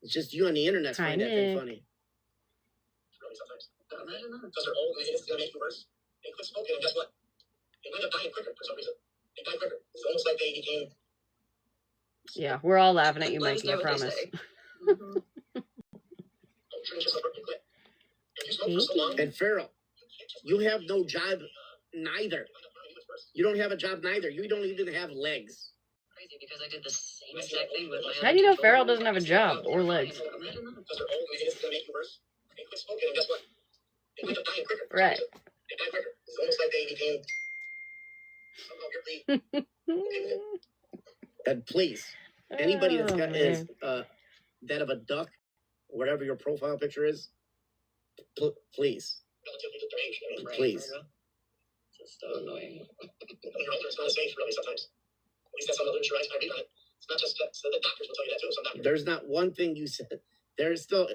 It's just you on the internet Hi, find that thing Nick. funny. Really sometimes. Because they're old and it's gonna make you worse. They quit smoking and guess what? They wind up dying quicker for some reason. They die quicker. It's almost like they became. Yeah, we're all laughing at you, Let us Mikey, I know what they promise. say. Just abruptly quit. And you smoke for so long. And Farrell, you have no job neither. You don't have a job neither. You don't even have legs. Crazy because I did the same exact thing with my How do you know Farrell doesn't have a job or legs? Because they're old and it's gonna make you worse. They quit smoking and guess what? They wind up dying quicker. Right. They die quicker. It's almost like they became somehow weirdly. And please, anybody that's got is man. that of a duck, whatever your profile picture is, please, Relatively to their age. I mean, please. It's so annoying. When you're older, it's not as safe, really, sometimes. At least that's on the literature I read on it. It's not just that. So the doctors will tell you that too. Some doctors. There's not one thing you said. There's still.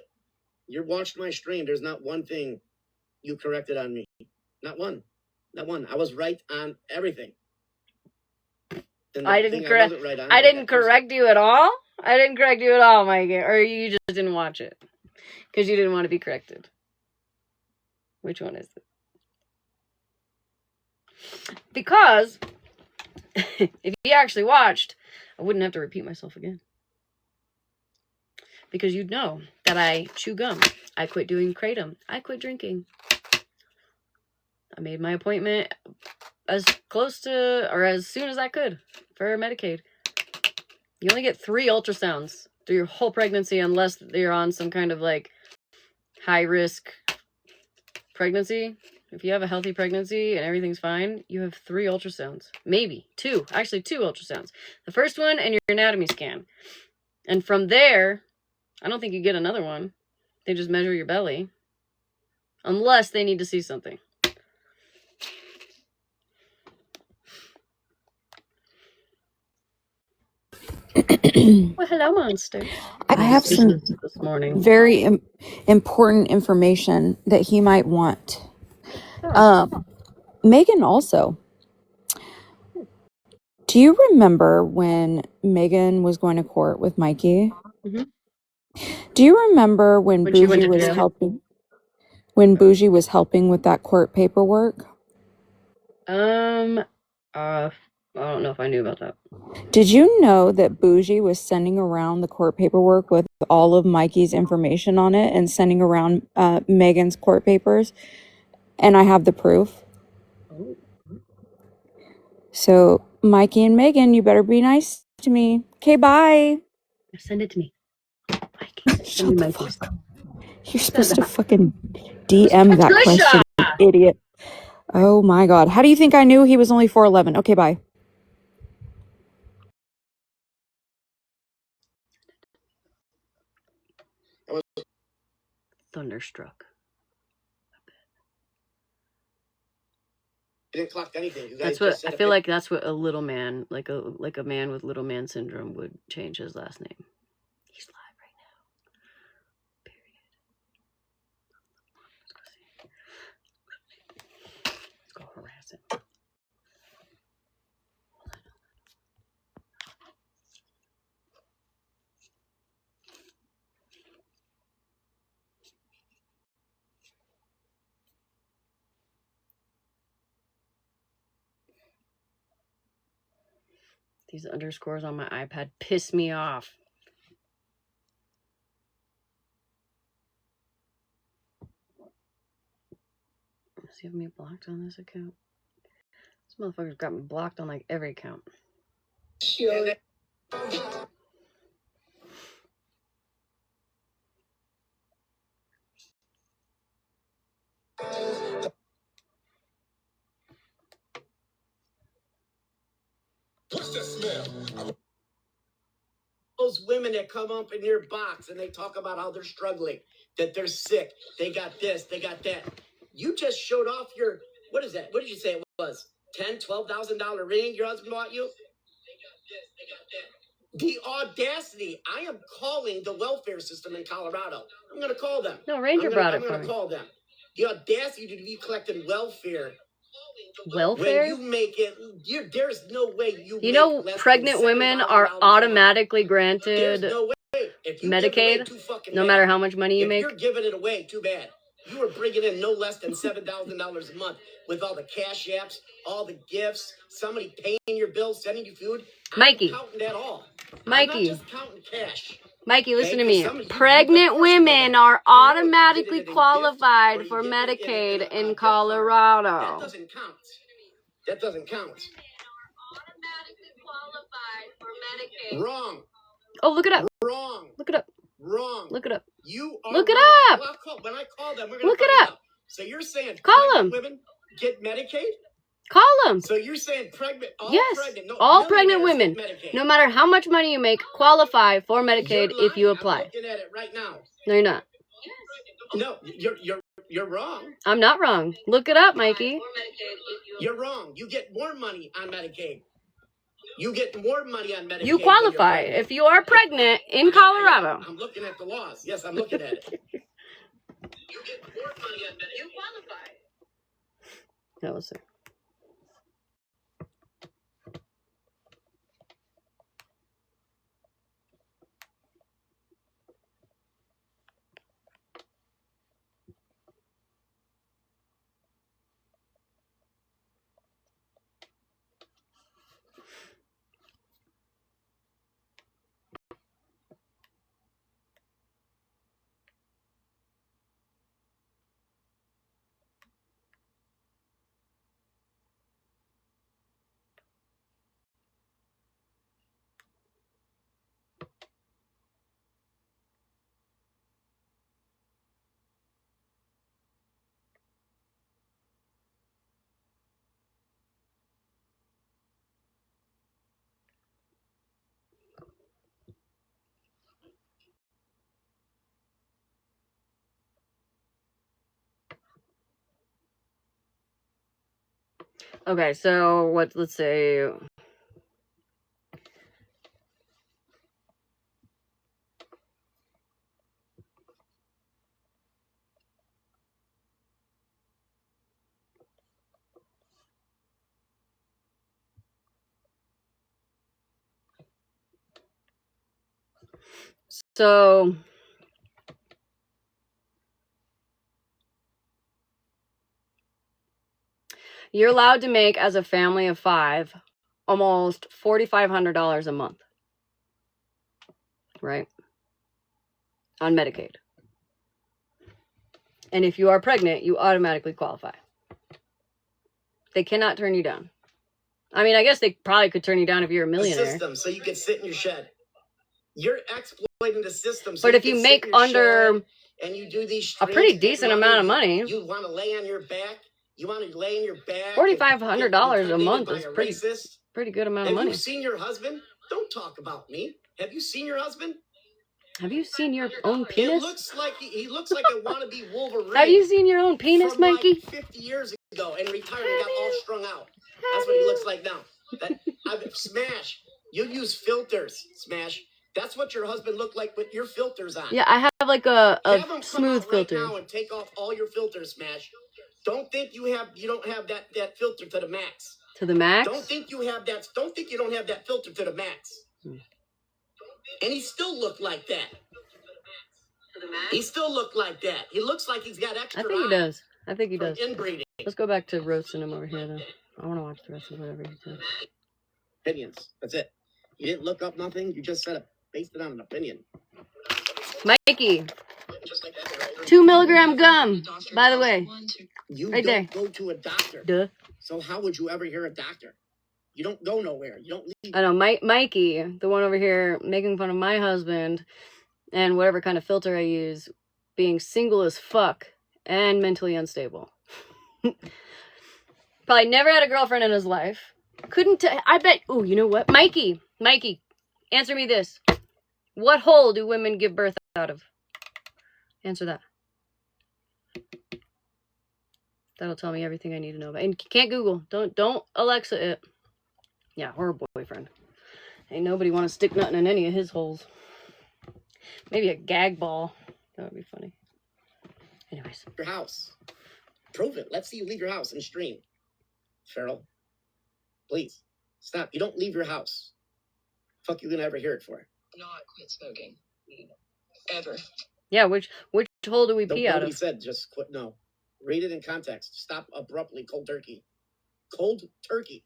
You watched my stream. There's not one thing you corrected on me. Not one. Not one. I was right on everything. I didn't correct. I didn't correct you at all. I didn't correct you at all, Mikey. Or you just didn't watch it because you didn't want to be corrected. Which one is it? Because if you actually watched, I wouldn't have to repeat myself again. Because you'd know that I chew gum. I quit doing kratom. I quit drinking. I made my appointment as close to or as soon as I could for Medicaid. You only get 3 ultrasounds through your whole pregnancy unless you're on some kind of like high risk pregnancy. If you have a healthy pregnancy and everything's fine, you have 3 ultrasounds. Maybe 2. Actually 2 ultrasounds. The first one and your anatomy scan. And from there, I don't think you get another one. They just measure your belly. Unless they need to see something. Well, hello, monster. I have some this morning. very important information that he might want. Megan also. Do you remember when Megan was going to court with Mikey? Mhm. Do you remember when When she went Bougie to was jail? helping? When Bougie was helping with that court paperwork? I don't know if I knew about that. Did you know that Bougie was sending around the court paperwork with all of Mikey's information on it and sending around Megan's court papers? And I have the proof. Oh. So, Mikey and Megan, you better be nice to me. Okay, bye. Send it to me. Mikey. Send me Mikey's. You're supposed to fucking DM that question, you idiot. Oh my god. How do you think I knew he was only 4'11"? Okay, bye. Thunderstruck. I didn't clock anything. You guys That's what just said I feel like. That's what a little man, like a man with little man syndrome, would change his last name. He's live right now. Period. Let's go harass him. These underscores on my iPad piss me off. Does he have me blocked on this account? This motherfucker's got me blocked on like every account. Sure. What's that smell? Those women that come up in your box and they talk about how they're struggling, that they're sick, they got this, they got that. You just showed off your, what is that? What did you say it was? $10,000-$12,000 ring your husband bought you? They got this, they got that. The audacity. I am calling the welfare system in Colorado. I'm going to call them. No, Ranger brought it I'm for going me. to call them. The audacity to be collecting welfare. Welfare? When you make it, there's no way you You know, make less pregnant than women $7,000 are a month. automatically There's granted no way. If you give it away, Medicaid, too fucking no bad. matter how much money you If make. you're giving it away, too bad. You are bringing in no less than $7,000 a month with all the cash apps, all the gifts, somebody paying your bills, sending you food. Mikey. I'm not counting that all. Mikey. I'm not just counting cash. Mikey, listen to Okay? me. 'Cause somebody- Pregnant of course you know women that. are You know if you did automatically it in gift, or qualified you for did it in Medicaid a in gift card. That Colorado. doesn't count. That doesn't count. Wrong. Oh, look it up. Wrong. Look it up. Wrong. Look it up. You are Look it wrong. up. Well, when I call them, we're going Look to it find up. out. So you're saying Call pregnant them. women get Medicaid? Call them. So you're saying pregnant, all Yes. pregnant, no, All pregnant millionaires women, get Medicaid. no matter how much money you make, qualify for Medicaid You're if you lying. apply. I'm looking at it right now. No, you're not. No, you're wrong. I'm not wrong. Look it up, Mikey. You're wrong. You get more money on Medicaid. You get more money on Medicaid. You when you're qualify pregnant. if you are pregnant in Colorado. I'm looking at the laws. Yes, I'm looking at it. You get more money on Medicaid. You qualify. No, let's see. Okay, so let's say. So you're allowed to make, as a family of 5, almost $4,500 a month, right? On Medicaid. And if you are pregnant, you automatically qualify. They cannot turn you down. I mean, I guess they probably could turn you down if you're a The millionaire. system, so you can sit in your shed. You're exploiting the system. So But if can you sit make in your under shed and you do these a pretty streams, get decent amount of money, You want to lay on your back. You want to lay in your back. $4,500 a month is a pretty good amount of Have money. you seen your husband? Don't talk about me. Have you seen your husband? Have you seen your own It penis? looks like he looks like a wannabe Wolverine. Have you seen your own penis, from Mikey? Like 50 years ago and retired and got all strung out. That's what he looks like now. Smash. You use filters, Smash. That's what your husband looked like with your filters on. Yeah, I have like a Have him come smooth out filter. right now and take off all your filters, Smash. Don't think you don't have that filter to the max. To the max? Don't think you have that. Don't think you don't have that filter to the max. And he still looked like that. He still looked like that. He looks like he's got extra. I think he does. I think he does. Inbreeding. Let's go back to roasting him over here, though. I want to watch the rest of whatever he says. Opinions. That's it. You didn't look up nothing. You just said it. Based it on an opinion. Mikey, 2 milligram gum, by the way. You right don't there. go to a doctor. Duh. So how would you ever hear a doctor? You don't go nowhere. You don't leave. I know, Mikey, the one over here making fun of my husband and whatever kind of filter I use, being single as fuck and mentally unstable. Probably never had a girlfriend in his life. I bet, ooh, you know what? Mikey, answer me this. What hole do women give birth out of? Answer that. That'll tell me everything I need to know about. And you can't Google. Don't Alexa it. Yeah, or a boyfriend. Ain't nobody want to stick nothing in any of his holes. Maybe a gag ball. That would be funny. Anyways. Your house. Prove it. Let's see you leave your house and stream. Farrell. Please. Stop. You don't leave your house. Fuck you gonna ever hear it for? Not quit smoking. Ever. Yeah, which hole do we pee out Nobody of? said just quit. No. Read it in context. Stop abruptly cold turkey. Cold turkey.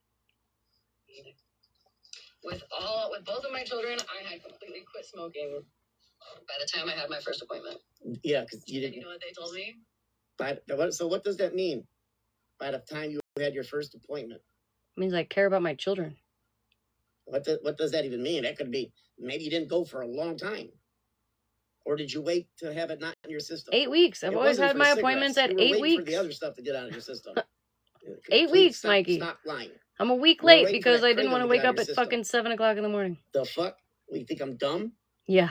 With both of my children, I had completely quit smoking by the time I had my first appointment. Yeah, because you And didn't. you know what they told me? So what does that mean? By the time you had your first appointment, It means I care about my children. what does that even mean? That could be maybe you didn't go for a long time, or did you wait to have it not in your system? 8 weeks. I've It always wasn't had for my cigarettes. appointments at You were 8 waiting for the weeks. other stuff to get out of your system. 8 Please weeks, stop, Mikey. Stop lying. I'm a week You were late waiting for because that I didn't want kratom to to wake get out up of your at system. fucking 7 o'clock in the morning. The fuck? What, you think I'm dumb? Yeah.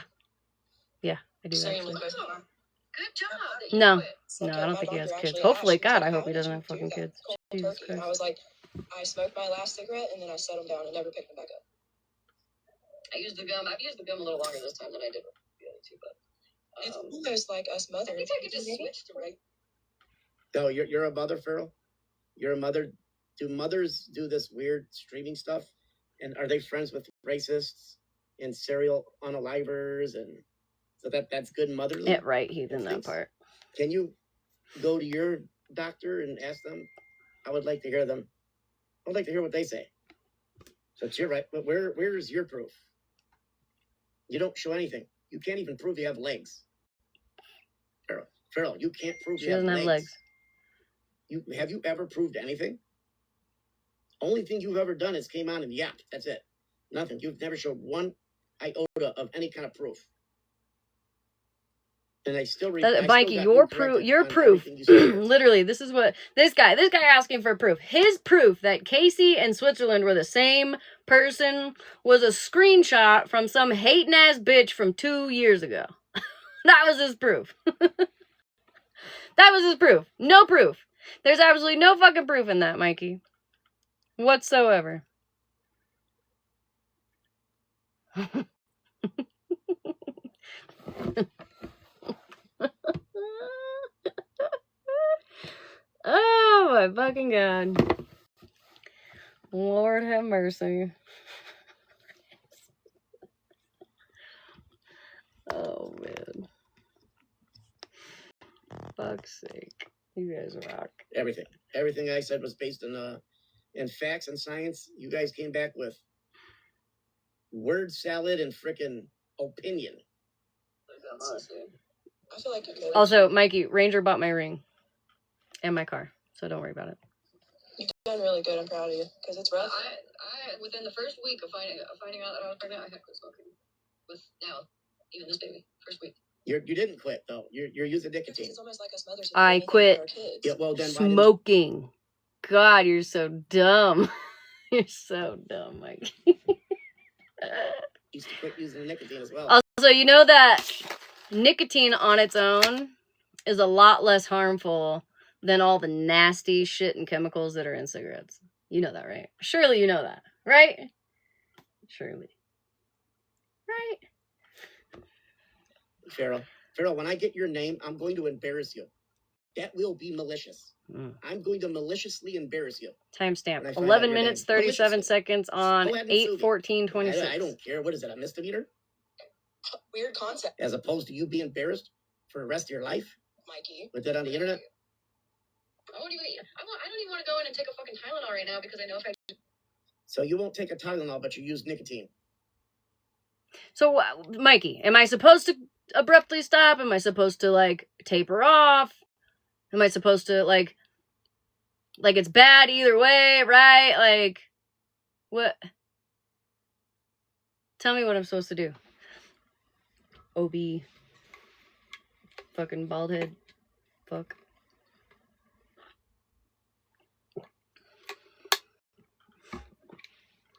Yeah, I do Same actually. with Chris. Good job. that you No. quit. No, I Okay, don't my think he has doctor kids. actually Hopefully, asked, she was God, like, I hope "How he did doesn't you have do fucking that kids. cold Jesus turkey?" And I Christ. was like, I smoked my last cigarette and then I set them down and never picked them back up. I used the gum. I've used the gum a little longer this time than I did with the other two, but it's almost like us mothers. I think I could just switch to right. No, you're a mother, Farrell. You're a mother. Do mothers do this weird streaming stuff? And are they friends with racists and serial unalivers? And so that's good motherly. Yeah, right. He's in that instincts? part. Can you go to your doctor and ask them? I would like to hear them. I would like to hear what they say. So it's your right, but where is your proof? You don't show anything. You can't even prove you have legs. Farrell, you can't prove She you have doesn't have legs. Have you ever proved anything? Only thing you've ever done is came on and yapped. That's it. Nothing. You've never showed one iota of any kind of proof. And I still read. Mikey, your proof. Literally, this is what this guy asking for proof. His proof that Casey and Switzerland were the same person was a screenshot from some hating ass bitch from 2 years ago. That was his proof. That was his proof. No proof. There's absolutely no fucking proof in that, Mikey. Whatsoever. Oh my fucking God. Lord have mercy. Oh man. Fuck's sake. You guys rock. Everything I said was based in facts and science. You guys came back with word salad and frickin' opinion. I feel like you could. Also, Mikey, Ranger bought my ring and my car, so don't worry about it. You've done really good. I'm proud of you because it's rough. I within the first week of finding out that I was pregnant, I had quit smoking. With now, even this baby, first week. You didn't quit though. You're using nicotine. It's almost like us mothers. I quit Yeah, well then smoking. God, you're so dumb. You're so dumb, Mikey. used to quit using nicotine as well. Also, you know that nicotine on its own is a lot less harmful than all the nasty shit and chemicals that are in cigarettes. You know that, right? Surely you know that, right? Surely. Right? Farrell, when I get your name, I'm going to embarrass you. That will be malicious. I'm going to maliciously embarrass you. Timestamp. 11 minutes, 37 seconds on 8/14/26. I don't care. What is it, a misdemeanor? Weird concept. As opposed to you being embarrassed for the rest of your life? Mikey. With that on the internet? I don't even want to go in and take a fucking Tylenol right now because I know if I... So you won't take a Tylenol, but you use nicotine. So, Mikey, am I supposed to abruptly stop? Am I supposed to, like, taper off? Am I supposed to, like it's bad either way, right? Like, what? Tell me what I'm supposed to do. OB. Fucking bald head. Fuck.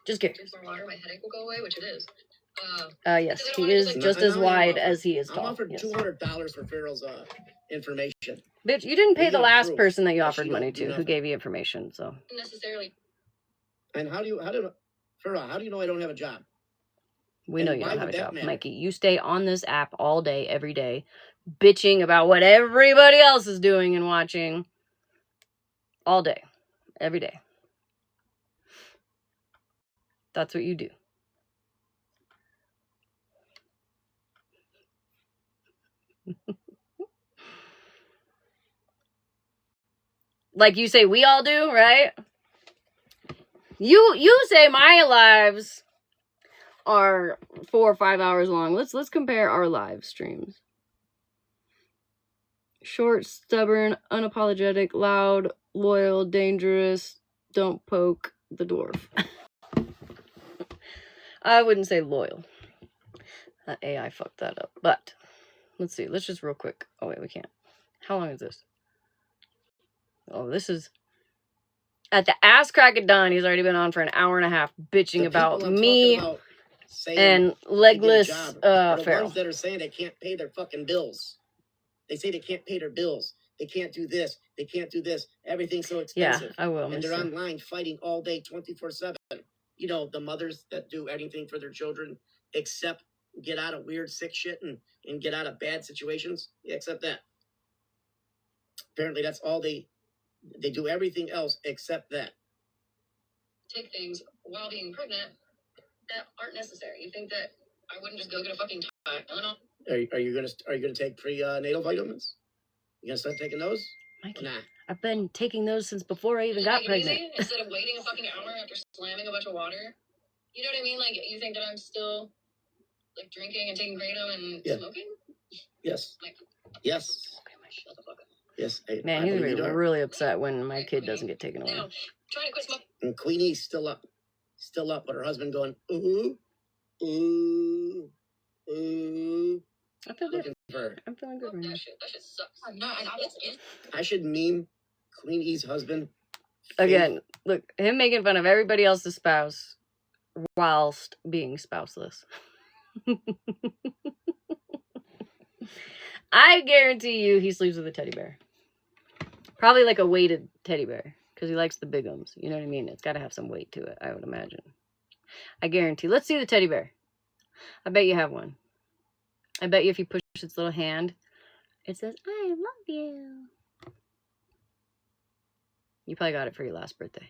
Just kidding. Drink some water, my headache will go away, which it is. Yes, he is just as wide as he is tall. I'm offered yes. $200 for Farrell's information. Bitch, you didn't pay the last proof person that you that offered she money don't do to, who nothing. gave you information, so. Necessarily. And Farrell, how do you know I don't have a job? We And know you why don't have would a that job, matter? Mikey. You stay on this app all day, every day, bitching about what everybody else is doing and watching. All day. Every day. That's what you do. Like you say we all do, right? You say my lives are 4 or 5 hours long. Let's compare our live streams. Short, stubborn, unapologetic, loud, loyal, dangerous, don't poke the dwarf. I wouldn't say loyal. That AI fucked that up. But let's see. Let's just real quick. Oh wait, we can't. How long is this? Oh, this is at the ass crack of dawn. He's already been on for an hour and a half bitching about me and legless the Pharaoh. ones that are saying they can't pay their fucking bills. They say they can't pay their bills. They can't do this. They can't do this. Everything's so expensive. Yeah, I will. And they're online fighting all day, 24/7. You know, the mothers that do anything for their children except get out of weird, sick shit and get out of bad situations. Yeah, except that. Apparently, that's all they do everything else except that. Take things while being pregnant that aren't necessary. You think that I wouldn't just go get a fucking Tylenol? Are you gonna take prenatal vitamins? You gonna start taking those? Mikey, Nah. I've been taking those since before I even got pregnant. Easy, instead of waiting a fucking hour after slamming a bunch of water. You know what I mean? Like, you think that I'm still like drinking and taking Kratom and smoking? Yes. Like, yes. Okay, shut the fuck up. Yes. Man, he's gonna be really upset when my kid doesn't get taken away. Now, trying to quit smoking. And Queenie's still up, but her husband going ooh, ooh, ooh. I feel good. For I'm feeling good right now. That shit sucks. I'm not. I should meme Queenie's husband. Again, look, him making fun of everybody else's spouse whilst being spouseless. I guarantee you he sleeps with a teddy bear. Probably like a weighted teddy bear. Because he likes the bigums. You know what I mean? It's got to have some weight to it, I would imagine. I guarantee. Let's see the teddy bear. I bet you have one. I bet you if you push its little hand, it says, I love you. You probably got it for your last birthday.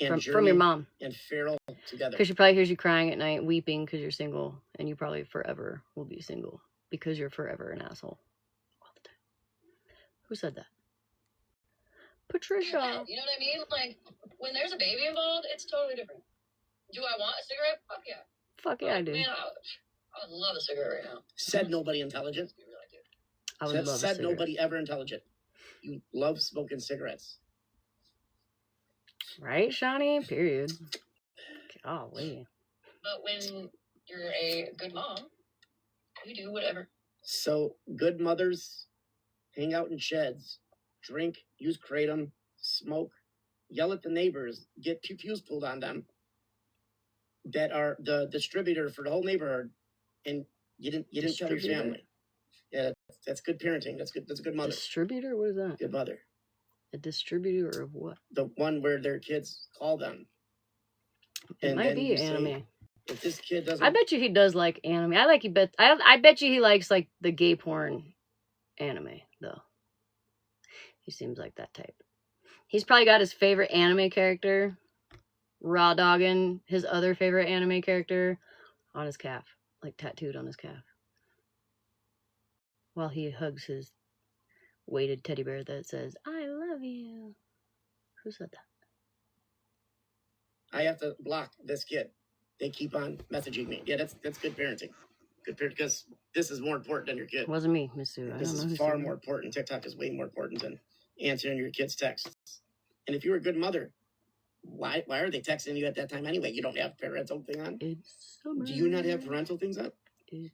From your mom. And Farrell together. Because she probably hears you crying at night, weeping because you're single. And you probably forever will be single. Because you're forever an asshole. All the time. Who said that? Patricia. You know what I mean? Like, when there's a baby involved, it's totally different. Do I want a cigarette? Fuck yeah. Fuck yeah, I do. Man, I would love a cigarette right now. Said nobody intelligent. I would love said nobody ever intelligent. You love smoking cigarettes. Right, Shawnee? Period. Golly. But when you're a good mom, you do whatever. So, good mothers hang out in sheds, drink, use Kratom, smoke, yell at the neighbors, get pew-pews pulled on them that are the distributor for the whole neighborhood, and you didn't tell your family. Yeah, that's good parenting. That's good. That's a good mother. Distributor? What is that? Good mother. A distributor of what? The one where their kids call them. It might be anime. If this kid doesn't, I bet you he does like anime. I bet you he likes like the gay porn anime though. He seems like that type. He's probably got his favorite anime character, raw dogging his other favorite anime character on his calf, like tattooed on his calf, while he hugs his weighted teddy bear that says, I love you. Who said that? I have to block this kid. They keep on messaging me. Yeah, that's good parenting. Good parenting, because this is more important than your kid. It wasn't me, Miss Sue. This is far more important. TikTok is way more important than answering your kids' texts. And if you're a good mother, why are they texting you at that time anyway? You don't have parental thing on? It's summer. Do you not have parental things on?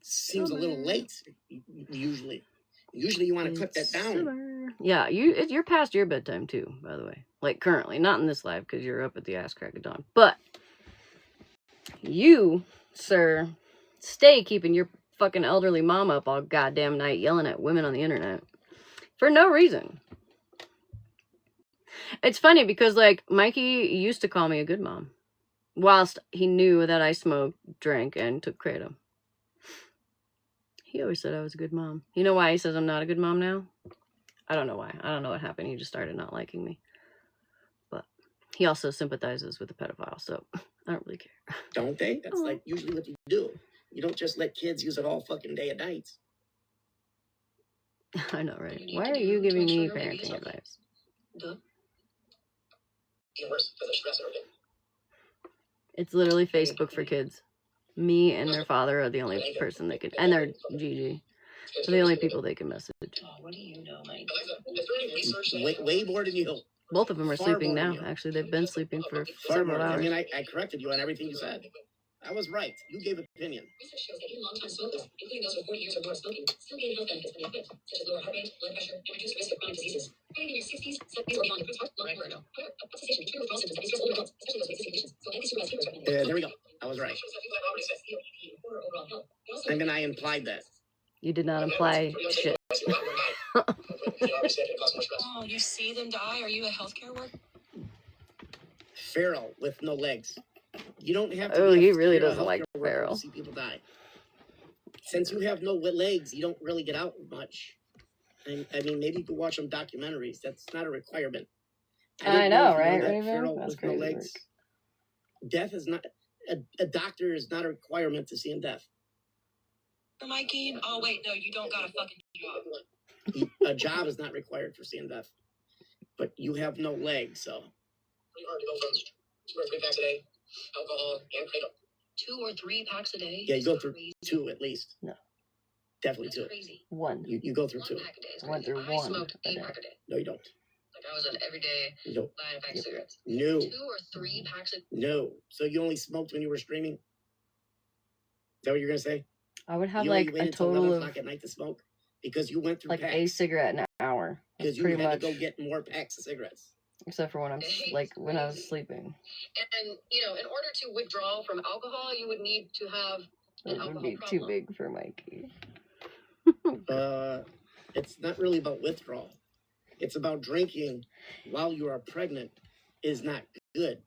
Seems a little late, usually. Usually you want to clip that down. Summer. Yeah, you're past your bedtime too, by the way. Like currently, not in this live because you're up at the ass crack of dawn. But you, sir, stay keeping your fucking elderly mom up all goddamn night yelling at women on the internet for no reason. It's funny because like Mikey used to call me a good mom whilst he knew that I smoked, drank, and took Kratom. He always said I was a good mom. You know why he says I'm not a good mom now? I don't know why. I don't know what happened. He just started not liking me. But he also sympathizes with the pedophile, so I don't really care. Don't they? That's like usually what you do. You don't just let kids use it all fucking day and night. I know, right? Why are you giving me parenting advice? Duh. Even worse because of stress and everything. It's literally Facebook for kids. Me and their father are the only person they could, and their Gigi. They're the only people they can message. What do you know, Mike? Alexa, is there any research that Way more than you. Both of them are Far sleeping more now. than you. Actually, they've been sleeping for Far several more. I hours. mean, I corrected you on everything you said. I was right. You gave opinion. Research shows that even long-time smokers, including those with 40 years or more of smoking, still gain health benefits when they quit, such as lower heart rate, blood pressure, and reduced risk of chronic diseases. Quitting in your 60s, 70s, or beyond improves heart, lung, and heart. However, a cessation can trigger withdrawal symptoms that may stress older adults, especially those with existing conditions. So anti-supervised treatment is recommended. There we go. I was right. Shows that people have already said COPD and poorer overall health. But also, I mean, I implied that. You did not imply shit. Oh, you see them die? Are you a healthcare worker? Feral with no legs. You don't have to. Oh, be he a really feral doesn't like healthcare worker feral. to see people die. Since you have no legs, you don't really get out much. I mean, maybe you could watch some documentaries. That's not a requirement. I didn't know, if you right, that Raven? feral That's with no crazy legs. Death is not a doctor is not a requirement to see him death. Mikey? Oh, wait, no, you don't got a fucking job. A job is not required for seeing death. But you have no legs, so. pretty hard to go from 2 or 3 packs a day, alcohol, and kratom. 2 or 3 packs a day? Yeah, you go through 2 at least. No. Definitely 2. Crazy. One. You go through 2. Pack a day is Went crazy. through I one smoked a 8 day. pack a day. No, you don't. Like I was an everyday No. buying a pack of cigarettes. No. 2 or 3 packs a day. No. So you only smoked when you were streaming? Is that what you're gonna say? I would have You like only a waited till total 11 of o'clock at night to smoke because you went through like a packs. cigarette an hour. Because That's you pretty had much. to go get more packs of cigarettes. Except for when I'm when I was sleeping. And, you know, in order to withdraw from alcohol, you would need to have an It would alcohol be problem. too big for Mikey. It's not really about withdrawal. It's about drinking while you are pregnant is not good.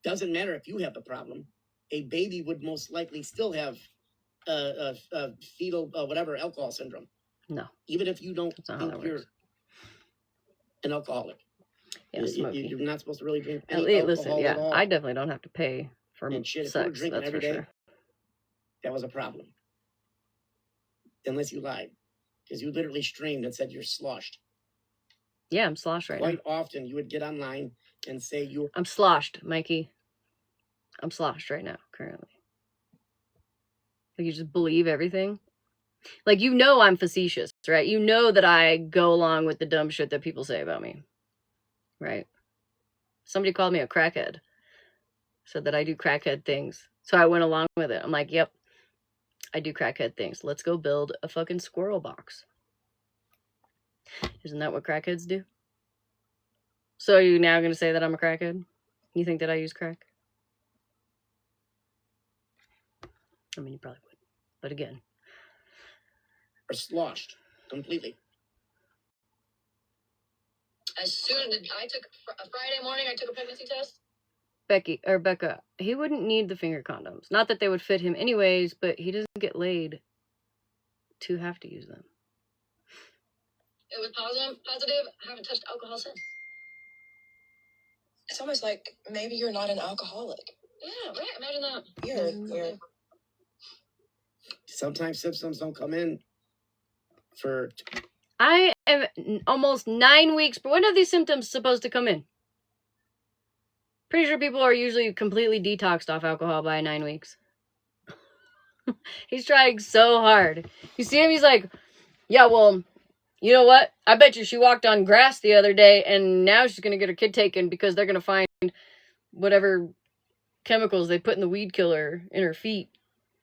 Doesn't matter if you have the problem. A baby would most likely still have fetal whatever alcohol syndrome. No. Even if you don't That's not how think that you're works. an alcoholic. Yeah, smoky. You're not supposed to really drink At any least, alcohol listen, yeah, at all. I definitely don't have to pay for And shit, if you were sex. drinking That's every for day, sure. that was a problem. Unless you lied. Because you literally streamed and said you're sloshed. Yeah, I'm sloshed right now. Quite often you would get online and say you're I'm sloshed, Mikey. I'm sloshed right now, currently. Like, you just believe everything. Like, you know I'm facetious, right? You know that I go along with the dumb shit that people say about me. Right? Somebody called me a crackhead. Said that I do crackhead things. So I went along with it. I'm like, yep, I do crackhead things. Let's go build a fucking squirrel box. Isn't that what crackheads do? So are you now going to say that I'm a crackhead? You think that I use crack? I mean, you probably would. But again. sloshed completely. As soon as I took a Friday morning, I took a pregnancy test. Becca, he wouldn't need the finger condoms. Not that they would fit him anyways, but he doesn't get laid to have to use them. It was positive. I haven't touched alcohol since. It's almost like maybe you're not an alcoholic. Yeah, right. Imagine that. Weird. Sometimes symptoms don't come in for. I am almost 9 weeks, but when are these symptoms supposed to come in? Pretty sure people are usually completely detoxed off alcohol by 9 weeks. He's trying so hard. You see him? He's like, yeah, well, you know what? I bet you she walked on grass the other day and now she's going to get her kid taken because they're going to find whatever chemicals they put in the weed killer in her feet.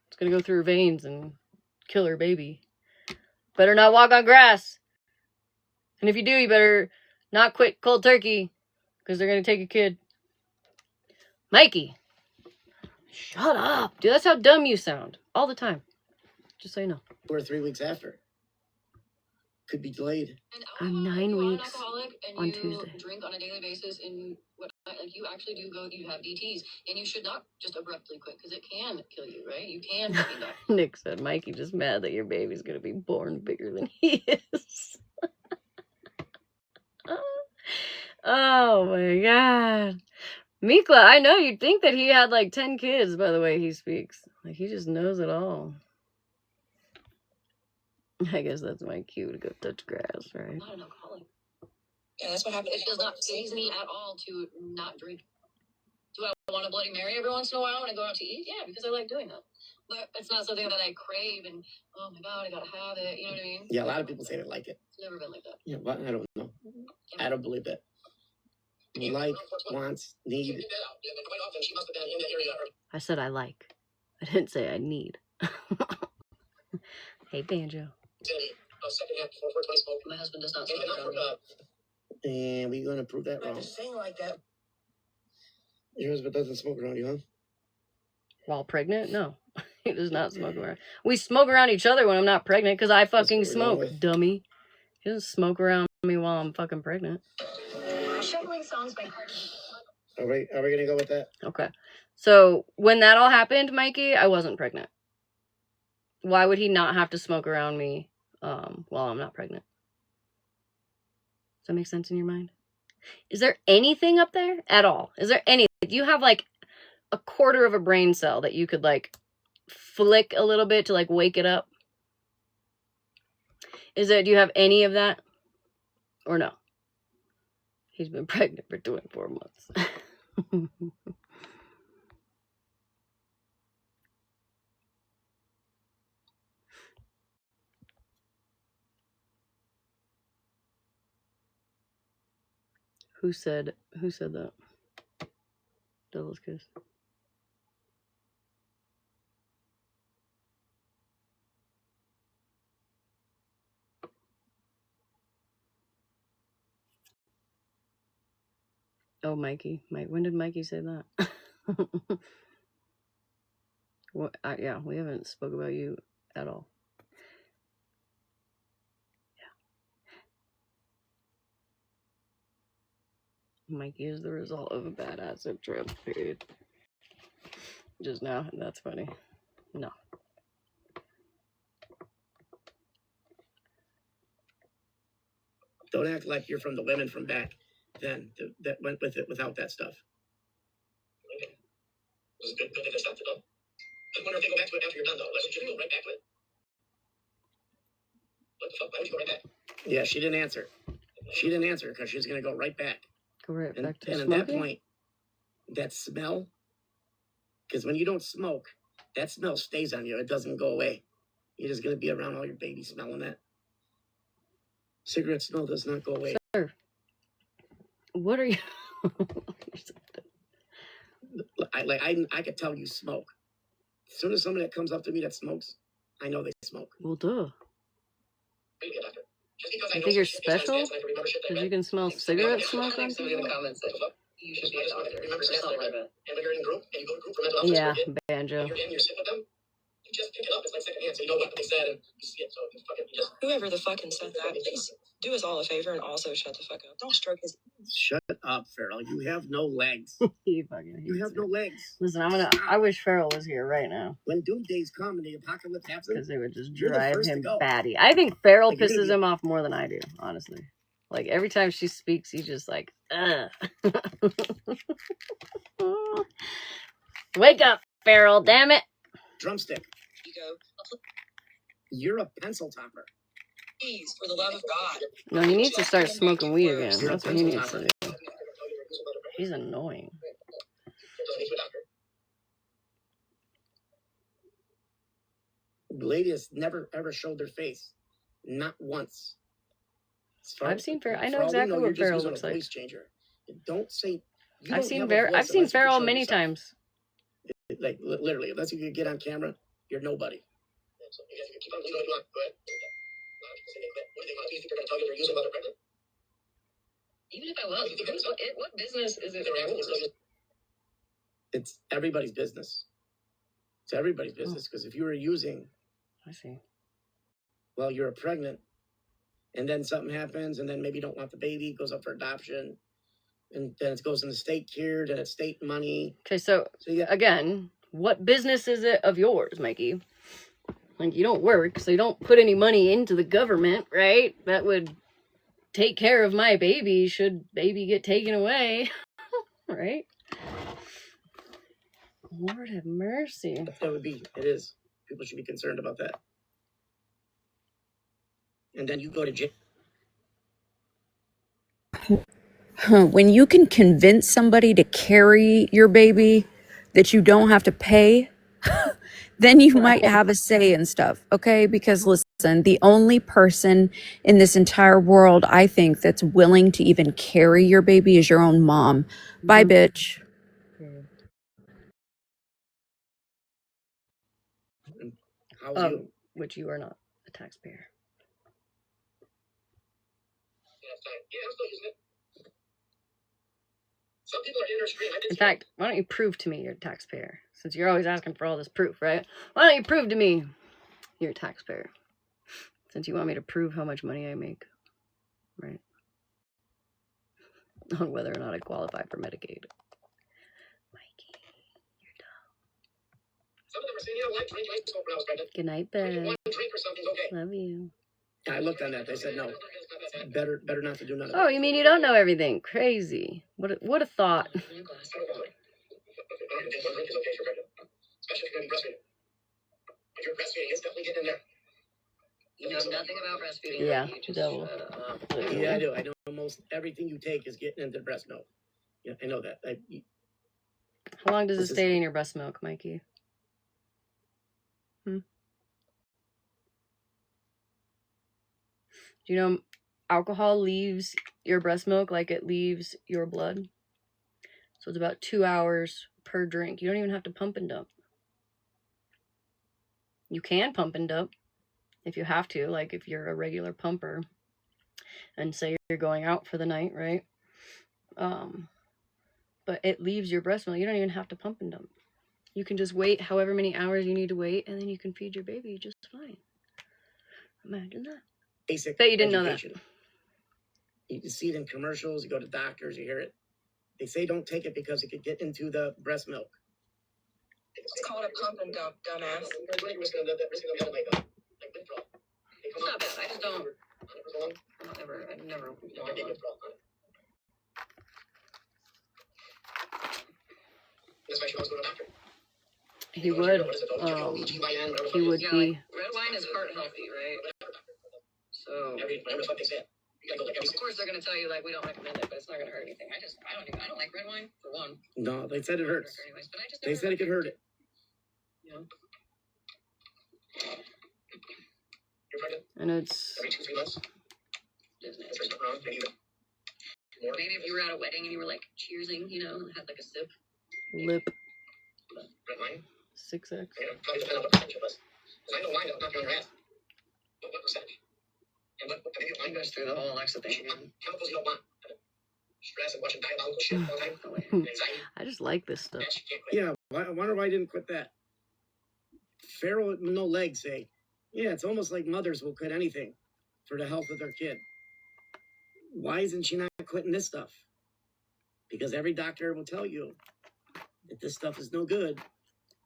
It's going to go through her veins and kill her baby. Better not walk on grass. And if you do, you better not quit cold turkey because they're going to take your kid. Mikey, shut up. Dude, that's how dumb you sound. All the time. Just so you know. 2 or 3 weeks after. Could be delayed. I'm 9 weeks and on you Tuesday. drink on a daily basis and what like you actually do go, you have DTs, and you should not just abruptly quit because it can kill you, right? You can be back. Nick said, Mikey just mad that your baby's going to be born bigger than he is. Oh my god. Mikla, I know you'd think that he had like 10 kids by the way he speaks. Like, he just knows it all. I guess that's my cue to go touch grass, right? I'm not an alcoholic. Yeah, that's what happened. It does not faze me at all to not drink. Do I want a Bloody Mary every once in a while when I go out to eat? Yeah, because I like doing that. But it's not something that I crave and, oh my God, I gotta have it. You know what I mean? Yeah, a lot of people say they like it. It's never been like that. Yeah, but I don't know. I don't believe that. Like, wants, need. I said I like. I didn't say I need. Hey, Banjo. My husband does not smoke around me. And we're going to prove that wrong. Saying like that. Your husband doesn't smoke around you, huh? While pregnant? No. He does not smoke around. We smoke around each other when I'm not pregnant because I fucking smoke, dummy. He doesn't smoke around me while I'm fucking pregnant. Shuffling songs by Cardi B. Are we going to go with that? Okay. So when that all happened, Mikey, I wasn't pregnant. Why would he not have to smoke around me while I'm not pregnant? Does that make sense in your mind? Is there anything up there at all? Is there any? Do you have like a quarter of a brain cell that you could like flick a little bit to like wake it up? Do you have any of that? Or no? He's been pregnant for 24 months. Who said that? Devil's kiss. Oh, Mikey. When did Mikey say that? Yeah, we haven't spoke about you at all. Yeah. Mikey is the result of a bad acid trip, period. Just now, that's funny. No. Don't act like you're from the women from back then that went with it without that stuff. Okay. This is good that they stopped it though. I wonder if they go back to it after you're done though. Should you go right back to it? What the fuck? Why would you go right back? Yeah, she didn't answer. She didn't answer because she was going to go right back. Go right back to and smoking? at that point, that smell, because when you don't smoke, that smell stays on you. It doesn't go away. You're just going to be around all your babies smelling that. Cigarette smell does not go away. Sir, what are you? I could tell you smoke. As soon as somebody that comes up to me that smokes, I know they smoke. Well, duh. Maybe a doctor. Just because I know think you're shit makes special sense, I can remember shit because like you that. can smell cigarette smoke on Somebody in people. the comments said you should be a doctor. Remember Or stats something like like that. And when you're in group and you go to group for mental health, Yeah, when Banjo. you're in, you sit with them, you just pick it up. It's like second hand, so you know what they said and you see it. So you fucking just Whoever the fucking said that, please do us all a favor and also shut the fuck up. Don't stroke his. Shut up, Farrell. You have no legs. He fucking You have no legs. Listen, I wish Farrell was here right now When doomsdays come and the apocalypse happens, because they would just you're the drive first to him go. batty. I think Farrell Like, you're gonna pisses be- him off more than I do, honestly. Like every time she speaks, he's just like, ugh. Wake up, Farrell, damn it. drumstick. You go, You're a pencil topper. please, for the love of God. No, he needs to start smoking weed again. You're a That's what he pencil needs to topper. do. He's annoying. Ladies never ever showed their face, not once. I've seen Farrell. I know For all we exactly you're what just Farrell using a looks like. voice changer. Don't say. You I've don't seen have a voice I've seen unless you can Farrell show many yourself. times. Like literally, unless you can get on camera, you're nobody. So you guys can keep on doing what you want. Go ahead. A lot of people say they quit. What do they want to do? You think they're going to tell you they're using while they're pregnant? Even if I was, what business is it? It's everybody's business. It's everybody's business because if you were using, I see. well, you're pregnant, and then something happens, and then maybe you don't want the baby, it goes up for adoption, and then it goes in the state cured, and it's state money. Okay, so you got, again, what business is it of yours, Mikey? Like, you don't work, so you don't put any money into the government, right? That would take care of my baby should baby get taken away, right? Lord have mercy. that would be, it is. People should be concerned about that. and then you go to jail. When you can convince somebody to carry your baby that you don't have to pay, then you might have a say in stuff, okay? Because listen, the only person in this entire world, I think, that's willing to even carry your baby is your own mom. Bye, bitch. How's you? Which you are not a taxpayer. Yeah, I'm still using it. Some people are in her stream. In fact, why don't you prove to me you're a taxpayer? Since you're always asking for all this proof, right? Why don't you prove to me you're a taxpayer? Since you want me to prove how much money I make, right? On whether or not I qualify for Medicaid. Mikey, you're dumb. Some of them are saying, like drinking ice when I was pregnant. Good night, Drinking babe. one drink or something's okay. Love you. I looked on that. They said no. Better not to do none of that. Oh, you mean you don't know everything? Crazy. What a thought. I don't know. I don't think one drink is okay for pregnant. Especially if you're going to be breastfeeding. If you're breastfeeding, it's definitely getting in there. You know nothing about breastfeeding. Yeah, You just devil. Yeah, I do. I know most everything you take is getting into breast milk. Yeah, I know that. How long does it This is- stay in your breast milk, Mikey? Do you know alcohol leaves your breast milk like it leaves your blood? So it's about 2 hours per drink. You don't even have to pump and dump. You can pump and dump if you have to, like if you're a regular pumper and say you're going out for the night, right? But it leaves your breast milk. You don't even have to pump and dump. You can just wait however many hours you need to wait, and then you can feed your baby just fine. Imagine that. Basic Bet you didn't education. know that. You see it in commercials, you go to doctors, you hear it. They say don't take it because it could get into the breast milk. It's called a pump and dump, dumbass. It's not bad. I just don't. I've never. That's why she wants to go to a doctor. He would. He would Yeah, be. like, red wine is heart healthy, right? So Whatever the fuck they say. You gotta go like every of course they're gonna tell you like we don't recommend it, but it's not gonna hurt anything. I don't like red wine for one. No, they said it hurts. Anyways, but I just They said it could hurt it. You know. You're pregnant I know it's. every 2-3 months. There's If there's nothing wrong, maybe even more. maybe if you were at a wedding and you were like cheersing, you know, and had like a sip. Lip Red wine. 6X. I mean, it probably depends on what percentage it was. Because I know wine that'll knock you on your ass. But what percentage? And what maybe It wine goes through the whole Alexa thing. chemicals you don't want. Stress and watching diabolical shit all the time. And anxiety. I just like this stuff. That shit can't quit. Yeah, I wonder why I didn't quit that. Pharaoh with no legs say, yeah, it's almost like mothers will quit anything for the health of their kid. Why isn't she not quitting this stuff? Because every doctor will tell you that this stuff is no good.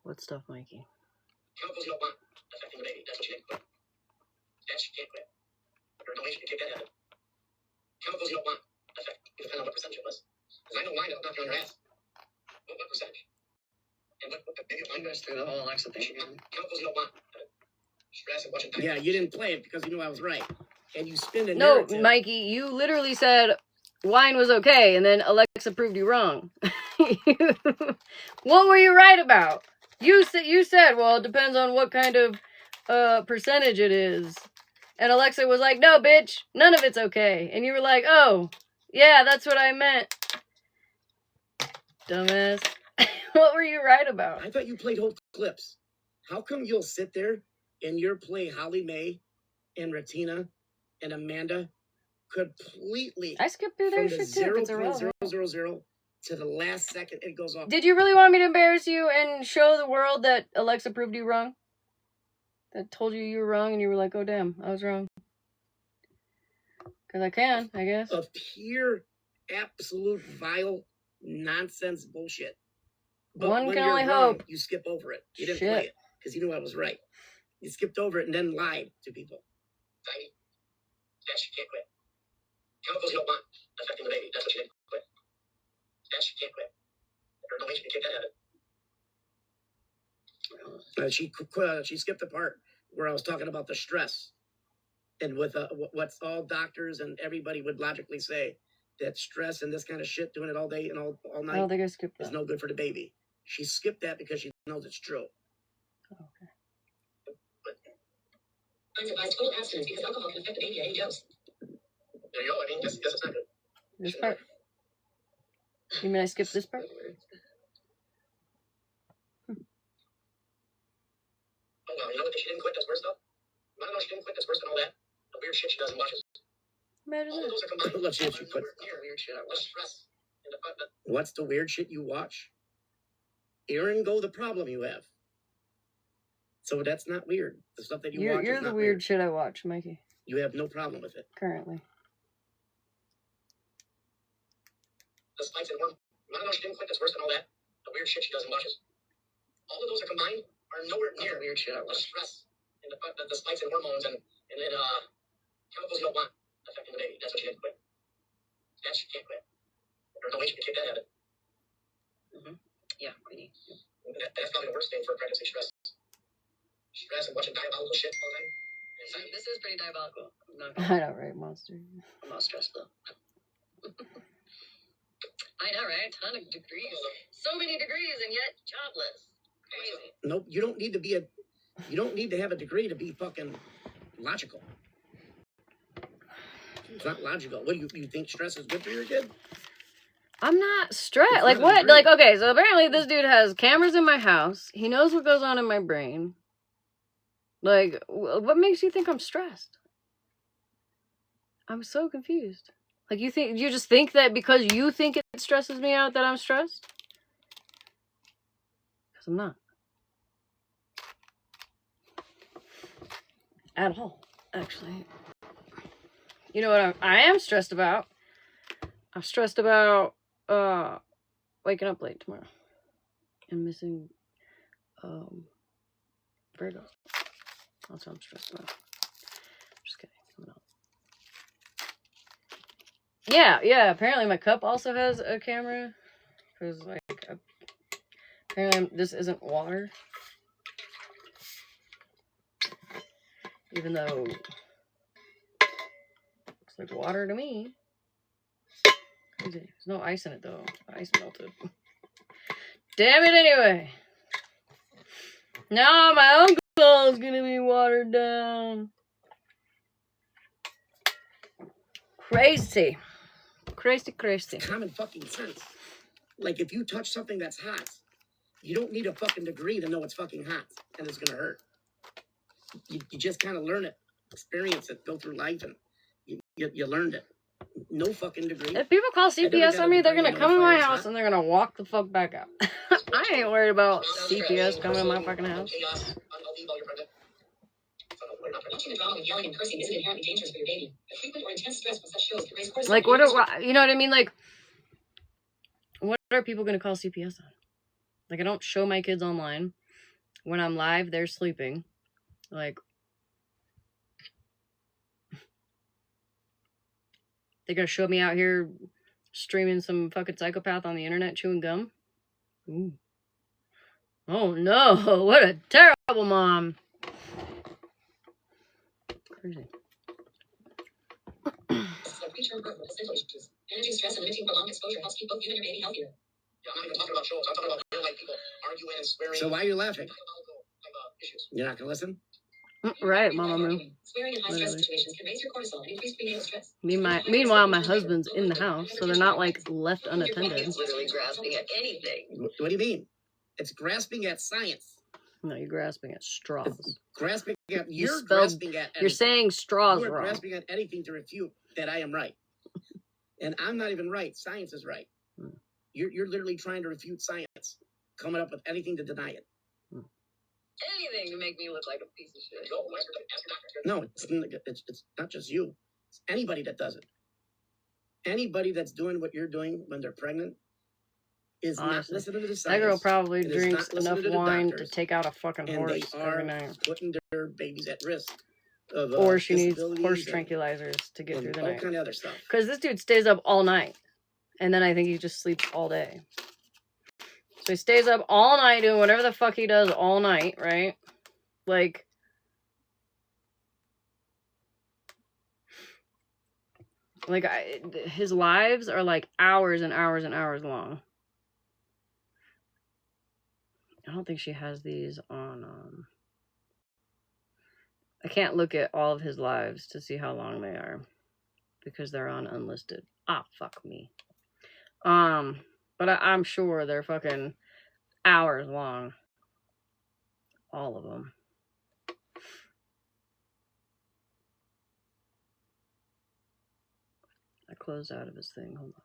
What stuff, Mikey? Chemicals you don't want affecting the baby. That's what she didn't quit. That she can't quit. Her donation to kick that out of it. Chemicals you don't want affect you depending on what percentage it was. Because I know wine that'll knock you on your ass. What percentage? And what maybe wine It goes through the whole Alexa thing. chemicals you don't want. Stress and watching Yeah, you didn't play it because you knew I was right. And you spin the No, narrative. Mikey, you literally said wine was okay, and then Alexa proved you wrong. What were you right about? You said, well, it depends on what kind of percentage it is. And Alexa was like, no, bitch, none of it's okay. And you were like, oh, yeah, that's what I meant. Dumbass. What were you right about? I thought you played whole clips. How come you'll sit there and you'll play Holly Mae and Ratina and Amanda completely I skipped through their from the shit too if it's irrelevant. 0.000 to the last second it goes off? Did you really want me to embarrass you and show the world that Alexa proved you wrong? That told you were wrong and you were like, oh damn, I was wrong. Because I can, I guess. Of pure, absolute, vile, nonsense bullshit. But One when can you're only wrong, hope. you skip over it. You didn't Shit. play it because you knew I was right. You skipped over it and then lied to people. anxiety. That she can't quit. Chemicals you don't want affecting the baby. That's what she didn't quit. That she can't quit. Her donation to kick that out of it. She skipped the part where I was talking about the stress And with what's all doctors and everybody would logically say that stress and this kind of shit, doing it all day and all night, I don't think I skipped is that. no good for the baby. She skipped that because she knows it's true. Okay. Signs advise total abstinence because alcohol can affect the baby at any dose. There you go. I mean, this is not good. This part? You mean I skipped this part? Oh, well, you know what she didn't quit that's worse, though? You want to know she didn't quit that's worse than all that? The weird shit she does and watches. Imagine All of that. those are combined. Let's see if she quit. Weird shit I watch. The stress. And the What's the weird shit you watch? Aaron, go the problem you have. So that's not weird. The stuff that you watch You're is the not weird shit I watch, Mikey. You have no problem with it. Currently. the spikes in hormones. You want to know she didn't quit that's worse than all that? The weird shit she does and watches. All of those are combined are nowhere near weird shit I watch. The stress and the spikes in hormones and chemicals you don't want affecting the baby. That's what she didn't quit. That she can't quit. There's no way she can kick that habit. Yeah, Queenie. That's probably the worst thing for a pregnancy, stress. Stress and watching diabolical shit all the time. This is pretty diabolical. I know, right, monster? I'm not stressed though. I know, right? A ton of degrees. So many degrees and yet jobless. Crazy. Nope, you don't need to have a degree to be fucking logical. It's not logical. What do you think stress is good for your kid? I'm not stressed. It's Like, not a what? degree. Like, okay, so apparently this dude has cameras in my house. He knows what goes on in my brain. Like, what makes you think I'm stressed? I'm so confused. Like, you just think that because you think it stresses me out that I'm stressed? Because I'm not. At all, actually. You know what I am stressed about? I'm stressed about waking up late tomorrow and missing Virgo. That's what I'm stressed about. Just kidding. I'm not. Yeah. Apparently my cup also has a camera because like apparently this isn't water, even though it looks like water to me. Crazy. There's no ice in it though. The ice melted. Damn it anyway. Now my alcohol is gonna be watered down. Crazy. Crazy. Common fucking sense. Like, if you touch something that's hot, you don't need a fucking degree to know it's fucking hot and it's gonna hurt. You just kind of learn it, experience it, go through life, and you learned it. No fucking degree. If people call CPS on me, they're gonna come to my house and they're gonna walk the fuck back out. I ain't worried about CPS coming to my fucking house. Watching the drama with yelling and cursing isn't inherently dangerous for your baby. But frequent or intense stress from such shows can raise cortisol. Like, you know what I mean? Like, what are people gonna call CPS on? Like, I don't show my kids online. When I'm live, they're sleeping. Like, they're gonna show me out here streaming some fucking psychopath on the internet chewing gum? Ooh. Oh no, what a terrible mom. Crazy. Preterm birth with essential issues. Managing stress and limiting prolonged exposure helps keep both you and your baby healthier. Yeah, I'm not even talking about shows. I'm talking about real life people arguing and swearing. So why are you laughing? Diabolical type of issues. You're not gonna listen? Right, Mama Moo. Swearing in high stress situations can raise your cortisol and increase prenatal stress. Meanwhile, my husband's in the house, so they're not like left unattended. It's literally grasping at anything. What do you mean? It's grasping at science. No, you're grasping at straws. It's grasping at You're grasping at You're saying straws You're wrong. grasping at anything to refute that I am right. And I'm not even right. Science is right. You're literally trying to refute science, coming up with anything to deny it. Anything to make me look like a piece of shit. No, it's not just you. It's anybody that does it. Anybody that's doing what you're doing when they're pregnant is Honestly, not listening to the that science. girl probably It is drinks not listening enough to the wine doctors, to take out a fucking and horse they are every night. putting their babies at risk of Or she needs disabilities horse and tranquilizers to get through the all night. kind of other stuff. Because this dude stays up all night. And then I think he just sleeps all day. So he stays up all night doing whatever the fuck he does all night, right? Like, Like, his lives are like hours and hours and hours long. I don't think she has these on, I can't look at all of his lives to see how long they are because they're on unlisted. Ah, fuck me. But I'm sure they're fucking hours long. All of them. I closed out of his thing. Hold on.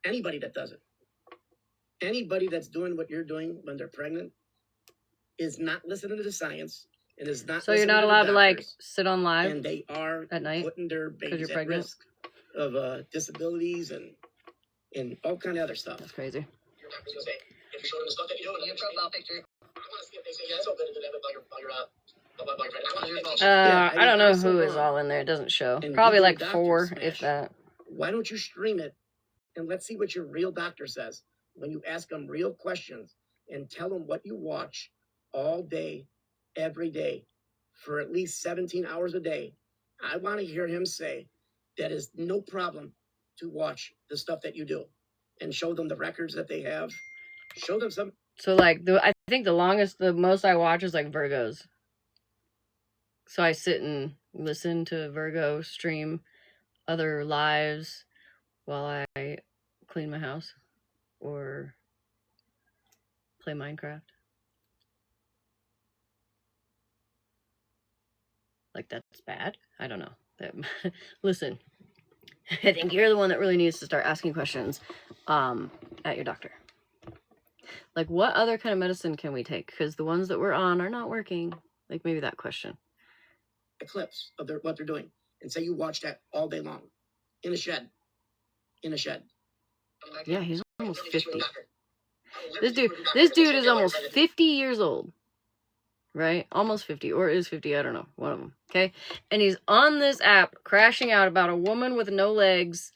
Anybody that does it, anybody that's doing what you're doing when they're pregnant is not listening to the science and is not. So you're not allowed to like sit on live, and they are at night putting their because babies you're at pregnant. risk of disabilities and all kind of other stuff. That's crazy. Your doctor's gonna say, if you show them the stuff that you do, your profile picture. I want to see if they say, yeah, it's all good to do that while you're pregnant. I don't know who is all in there. It doesn't show. And Probably we do like doctors 4, smash. if that. Why don't you stream it and let's see what your real doctor says when you ask them real questions and tell them what you watch all day, every day, for at least 17 hours a day. I want to hear him say that is no problem to watch the stuff that you do and show them the records that they have. Show them some. So like I think the most I watch is like Virgos. So I sit and listen to Virgo stream other lives while I clean my house or play Minecraft. Like, that's bad? I don't know. Listen, I think you're the one that really needs to start asking questions at your doctor. Like, what other kind of medicine can we take? Because the ones that we're on are not working. Like, maybe that question. Clips of what they're doing and say you watch that all day long in a shed. Yeah, he's almost 50. This dude is almost 50 years old. Right? Almost 50, or is 50, I don't know. One of them. Okay? And he's on this app crashing out about a woman with no legs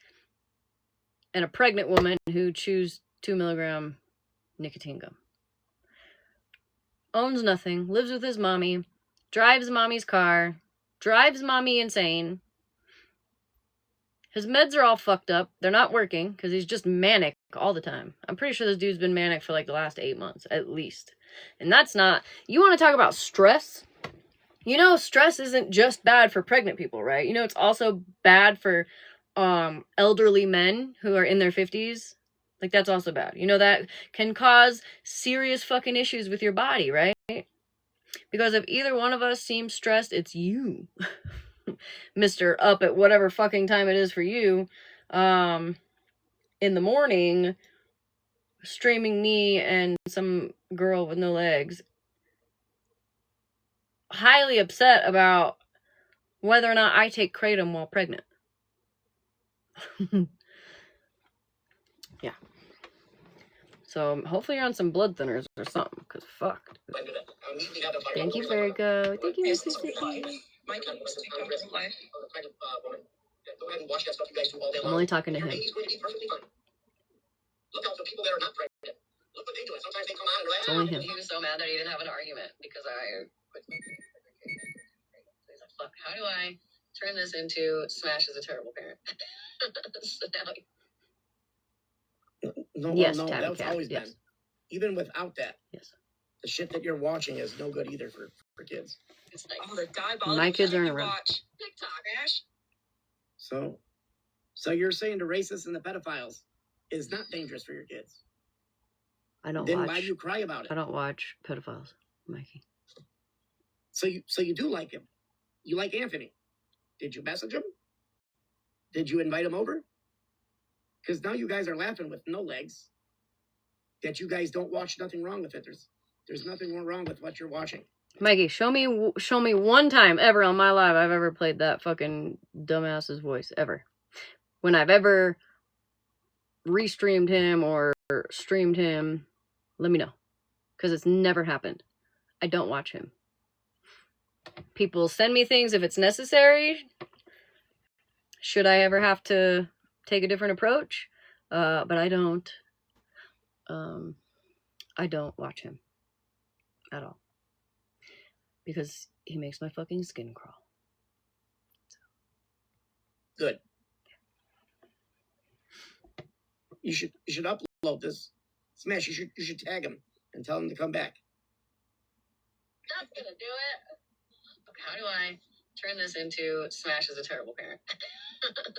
and a pregnant woman who chews 2 milligram nicotine gum. Owns nothing, lives with his mommy, drives mommy's car, drives mommy insane. His meds are all fucked up. They're not working because he's just manic all the time. I'm pretty sure this dude's been manic for like the last 8 months, at least. And that's not... You want to talk about stress? You know, stress isn't just bad for pregnant people, right? You know, it's also bad for elderly men who are in their 50s. Like, that's also bad. You know, that can cause serious fucking issues with your body, right? Because if either one of us seems stressed, it's you. Mr. Up at whatever fucking time it is for you, in the morning, streaming me and some girl with no legs, highly upset about whether or not I take kratom while pregnant. Yeah. So hopefully you're on some blood thinners or something, because fuck. Thank you, Virgo. Thank you, Missy. I'm only talking to him. Look out for people that are not pregnant. Look what they do. Sometimes they come out and It's only him. He was so mad that he didn't have an argument because I quit. Fuck, how do I turn this into Smash is a terrible parent? So now Yes, no, Tabby that's Cat, always yes. been. Even without that. Yes. The shit that you're watching is no good either for kids. it's like, oh, the diabolical My kids shit aren't you around. watch. TikTok, Ash. So you're saying the racists and the pedophiles is not dangerous for your kids? I don't Then watch. why do you cry about it? I don't watch pedophiles, Mikey. So you do like him. You like Anthony. Did you message him? Did you invite him over? Because now you guys are laughing with no legs. That you guys don't watch, nothing wrong with it. There's nothing wrong with what you're watching. Mikey, show me one time ever on my live I've ever played that fucking dumbass's voice, ever. When I've ever restreamed him or streamed him, let me know. Because it's never happened. I don't watch him. People send me things if it's necessary. Should I ever have to take a different approach? But I don't. I don't watch him at all because he makes my fucking skin crawl. Good. You should upload this. Smash, you should tag him and tell him to come back. That's gonna do it. How do I turn this into Smash is a terrible parent?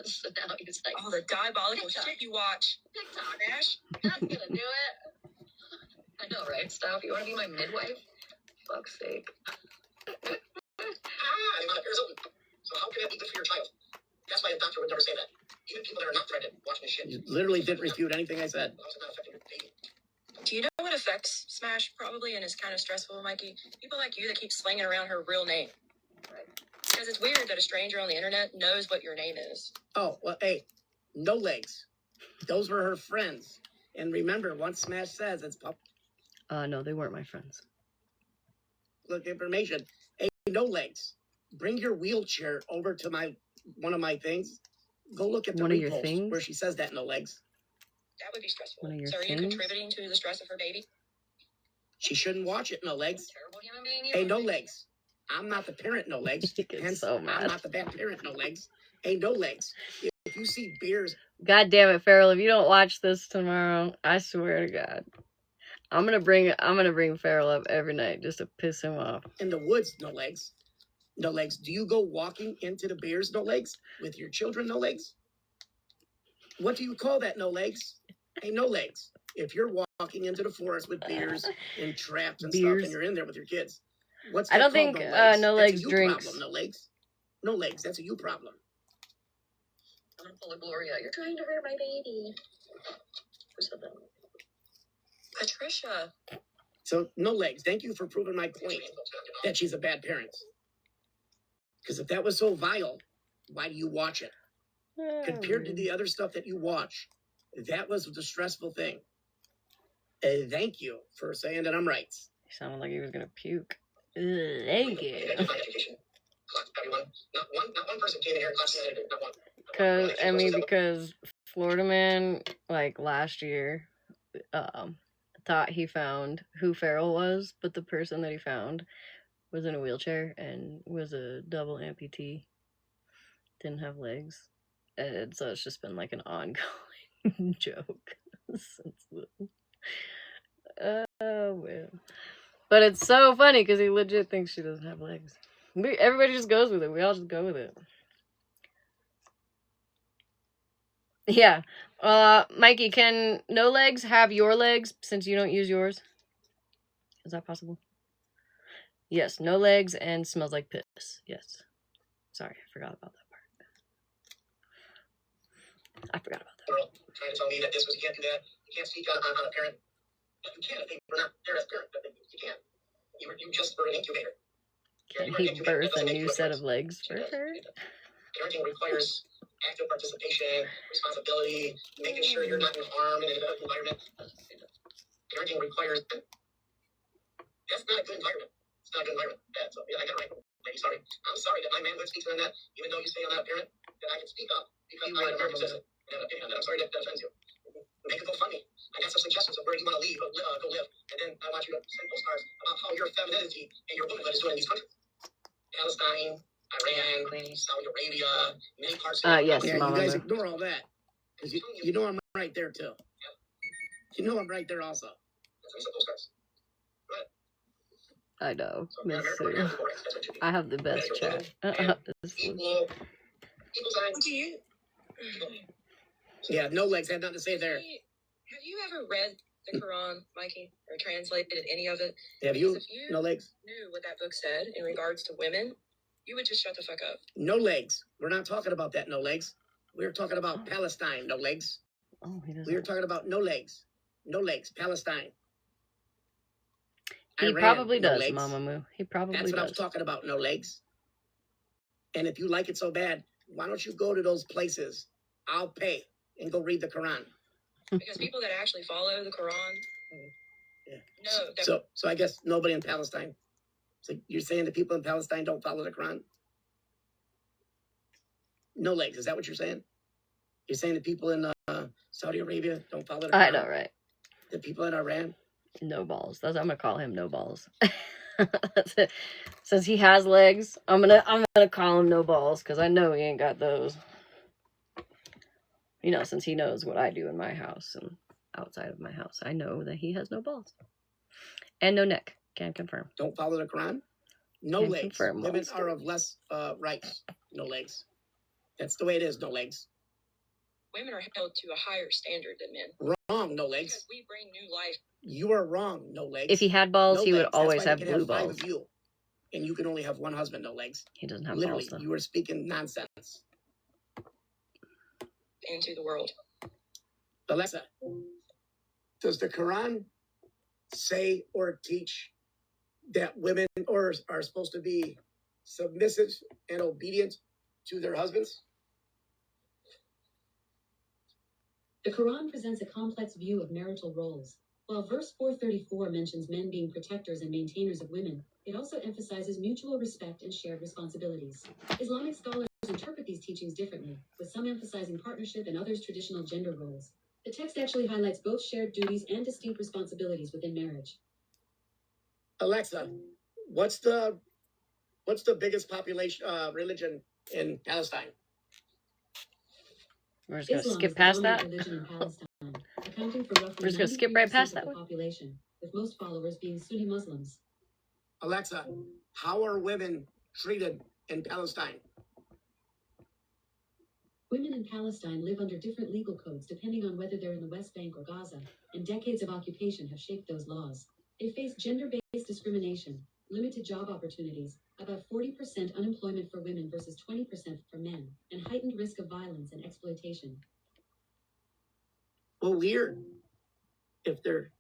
So now he's like, Oh, the diabolical TikTok. shit you watch. TikTok, Ash. That's gonna do it. I know, right? Stop. You want to be my midwife? Fuck's sake. The amount of ears open. So how can that be good for your child? That's why a doctor would never say that. Even people that are not threatened watching this shit. You literally didn't refute anything I said. How's it not affecting your baby? Do you know what affects Smash probably and is kind of stressful, Mikey? People like you that keep slinging around her real name. Right. Because it's weird that a stranger on the internet knows what your name is. Oh, well, hey, no legs. Those were her friends. And remember, once Smash says it's No, they weren't my friends. Look, information. Hey, no legs. Bring your wheelchair over to one of my things. Go look at the One of your repost things? where she says that no legs. That would be stressful. One of your So are you things? contributing to the stress of her baby? She shouldn't watch it, no legs. Terrible human being. Hey, no legs. I'm not the parent, no legs. He gets Hence, so I'm mad. not the bad parent, no legs. Hey, no legs. If you see beers, God damn it, Farrell! If you don't watch this tomorrow, I swear to God, I'm gonna bring Farrell up every night just to piss him off. in the woods, no legs. No legs. Do you go walking into the bears, no legs? With your children, no legs? What do you call that, no legs? Hey, no legs. If you're walking into the forest with bears and traps and stuff, Beers. and you're in there with your kids, what's I that don't called, think, no legs? No That's Legs a you drinks. problem, no legs. No legs. That's a you problem. I'm gonna pull a Gloria. You're trying to hurt my baby. Who said that? Patricia. So, no legs. Thank you for proving my point that she's a bad parent. Because if that was so vile, why do you watch it? Compared to the other stuff that you watch, that was the stressful thing. Thank you for saying that I'm right. He sounded like he was gonna puke. Thank you. Education. Everyone. Not one person came in here and clapped the editor. Not one. Because Florida Man, like last year, thought he found who Farrell was, but the person that he found was in a wheelchair and was a double amputee. Didn't have legs. And so it's just been like an ongoing joke since then. Oh man. But it's so funny because he legit thinks she doesn't have legs. Everybody just goes with it. We all just go with it. Yeah. Mikey, can no legs have your legs since you don't use yours? Is that possible? Yes, no legs and smells like piss. Yes. Sorry, I forgot about that part. Girl trying to tell me that this was, you can't do that. You can't speak on a parent. You can if they were not there as a parent, but you can't. You just were an incubator. Can he birth a new set of legs for her? Parenting requires active participation, responsibility, making sure you're not in harm in an environment. Parenting requires. That's not a good environment. It's not a good environment. Yeah, so yeah, I got it right. Lady, sorry. I'm sorry that my manhood speaks on that, even though you say I'm not a parent, that I can speak up because I'm an American citizen. And I have an opinion on that. I'm sorry that offends you. Make a GoFundMe. I got some suggestions of where you want to leave, go live. And then I want you to send postcards about how your femininity and your womanhood is doing in these countries. Palestine, Iran, Saudi Arabia, many parts of Yes, Yeah, Mama you guys Moo. ignore all that. Because you know I'm right there, too. You know I'm right there also. Send me some postcards. I know. So, Me America, too. America, that's what you do. I have the best chat. Equal signs. Do you Yeah, no legs had nothing to say there. have you ever read the Quran, Mikey, or translated any of it? Have you? Because if you No legs? knew what that book said in regards to women, you would just shut the fuck up. No legs. We're not talking about that, no legs. We're talking about Palestine, no legs. Oh, he doesn't. We were talking about no legs. No legs, Palestine. He Iran, probably no does, legs. Mama Moo. He probably That's what I was does. talking about, no legs. And if you like it so bad, why don't you go to those places? I'll pay and go read the Quran. Because people that actually follow the Quran, Yeah. no, that So I guess nobody in Palestine. So you're saying the people in Palestine don't follow the Quran? No legs. Is that what you're saying? You're saying the people in Saudi Arabia don't follow the Quran? I know, right? The people in Iran? No balls. That's I'm gonna call him no balls. That's it. Since he has legs, I'm gonna call him no balls because I know he ain't got those. You know, since he knows what I do in my house and outside of my house, I know that he has no balls and no neck. Can confirm. Don't follow the Quran. No Can legs. confirm. Women are of less rights. No legs. That's the way it is. No legs. Women are held to a higher standard than men. Wrong. No legs. Because we bring new life. You are wrong. No legs. If he had balls, no he would legs. always That's why have they can blue have 5 balls. of you, and you can only have one husband. No legs. He doesn't have Literally, balls though. you are speaking nonsense. Into the world. Alexa, does the Quran say or teach that women are supposed to be submissive and obedient to their husbands? The Quran presents a complex view of marital roles. While verse 434 mentions men being protectors and maintainers of women, it also emphasizes mutual respect and shared responsibilities. Islamic scholars interpret these teachings differently, with some emphasizing partnership and others traditional gender roles. The text actually highlights both shared duties and distinct responsibilities within marriage. Alexa, what's the biggest population religion in Palestine? We're just gonna Islam skip is the past dominant that. religion in Palestine, accounting for roughly We're just gonna skip right 93% past of that the one. population, with most followers being Sunni Muslims. Alexa, how are women treated in Palestine? Women in Palestine live under different legal codes depending on whether they're in the West Bank or Gaza, and decades of occupation have shaped those laws. They face gender-based discrimination, limited job opportunities, about 40% unemployment for women versus 20% for men, and heightened risk of violence and exploitation. Well, weird. If they're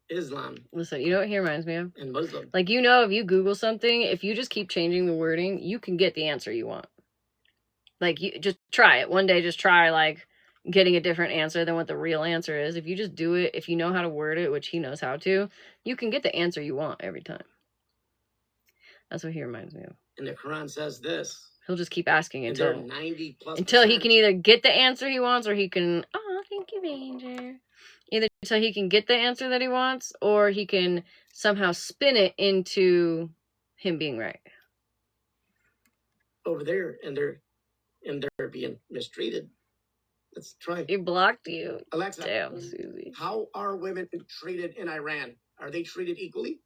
Islam Listen, you know what he reminds me of? and Muslim. Like, you know, if you Google something, if you just keep changing the wording, you can get the answer you want. Like, you just try it. One day, just try, like, getting a different answer than what the real answer is. If you just do it, if you know how to word it, which he knows how to, you can get the answer you want every time. That's what he reminds me of. And the Quran says this. He'll just keep asking And until they're 90+% he can either get the answer he wants or he can, oh, thank you, Ranger. Either so he can get the answer that he wants or he can somehow spin it into him being right. over there, and they're being mistreated. Let's try. He blocked you. Alexa, Damn, Susie. how are women treated in Iran? Are they treated equally?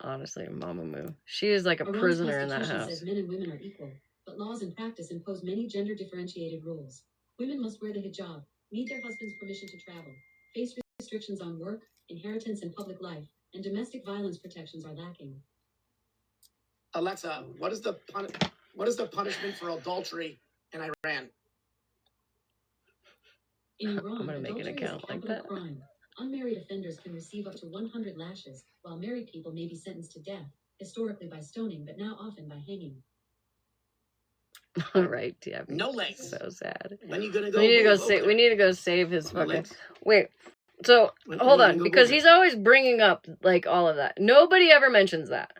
Honestly, Mama Moo. She is like a Iran's prisoner in that constitution house. says men and women are equal, but laws and practice impose many gender-differentiated rules. Women must wear the hijab, need their husband's permission to travel, face restrictions on work, inheritance, and public life, and domestic violence protections are lacking. Alexa, what is the punishment for adultery in Iran? In Iran, I'm gonna make an adultery account is a like capital that. crime. Unmarried offenders can receive up to 100 lashes, while married people may be sentenced to death, historically by stoning, but now often by hanging. All right, yeah. No legs. So sad. When are you gonna go? We need to go move save. over We there? need to go save his No fucking. legs. Wait. So When hold are you on, gonna go because move he's it? always bringing up like all of that. Nobody ever mentions that.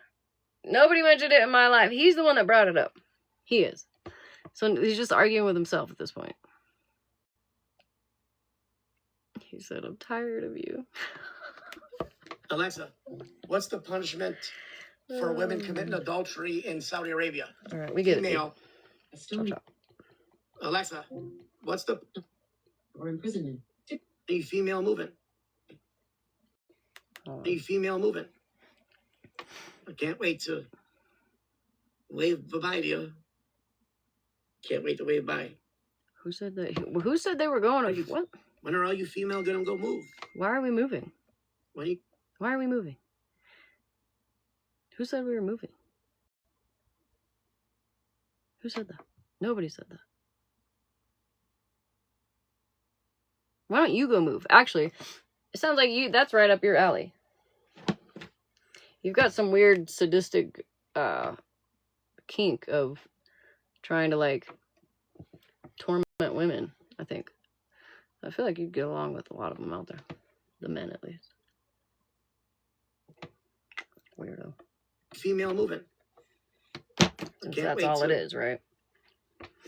Nobody mentioned it in my life. He's the one that brought it up. He is. So he's just arguing with himself at this point. He said, "I'm tired of you." Alexa, what's the punishment for women committing adultery in Saudi Arabia? All right, we get Female. A stoning Alexa, what's the or imprisonment. female moving? The female moving. I can't wait to wave bye-bye to you. Can't wait to wave bye. Who said that? Who said they were going? What? When are all you female gonna go move? Why are we moving? When Why are we moving? Who said we were moving? Who said that? Nobody said that. Why don't you go move? Actually, it sounds like that's right up your alley. You've got some weird sadistic kink of trying to like torment women, I think. I feel like you'd get along with a lot of them out there. The men, at least. Weirdo. female moving. Since that's all it is, right?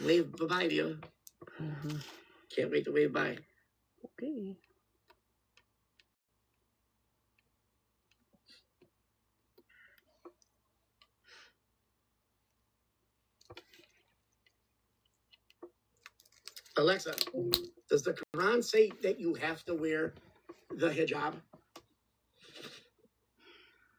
Wave bye-bye to you. Mm-hmm. Can't wait to wave bye. Okay. Alexa, does the Quran say that you have to wear the hijab?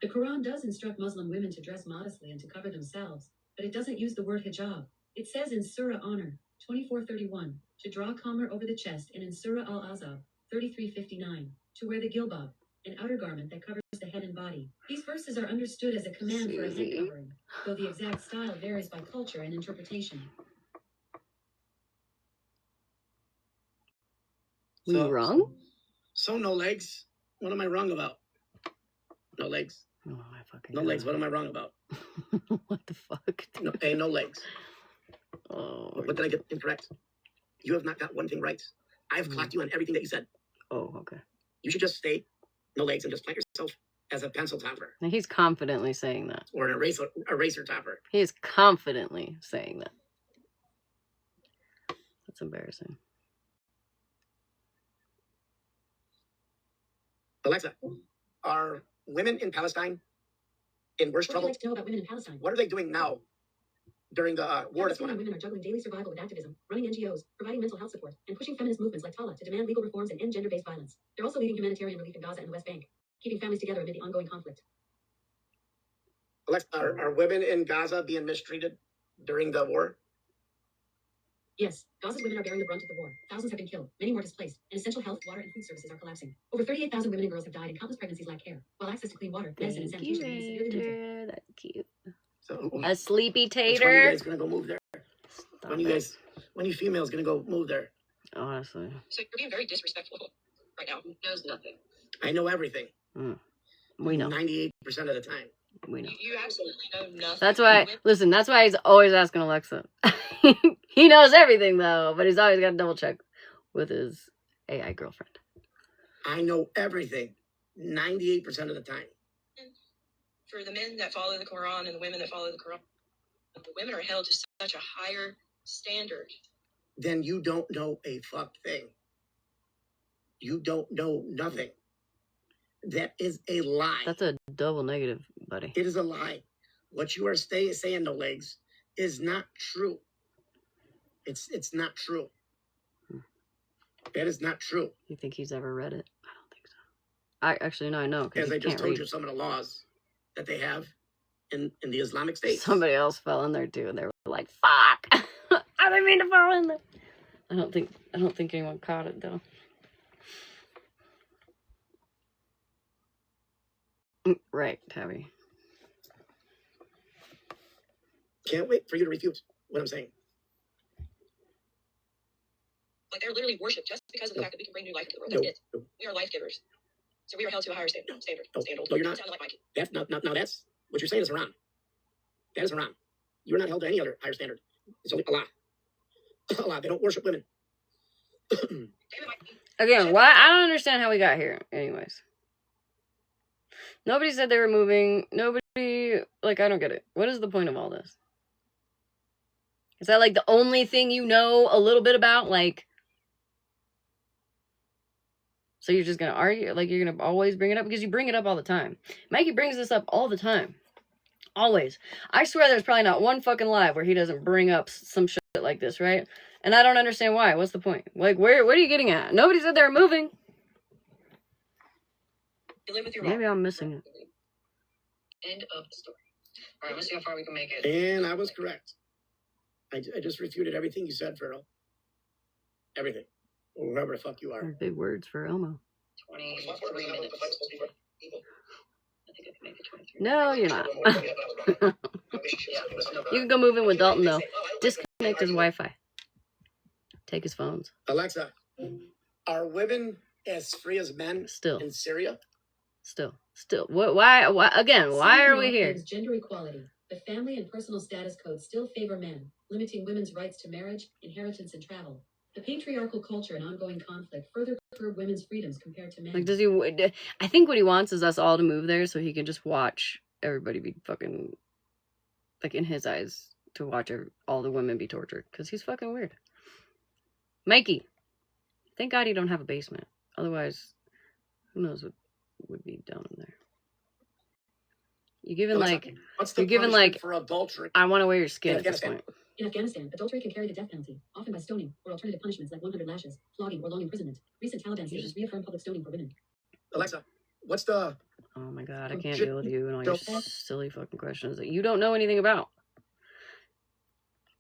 The Quran does instruct Muslim women to dress modestly and to cover themselves, but it doesn't use the word hijab. It says in Surah Honor 24:31 to draw a comber over the chest, and in Surah Al-Azab 33:59 to wear the gilbab, an outer garment that covers the head and body. These verses are understood as a command for a head covering, though the exact style varies by culture and interpretation. Were you wrong? So no legs. What am I wrong about? No legs. Oh my fucking No God. legs. What am I wrong about? What the fuck? No, hey, no legs. Oh. What did I get incorrect? You have not got one thing right. I've clocked you on everything that you said. Oh, okay. You should just stay no legs and just plant yourself as a pencil topper And he's confidently saying that. or an eraser topper. He is confidently saying that. That's embarrassing. Alexa, are women in Palestine in worse What would you trouble? like to know about women in Palestine? What are they doing now during the war that's going Palestinian on? women are juggling daily survival with activism, running NGOs, providing mental health support, and pushing feminist movements like Tala to demand legal reforms and end gender-based violence. They're also leading humanitarian relief in Gaza and the West Bank, keeping families together amid the ongoing conflict. Alexa, are women in Gaza being mistreated during the war? Yes, Gaza's women are bearing the brunt of the war. Thousands have been killed, many more displaced, and essential health, water, and food services are collapsing. Over 38,000 women and girls have died, and countless pregnancies lack care, while access to clean water, medicine, and Thank you, sanitation remains severely limited. Raider. That's cute. So A sleepy which one of you tater. guys gonna go move there? Stop When you it. guys, when you females gonna go move there? Honestly. So you're being very disrespectful right now. He knows nothing. I know everything. We know. 98% of the time. We know. You absolutely know nothing. That's why, listen, that's why he's always asking Alexa. He knows everything, though, but he's always got to double check with his AI girlfriend. I know everything 98% of the time. For the men that follow the Quran and the women that follow the Quran, the women are held to such a higher standard. Then you don't know a fuck thing. You don't know nothing. That is a lie. That's a double negative, buddy. It is a lie. What you are saying, no legs, is not true. It's not true. That is not true. You think he's ever read it? I don't think so. I actually, no, I know. As I just can't told read. you, some of the laws that they have in the Islamic State. Somebody else fell in there too, and they were like, "Fuck! I didn't mean to fall in there." I don't think anyone caught it though. Right, Tabby. Can't wait for you to refute what I'm saying. Like they're literally worshipped just because of the fact that we can bring new life into the world. That's it. We are life givers. So we are held to a higher standard. No, you're not. Sounded like Mikey. That's not. Now that's what you're saying is haram. That is haram. You're not held to any other higher standard. It's only Allah. Allah. They don't worship women. Again, why? I don't understand how we got here. Anyways, nobody said they were moving. Nobody, like, I don't get it. What is the point of all this? Is that like the only thing you know a little bit about? Like, so you're just gonna argue? Like, you're gonna always bring it up because you bring it up all the time. Mikey brings this up all the time. Always. I swear there's probably not one fucking live where he doesn't bring up some shit like this, right? And I don't understand why. What's the point? Like, what are you getting at? Nobody said they were moving. You live with your Maybe I'm missing it. End of the story. All right, let's see how far we can make it. And I was correct. I just refuted everything you said, Ferrell. Everything. Or whoever the fuck you are. Big words for Elmo. 23 minutes. I think I can make it 23. No, you're not. You can go move in with Dalton, though. Disconnect his Wi-Fi. Take his phones. Alexa, are women as free as men Still. in Syria? Still. Why again, why are we here? Gender equality. The family and personal status codes still favor men, limiting women's rights to marriage, inheritance, and travel. The patriarchal culture and ongoing conflict further curb women's freedoms compared to men. Like, does he? I think what he wants is us all to move there so he can just watch everybody be fucking, like, in his eyes, to watch all the women be tortured. Because he's fucking weird. Mikey, thank God you don't have a basement. Otherwise, who knows what would be down in there. You're giving, Alexa, like, what's the you're giving, punishment like, for adultery? I want to wear your skin in at this Afghanistan? point. In Afghanistan, adultery can carry the death penalty, often by stoning or alternative punishments like 100 lashes, flogging, or long imprisonment. Recent Taliban statements reaffirm public stoning for women. Alexa, what's the... Oh my god, I can't deal with you and all your silly fucking questions that you don't know anything about.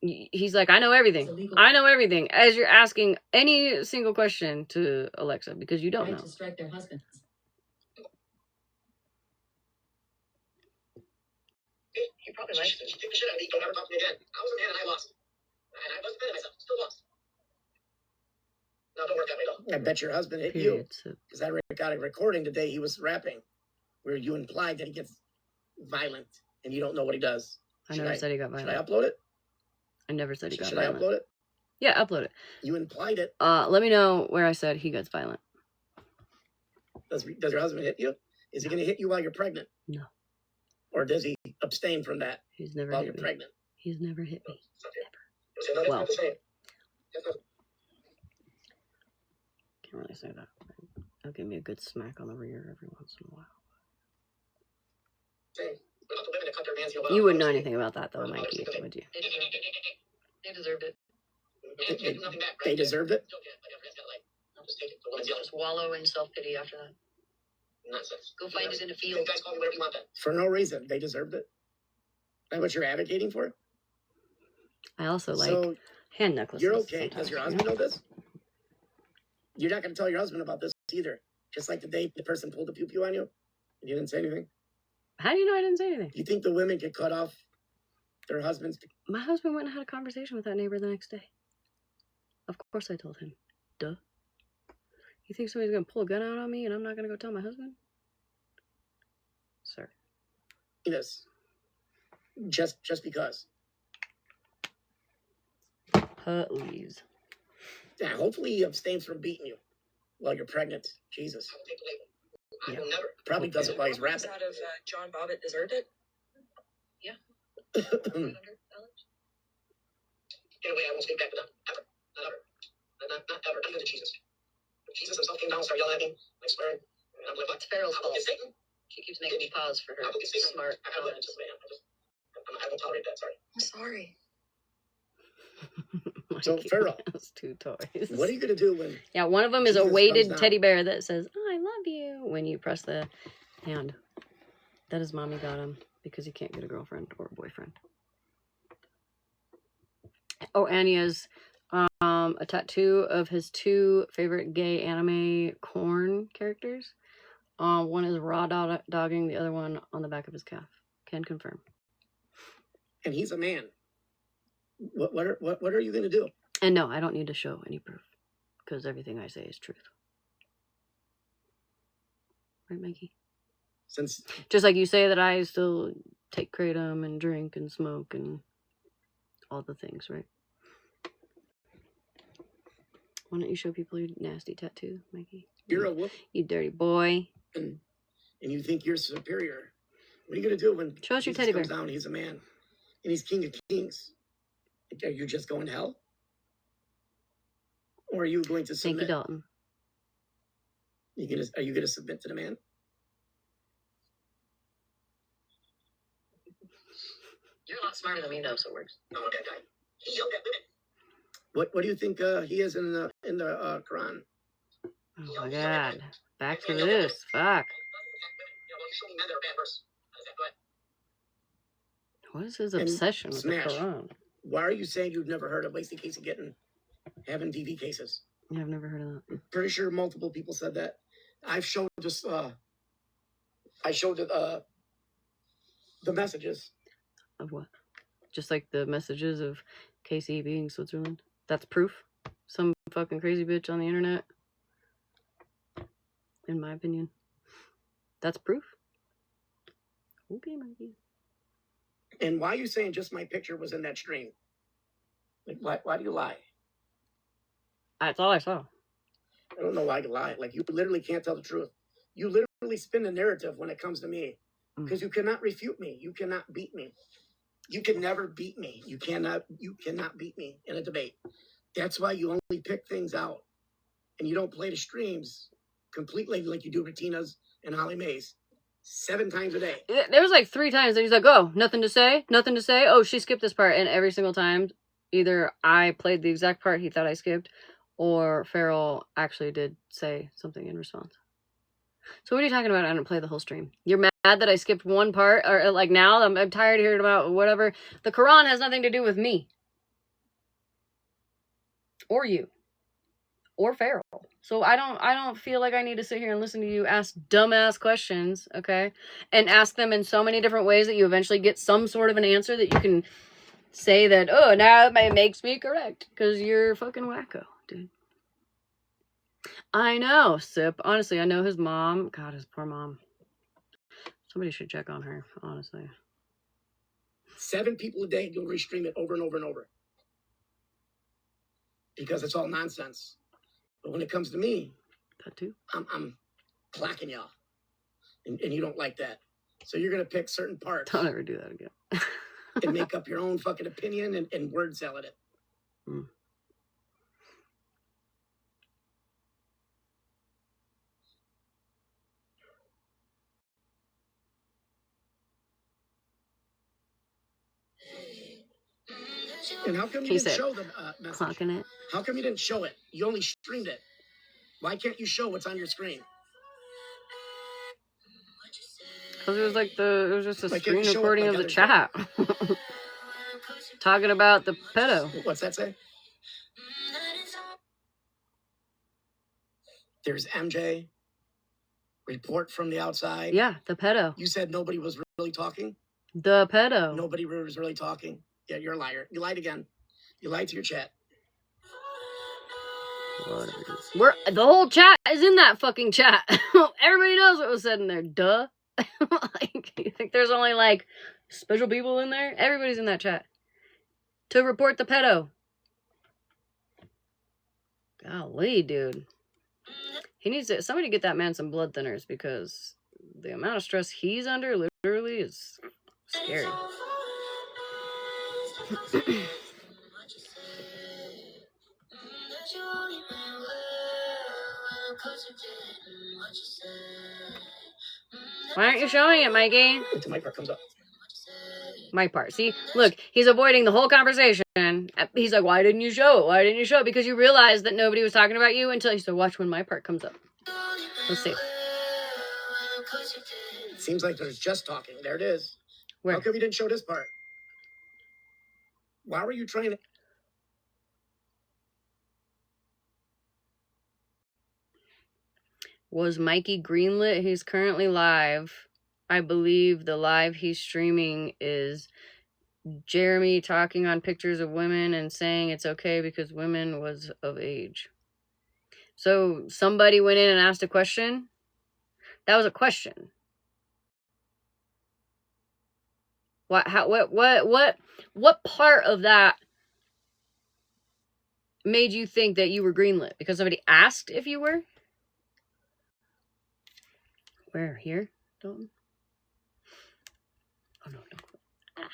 He's like, I know everything. I know everything. As you're asking any single question to Alexa because you don't know. To strike their husbands. He probably likes it. She kicked the shit out of me. Don't ever talk to me again. I was a man and I lost. And I wasn't defending myself. Still lost. No, don't work that way, though. I bet your husband hit you. Because I got a recording today he was rapping where you implied that he gets violent and you don't know what he does. I never said he got violent. Should I upload it? I never said he got Should violent. I upload it? Yeah, upload it. You implied it. Let me know where I said he gets violent. Does your husband hit you? Is he going to hit you while you're pregnant? No. Or does he abstain from that He's never while hit you're me. pregnant? He's never hit me. Well, Can't really say that. He'll give me a good smack on the rear every once in a while. You wouldn't know anything about that though, Mikey, would you? They deserved it. They deserved it? Just wallow in self-pity after that. Nonsense. Go find it in a field. You guys call me whatever you want then. For no reason. They deserved it. That's what you're advocating for? I also like So, hand necklaces. you're okay. sometimes, Does your you husband know? know this? You're not going to tell your husband about this either. Just like the day the person pulled the pew-pew on you and you didn't say anything. How do you know I didn't say anything? You think the women get cut off their husbands? My husband went and had a conversation with that neighbor the next day. Of course I told him. Duh. You think somebody's going to pull a gun out on me and I'm not going to go tell my husband? Sir. Yes. Just because. Please. Yeah, hopefully he abstains from beating you while you're pregnant. Jesus. Yeah. Probably does it while he's rapping. Out of John Bobbitt deserved it. Get away, I won't speak back to them. Ever. Not ever. Not ever. Not even to Jesus. If Jesus himself came down and started yelling at me, like swearing, and I'm like, what? It's Farrell's I fault. will get Satan. She keeps making me pause for her I will get Satan. smart I will comments. I won't tolerate that. Sorry. I'm sorry. So, Farrell, Has two toys. what are you going to do when... Yeah, one of them is a Jesus weighted comes down? teddy bear that says, I love you, when you press the hand. That his mommy got him because he can't get a girlfriend or a boyfriend. Oh, and he has a tattoo of his two favorite gay anime corn characters. One is raw dogging, the other one on the back of his calf. Can confirm. And he's a man. What are you going to do? And no, I don't need to show any proof because everything I say is truth. Right, Mikey? Since Just like you say that I still take kratom and drink and smoke and all the things, right? Why don't you show people your nasty tattoo, Mikey? you're a woman You dirty boy. and you think you're superior, what are you going to do when Show us your Jesus teddy comes bear. down? He's a man, and he's King of Kings. Are you just going to hell? Or are you going to Thank you, submit? Dalton. Are you going to submit to the man? You're a lot smarter than me, though, so it works. No, that guy. He yelled at women. What do you think he is in the Quran? Oh my god. Back to this. Fuck. Show me men that are bad verse. How does that go? What is his And obsession with Smash. the Quran? Why are you saying you've never heard of Lacey Casey having DV cases? Yeah, I've never heard of that. I'm pretty sure multiple people said that. I've showed this. I showed the messages. Of what? Just like the messages of Casey being Switzerland? That's proof? Some fucking crazy bitch on the internet? In my opinion. That's proof? Okay, Mikey. And why are you saying just my picture was in that stream? Like, why do you lie? That's all I saw. I don't know why you lie. Like, you literally can't tell the truth. You literally spin the narrative when it comes to me. Because you cannot refute me. You cannot beat me. You can never beat me. You cannot beat me in a debate. That's why you only pick things out. And you don't play the streams completely like you do Retina's and Holly Mays 7 times a day. There was like 3 times that he's like, oh, nothing to say? Nothing to say? Oh, she skipped this part. And every single time, either I played the exact part he thought I skipped, or Farrell actually did say something in response. So what are you talking about? I didn't play the whole stream. You're mad that I skipped one part? Or like now I'm tired of hearing about whatever. The Quran has nothing to do with me. Or you. Or Farrell. So I don't feel like I need to sit here and listen to you ask dumbass questions, okay? And ask them in so many different ways that you eventually get some sort of an answer that you can say that, oh, now it makes me correct. Because you're fucking wacko, dude. I know, Sip. Honestly, I know his mom. God, his poor mom. Somebody should check on her, honestly. 7 people a day, you'll restream it over and over and over. Because it's all nonsense. But when it comes to me, that too. I'm clacking y'all. And you don't like that. So you're going to pick certain parts. Don't ever do that again. And make up your own fucking opinion and word salad it. Mm. And how come you didn't show the message? Clocking it. How come you didn't show it? You only streamed it. Why can't you show what's on your screen? Because it was just a screen recording of the chat. Talking about the pedo. What's that say? There's MJ. Report from the outside. Yeah, the pedo. You said nobody was really talking? The pedo. Nobody was really talking. Yeah, you're a liar. You lied again. You lied to your chat. The whole chat is in that fucking chat. Everybody knows what was said in there. Duh. Like, you think there's only like special people in there? Everybody's in that chat to report the pedo. Golly, dude. He needs to, somebody get that man some blood thinners, because the amount of stress he's under literally is scary. Why aren't you showing it, Mikey? Wait till my part comes up. My part. See, look, he's avoiding the whole conversation. He's like, why didn't you show it? Why didn't you show it? Because you realized that nobody was talking about you until you said, watch when my part comes up. Let's see. It seems like there's just talking. There it is. Where? How come you didn't show this part? Why were you trying to... Was Mikey greenlit? He's currently live. I believe the live he's streaming is Jeremy talking on pictures of women and saying it's okay because women was of age. So somebody went in and asked a question? That was a question. What part of that made you think that you were greenlit? Because somebody asked if you were? Where? Here? Dalton? Oh, no. Ah.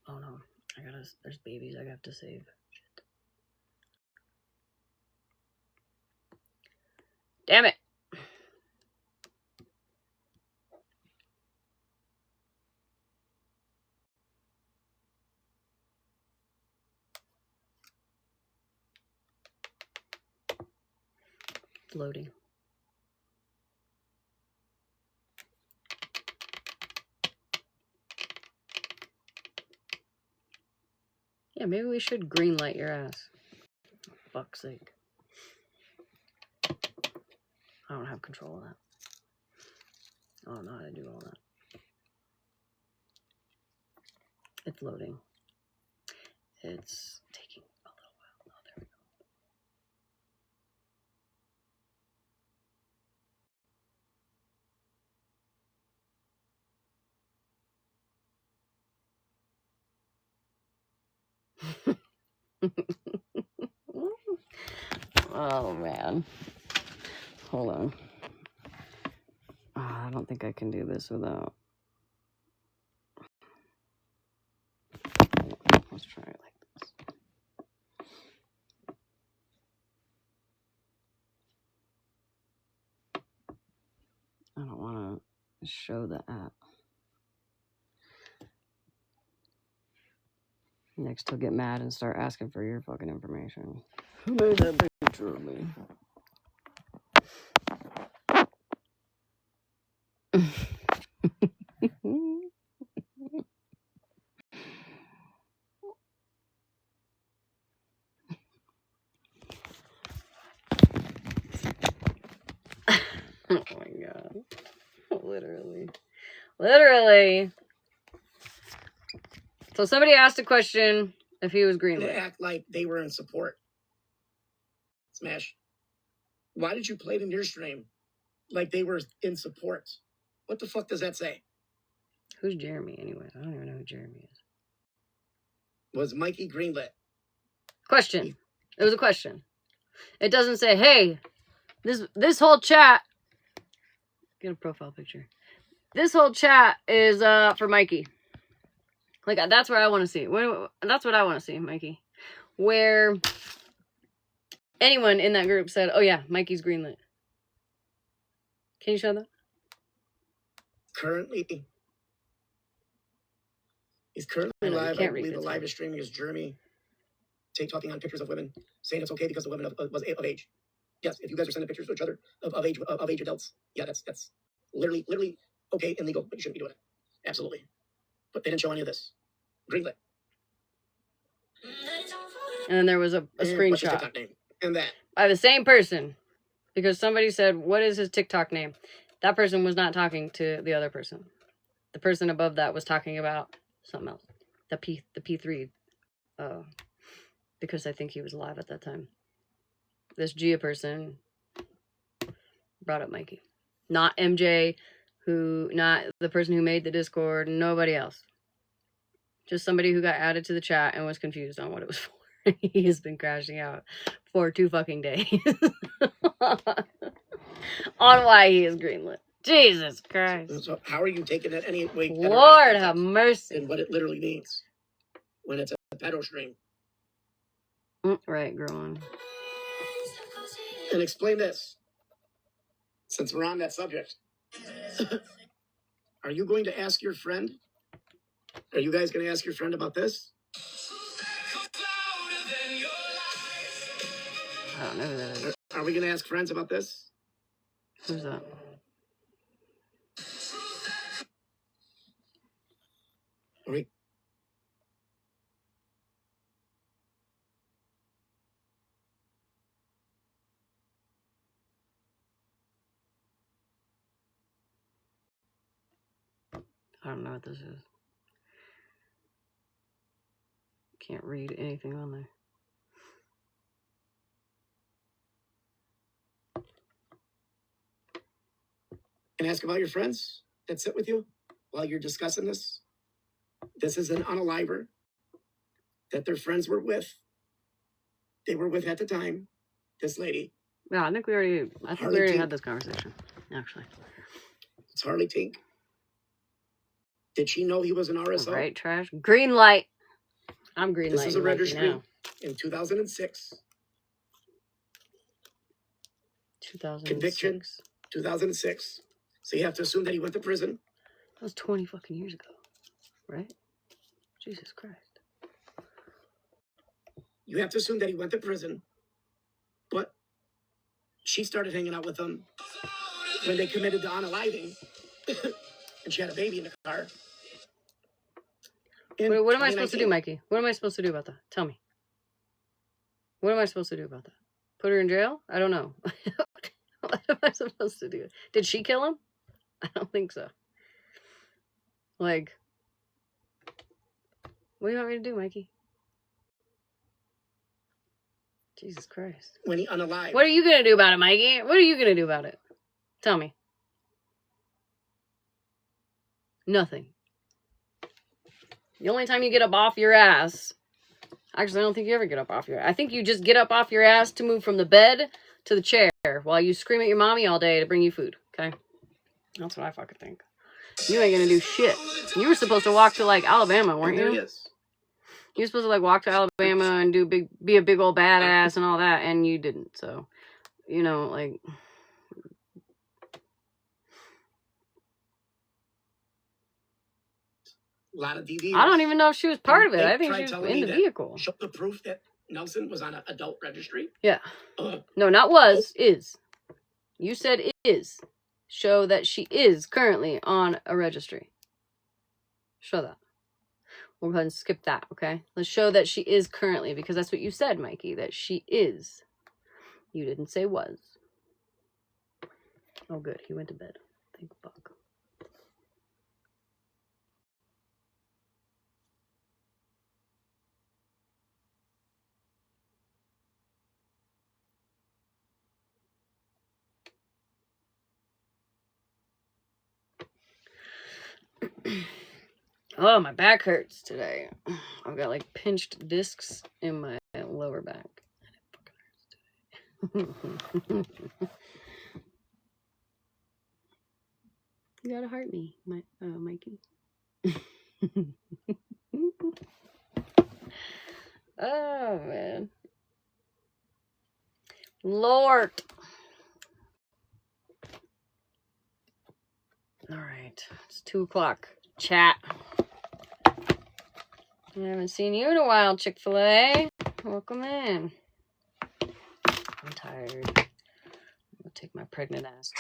Oh, no. There's babies I have to save. Shit. Damn it. It's loading. Yeah, maybe we should greenlight your ass. For fuck's sake. I don't have control of that. I don't know how to do all that. It's loading. It's taking a little while. Oh, there we go. Oh, man. Hold on. Oh, I don't think I can do this without... Let's try it like this. Show the app. Next, he'll get mad and start asking for your fucking information. Who made that picture of me? Oh my god. Literally. So somebody asked a question if he was They greenlit. act like they were in support. Smash. Why did you play it in your stream like they were in support? What the fuck does that say? Who's Jeremy anyway? I don't even know who Jeremy is. Was Mikey greenlit? Question. It was a question. It doesn't say, hey, this whole chat. Get a profile picture. This whole chat is for Mikey. Like, that's where I want to see. That's what I want to see, Mikey. Where anyone in that group said, oh yeah, Mikey's greenlit. Can you show that? Currently, he's currently I know, you live. I can't read believe the this live one. is streaming is Jeremy talking on pictures of women, saying it's okay because the women was of age. Yes, if you guys are sending pictures to each other of age adults, yeah, that's literally okay and legal, but you shouldn't be doing it. Absolutely. But they didn't show any of this. Greenlit. And then there was a What's his screenshot TikTok name? And that. by the same person. Because somebody said, what is his TikTok name? That person was not talking to the other person. The person above that was talking about something else. The P3. Because I think he was live at that time. This Gia person brought up Mikey. Not MJ, not the person who made the Discord, nobody else. Just somebody who got added to the chat and was confused on what it was for. He has been crashing out for 2 fucking days. On why he is greenlit. Jesus Christ. So how are you taking that any way? Lord have mercy. And what it literally means when it's a pedo stream. Right, growing. And explain this, since we're on that subject. Are you going to ask your friend? Are you guys going to ask your friend about this? I don't know who that is. Are we going to ask friends about this? Who's that? Are we? I don't know what this is. Can't read anything on there. And ask about your friends that sit with you while you're discussing this. This is an unaliver that their friends were with. They were with at the time. This lady. Yeah, I think we already had this conversation, actually. It's Harley Tink. Did she know he was an RSO? Right, trash. Green light. I'm green light. This is a registry now. in 2006. 2006. Conviction, 2006. So you have to assume that he went to prison. That was 20 fucking years ago, right? Jesus Christ. You have to assume that he went to prison. But she started hanging out with him when they committed the unaliving. And she had a baby in the car. What am I supposed to do, Mikey? What am I supposed to do about that? Tell me. What am I supposed to do about that? Put her in jail? I don't know. What am I supposed to do? Did she kill him? I don't think so. Like, what do you want me to do, Mikey? Jesus Christ. When he unalived. What are you going to do about it, Mikey? What are you going to do about it? Tell me. Nothing. The only time you get up off your ass... Actually, I don't think you ever get up off your ass. I think you just get up off your ass to move from the bed to the chair while you scream at your mommy all day to bring you food, okay? That's what I fucking think. You ain't gonna do shit. You were supposed to walk to, like, Alabama, weren't you? Yes. You were supposed to, like, walk to Alabama and be a big old badass and all that, and you didn't, so... You know, like... A lot of DVs. I don't even know if she was part of it. They I think tried she was telling in me the that- vehicle. Show the proof that Nelson was on an adult registry. Yeah. No, not was, is. You said is. Show that she is currently on a registry. Show that. We'll go ahead and skip that, okay? Let's show that she is currently, because that's what you said, Mikey, that she is. You didn't say was. Oh, good. He went to bed. Thank fuck. Oh, my back hurts today. I've got like pinched discs in my lower back. You gotta heart me, Mikey. Oh, man. Lord. All right. It's 2 o'clock. Chat. I haven't seen you in a while, Chick-fil-A. Welcome in. I'm tired. I'm gonna take my pregnant ass.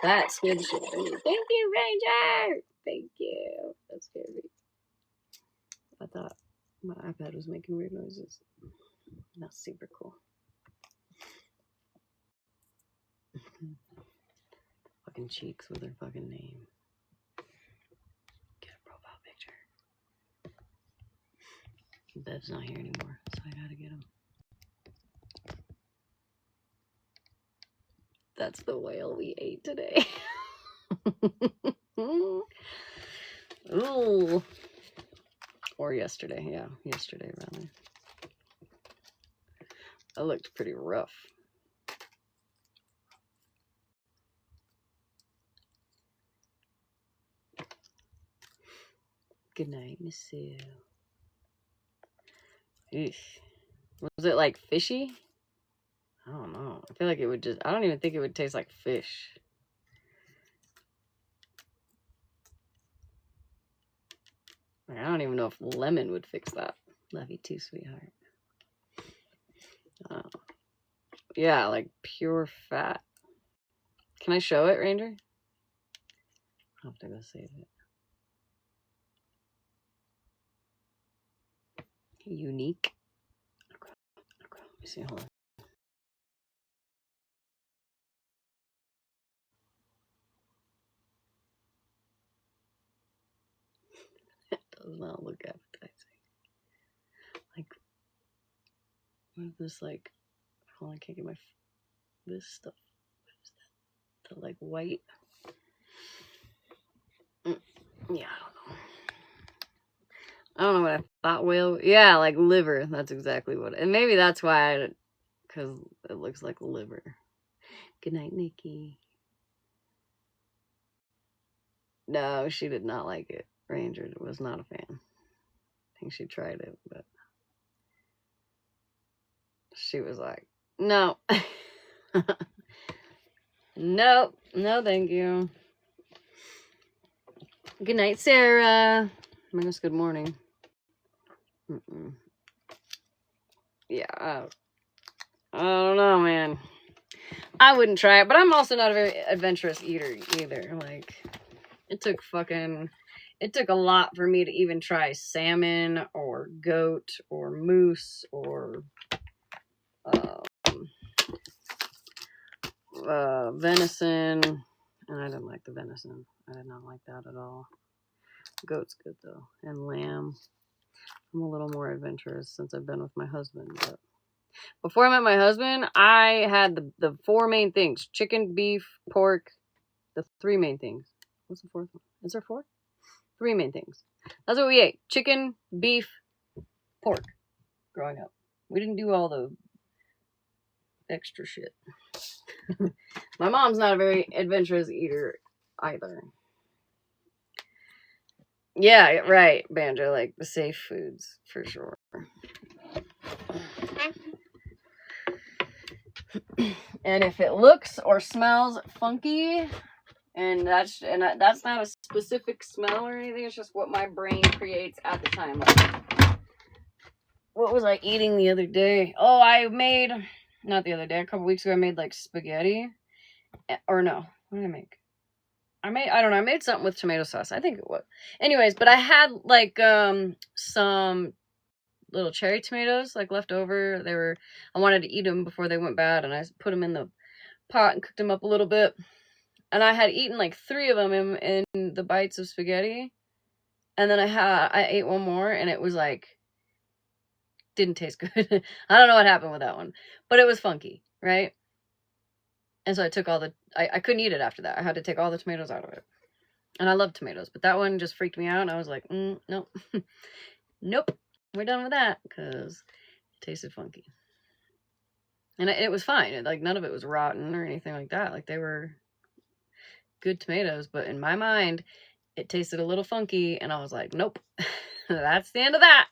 That scared the shit out of me. Thank you, Ranger! Thank you. That scared me. I thought my iPad was making weird noises. Not super cool. Fucking cheeks with her fucking name. Get a profile picture. Bev's not here anymore, so I gotta get him. That's the whale we ate today. Ooh. Or yesterday, yeah. Yesterday, rather. That looked pretty rough. Good night, Miss Sue. Eesh. Was it like fishy? I don't know. I feel like it would just, I don't even think it would taste like fish. Like, I don't even know if lemon would fix that. Love you too, sweetheart. Yeah, like pure fat. Can I show it, Ranger? I'll have to go save it. Unique. Okay. Let me see, hold on. It does not look appetizing. Like, what is this like? Hold on, I can't get my, this stuff. What is that? The like white. Yeah, I don't know. I don't know what I thought whale. Yeah, like liver. That's exactly what. And maybe that's why because it looks like liver. Good night, Nikki. No, she did not like it. Ranger was not a fan. I think she tried it, but she was like, no. Nope. No, thank you. Good night, Sarah. I guess good morning. Yeah, I don't know, man. I wouldn't try it, but I'm also not a very adventurous eater either. Like, it took a lot for me to even try salmon or goat or moose or venison. And I didn't like the venison. I did not like that at all. Goat's good though. And lamb. I'm a little more adventurous since I've been with my husband. But before I met my husband, I had the 4 main things. Chicken, beef, pork. The 3 main things. What's the 4th one? Is there 4? 3 main things. That's what we ate. Chicken, beef, pork. Growing up. We didn't do all the extra shit. My mom's not a very adventurous eater either. Yeah, right, Banjo. Like the safe foods, for sure. And if it looks or smells funky, and that's not a specific smell or anything. It's just what my brain creates at the time. Like, what was I eating the other day? Oh, not the other day, a couple weeks ago, I made like spaghetti. Or no, what did I make? I made something with tomato sauce. I think it was. Anyways, but I had like some little cherry tomatoes like left over. I wanted to eat them before they went bad, and I put them in the pot and cooked them up a little bit. And I had eaten like 3 of them in the bites of spaghetti. And then I ate one more, and it was like, didn't taste good. I don't know what happened with that one, but it was funky, right? And so I took I couldn't eat it after that. I had to take all the tomatoes out of it. And I love tomatoes, but that one just freaked me out. And I was like, nope. Nope. We're done with that because it tasted funky. And it was fine. Like, none of it was rotten or anything like that. Like, they were good tomatoes, but in my mind, it tasted a little funky, and I was like, nope. That's the end of that.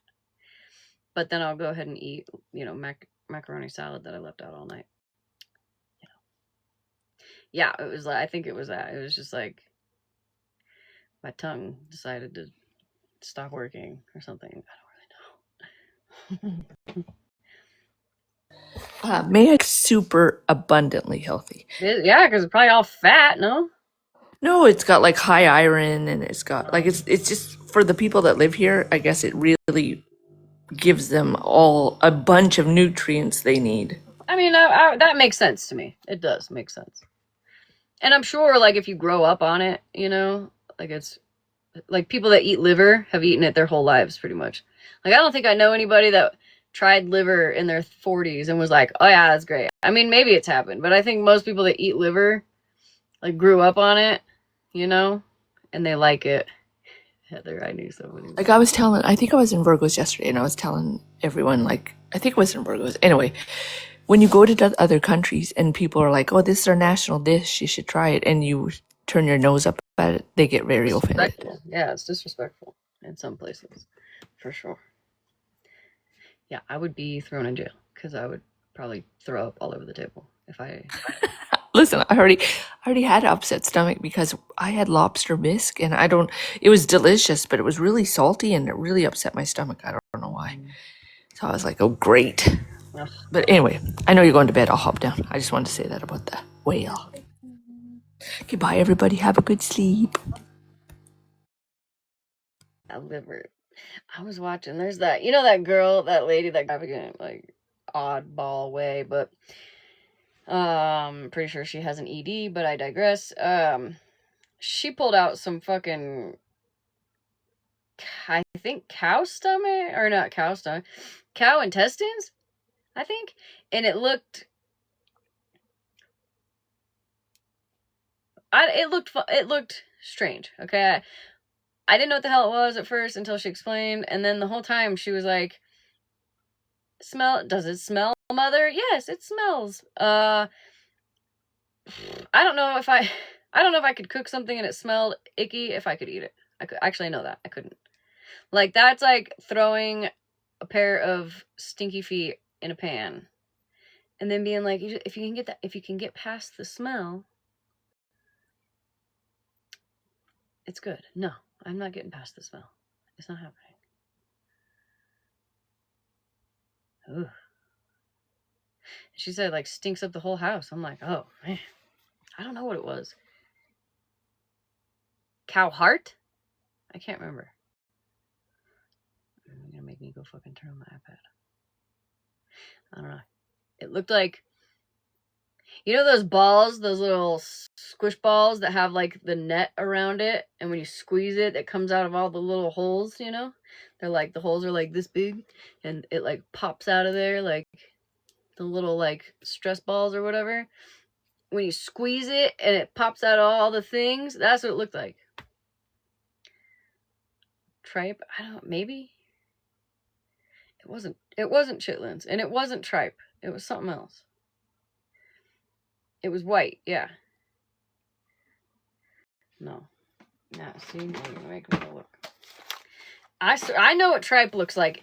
But then I'll go ahead and eat, macaroni salad that I left out all night. Yeah, it was like, I think it was that. It was just like my tongue decided to stop working or something. I don't really know. Mayo's super abundantly healthy. Yeah, because it's probably all fat, no? No, it's got like high iron, and it's got like it's just for the people that live here. I guess it really gives them all a bunch of nutrients they need. I mean, that makes sense to me. It does make sense. And I'm sure, like, if you grow up on it, like, it's like people that eat liver have eaten it their whole lives pretty much. Like, I don't think I know anybody that tried liver in their 40s and was like, oh yeah, that's great. I mean, maybe it's happened, but I think most people that eat liver, like, grew up on it, and they like it. Heather, I knew somebody. Like, I think I was in Virgos yesterday, and I was telling everyone, like, I think it was in Virgos. Anyway, when you go to other countries and people are like, oh, this is our national dish, you should try it, and you turn your nose up at it, they get very offended. Yeah, it's disrespectful in some places, for sure. Yeah, I would be thrown in jail because I would probably throw up all over the table if I... Listen, I already had an upset stomach because I had lobster bisque, and it was delicious, but it was really salty, and it really upset my stomach. I don't know why. So I was like, oh, great. Ugh. But anyway, I know you're going to bed. I'll hop down. I just wanted to say that about the whale. Goodbye, everybody. Have a good sleep. Liver. I was watching. There's that. That girl, that lady, that extravagant, like, oddball way, but pretty sure she has an ED, but I digress. She pulled out some fucking, I think, cow stomach, or not cow stomach, cow intestines, I think, and it looked strange. Okay, I didn't know what the hell it was at first until she explained, and then the whole time she was like, does it smell, mother? Yes, it smells. I don't know if I could cook something and it smelled icky if I could eat it. I know that I couldn't. Like, that's like throwing a pair of stinky feet in a pan and then being like, if you can get past the smell, it's good. No, I'm not getting past the smell. It's not happening. Ugh. She said, like, stinks up the whole house. I'm like, oh man, I don't know what it was. Cow heart? I can't remember. You're gonna make me go fucking turn on my iPad. I don't know. It looked like, those balls, those little squish balls that have like the net around it, and when you squeeze it, it comes out of all the little holes, They're like, the holes are like this big, and it like pops out of there like the little like stress balls or whatever. When you squeeze it and it pops out all the things, that's what it looked like. Tripe? I don't know, maybe? It wasn't chitlins, and it wasn't tripe. It was something else. It was white, yeah. No. Nah, see, you're making me look. I know what tripe looks like.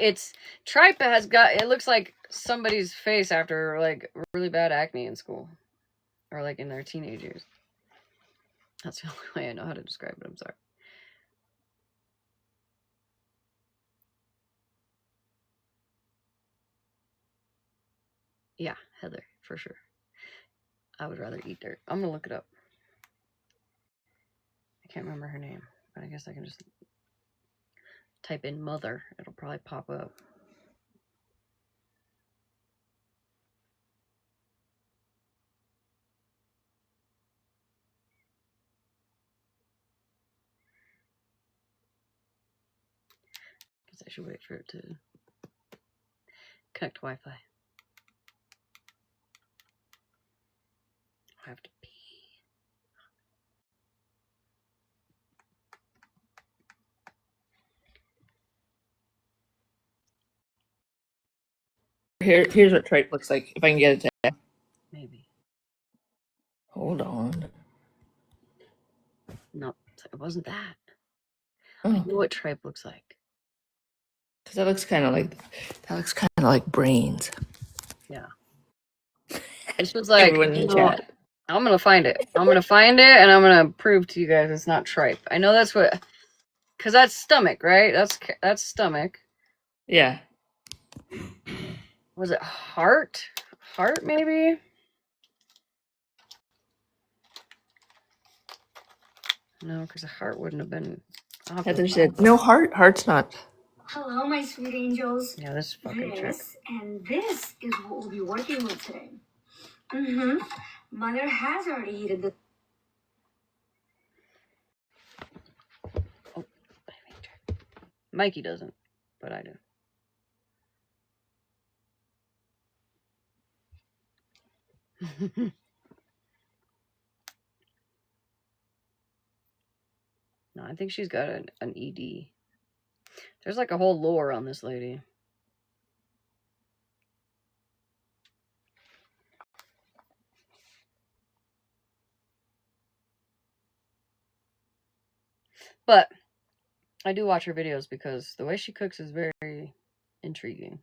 Tripe it looks like somebody's face after like really bad acne in school. Or like in their teenage years. That's the only way I know how to describe it, I'm sorry. Yeah, Heather, for sure. I would rather eat dirt. I'm gonna look it up. I can't remember her name, but I guess I can just type in mother. It'll probably pop up. Guess I should wait for it to connect Wi-Fi. I have to pee. Here's what tripe looks like. If I can get it to. Maybe. Hold on. No, it wasn't that. Oh. I know what tripe looks like. Because that looks kind of like brains. Yeah. This was like, Everyone in the chat. I'm gonna find it. I'm gonna find it, and I'm gonna prove to you guys it's not tripe. I know that's what, because that's stomach, right? That's stomach. Yeah. Was it heart? Heart, maybe? No, because a heart wouldn't have been. Heather said, no, heart's not. Hello, my sweet angels. Yeah, this fucking chick. This and this is what we'll be working with today. Mm-hmm. Mother has already heated the. Oh, Mikey doesn't, but I do. No, I think she's got an ED. There's like a whole lore on this lady. But I do watch her videos because the way she cooks is very intriguing.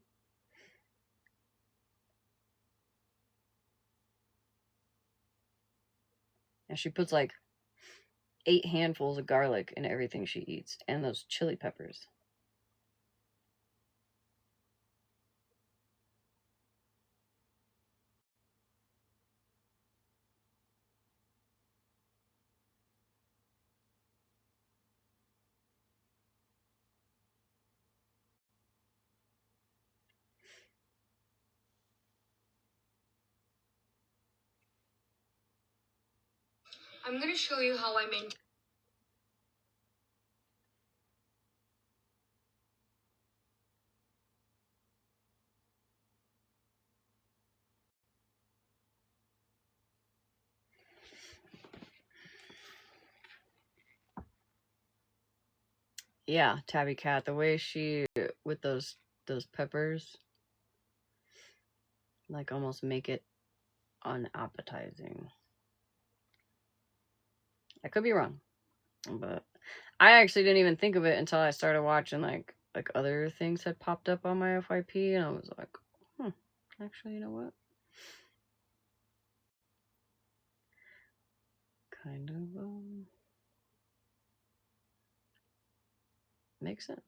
And she puts like 8 handfuls of garlic in everything she eats, and those chili peppers. I'm gonna show you how I maintain. Yeah, Tabby Cat, the way she with those peppers like almost make it unappetizing. I could be wrong, but I actually didn't even think of it until I started watching like other things had popped up on my FYP, and I was like, actually, you know what? Kind of makes sense.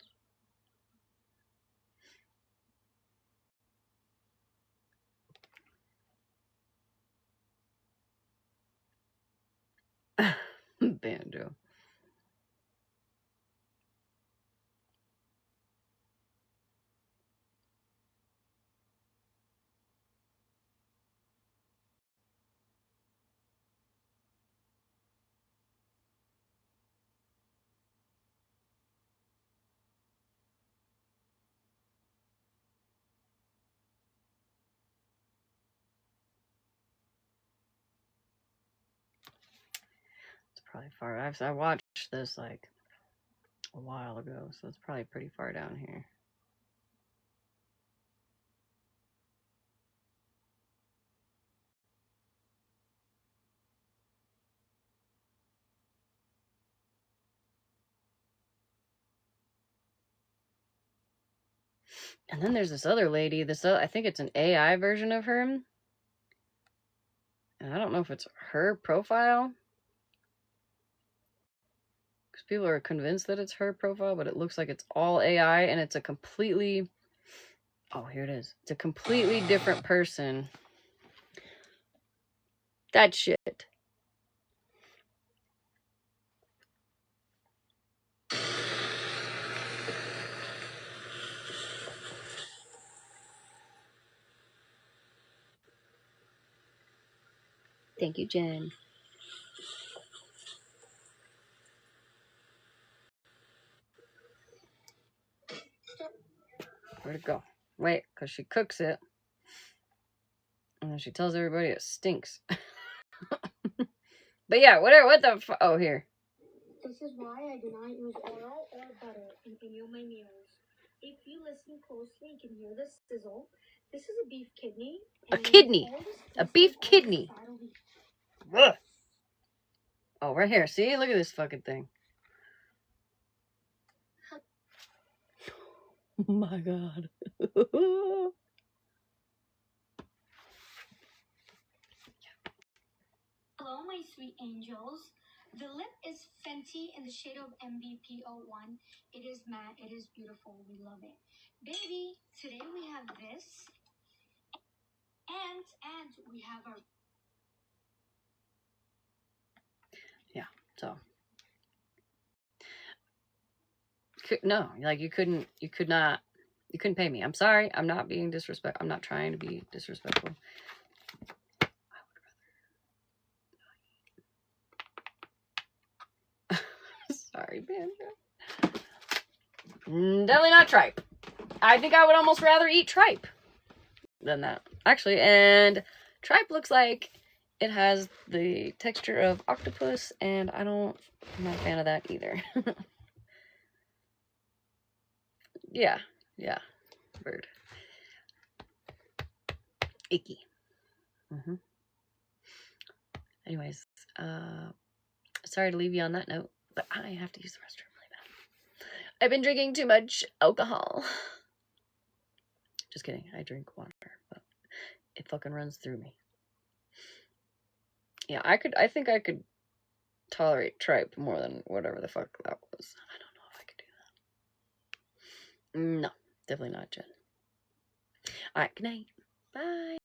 Banjo. It's probably far. I watched this like a while ago, so it's probably pretty far down here. And then there's this other lady. I think it's an AI version of her. And I don't know if it's her profile. Because people are convinced that it's her profile, but it looks like it's all AI, and it's a completely Oh, here it is. It's a completely different person. That shit. Thank you, Jen. Where'd it go? Wait, because she cooks it. And then she tells everybody it stinks. But yeah, whatever. What the fuck? Oh, here. This is why I do not use oil or butter in any of my meals. If you listen closely, you can hear the sizzle. This is a beef kidney. A kidney. A beef kidney. Ugh. Oh, right here. See? Look at this fucking thing. Oh my god. Hello, my sweet angels. The lip is Fenty in the shade of MVP01. It is matte. It is beautiful. We love it. Baby, today we have this. And we have our... Yeah, so. No, like you couldn't pay me. I'm sorry. I'm not being disrespectful. I'm not trying to be disrespectful. Sorry, Banjo. Definitely not tripe. I think I would almost rather eat tripe than that, actually. And tripe looks like it has the texture of octopus, and I'm not a fan of that either. Yeah, bird. Icky. Anyways, sorry to leave you on that note, but I have to use the restroom really bad. I've been drinking too much alcohol. Just kidding. I drink water, but it fucking runs through me. Yeah, I think I could tolerate tripe more than whatever the fuck that was. I don't know if I could do that. No, definitely not, Jen. Alright, good night. Bye.